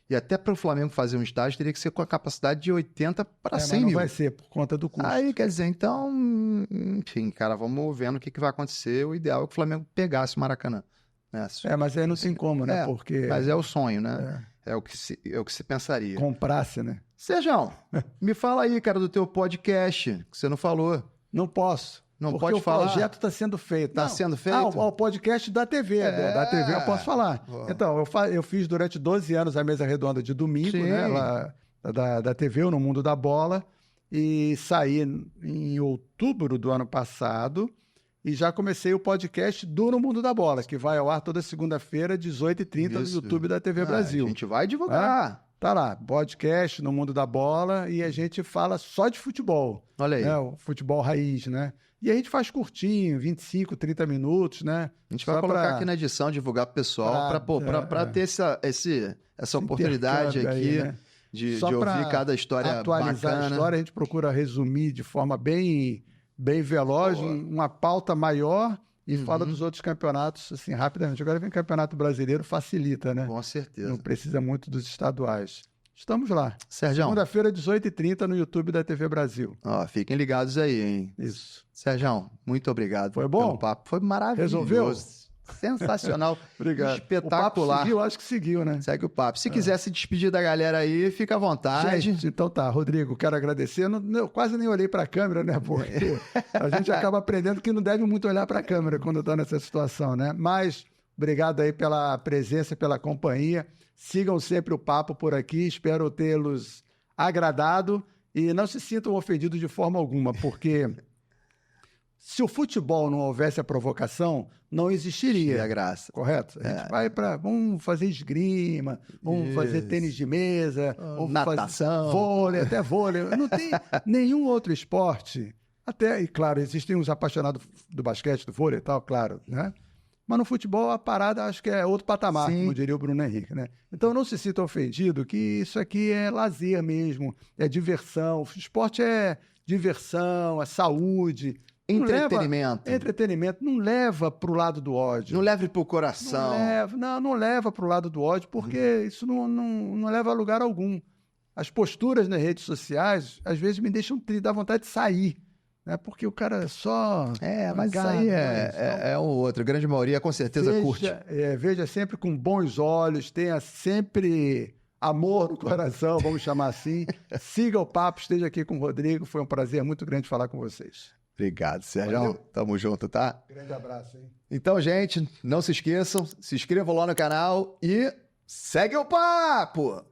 Speaker 1: E até para o Flamengo fazer um estádio teria que ser com a capacidade de 80 para 100 mil.
Speaker 2: Mas não vai ser, por conta do custo.
Speaker 1: Aí, quer dizer, então, enfim, cara, vamos vendo o que vai acontecer. O ideal é que o Flamengo pegasse o Maracanã.
Speaker 2: Mas aí não tem como, né? Porque...
Speaker 1: Mas é o sonho, né? É o que se pensaria.
Speaker 2: Comprasse, né?
Speaker 1: Sérgio, me fala aí, cara, do teu podcast, que você não falou.
Speaker 2: Não posso.
Speaker 1: Não pode falar?
Speaker 2: O projeto está sendo feito.
Speaker 1: Está sendo feito?
Speaker 2: O podcast da TV. Da TV eu posso falar. Então, eu fiz durante 12 anos a mesa redonda de domingo, né? Lá, da TV, no Mundo da Bola. E saí em outubro do ano passado. E já comecei o podcast do No Mundo da Bola, que vai ao ar toda segunda-feira, 18h30, no YouTube da TV Brasil.
Speaker 1: A gente vai divulgar.
Speaker 2: Tá lá, podcast No Mundo da Bola, e a gente fala só de futebol.
Speaker 1: Olha aí.
Speaker 2: Né? O futebol raiz, né? E a gente faz curtinho, 25, 30 minutos, né?
Speaker 1: A gente vai colocar aqui na edição, divulgar pro pessoal, para ter essa oportunidade aqui,
Speaker 2: né?
Speaker 1: de ouvir cada história
Speaker 2: atualizar
Speaker 1: bacana.
Speaker 2: A história, a gente procura resumir de forma bem veloz, uma pauta maior, e fala dos outros campeonatos, assim, rapidamente. Agora vem o Campeonato Brasileiro, facilita, né?
Speaker 1: Com certeza.
Speaker 2: Não precisa muito dos estaduais. Estamos lá.
Speaker 1: Sérgio.
Speaker 2: Segunda-feira, 18h30, no YouTube da TV Brasil.
Speaker 1: Fiquem ligados aí, hein?
Speaker 2: Isso.
Speaker 1: Sérgio, muito obrigado.
Speaker 2: Foi bom?
Speaker 1: Pelo papo. Foi maravilhoso.
Speaker 2: Resolveu?
Speaker 1: Sensacional.
Speaker 2: Obrigado.
Speaker 1: Espetacular.
Speaker 2: O papo seguiu, acho que seguiu, né?
Speaker 1: Segue o papo. Se quiser se despedir da galera aí, fica à vontade.
Speaker 2: Gente, então tá, Rodrigo, quero agradecer. Eu quase nem olhei para a câmera, né? Porque a gente acaba aprendendo que não deve muito olhar para a câmera quando está nessa situação, né? Mas obrigado aí pela presença, pela companhia. Sigam sempre o papo por aqui. Espero tê-los agradado e não se sintam ofendidos de forma alguma, porque se o futebol não houvesse a provocação, não existiria.
Speaker 1: A graça.
Speaker 2: Correto? A gente vai para... Vamos fazer esgrima, vamos fazer tênis de mesa, vamos
Speaker 1: natação,
Speaker 2: fazer vôlei, até vôlei. Não tem nenhum outro esporte. E claro, existem os apaixonados do basquete, do vôlei e tal, claro, né? Mas no futebol a parada acho que é outro patamar, como diria o Bruno Henrique, né? Então não se sinta ofendido que isso aqui é lazer mesmo, é diversão. O esporte é diversão, é saúde.
Speaker 1: Entretenimento.
Speaker 2: Entretenimento. Não leva pro lado do ódio.
Speaker 1: Não leve pro coração.
Speaker 2: Não leva pro lado do ódio, porque isso não leva a lugar algum. As posturas nas redes sociais, às vezes, me deixam dar vontade de sair. Né? Porque o cara só...
Speaker 1: Mas isso aí é o outro. A grande maioria, com certeza, curte.
Speaker 2: Veja sempre com bons olhos, tenha sempre amor no coração, vamos chamar assim. Siga o papo, esteja aqui com o Rodrigo. Foi um prazer muito grande falar com vocês.
Speaker 1: Obrigado, Sérgio. Tamo junto, tá?
Speaker 2: Grande abraço, hein?
Speaker 1: Então, gente, não se esqueçam, se inscrevam lá no canal e segue o papo!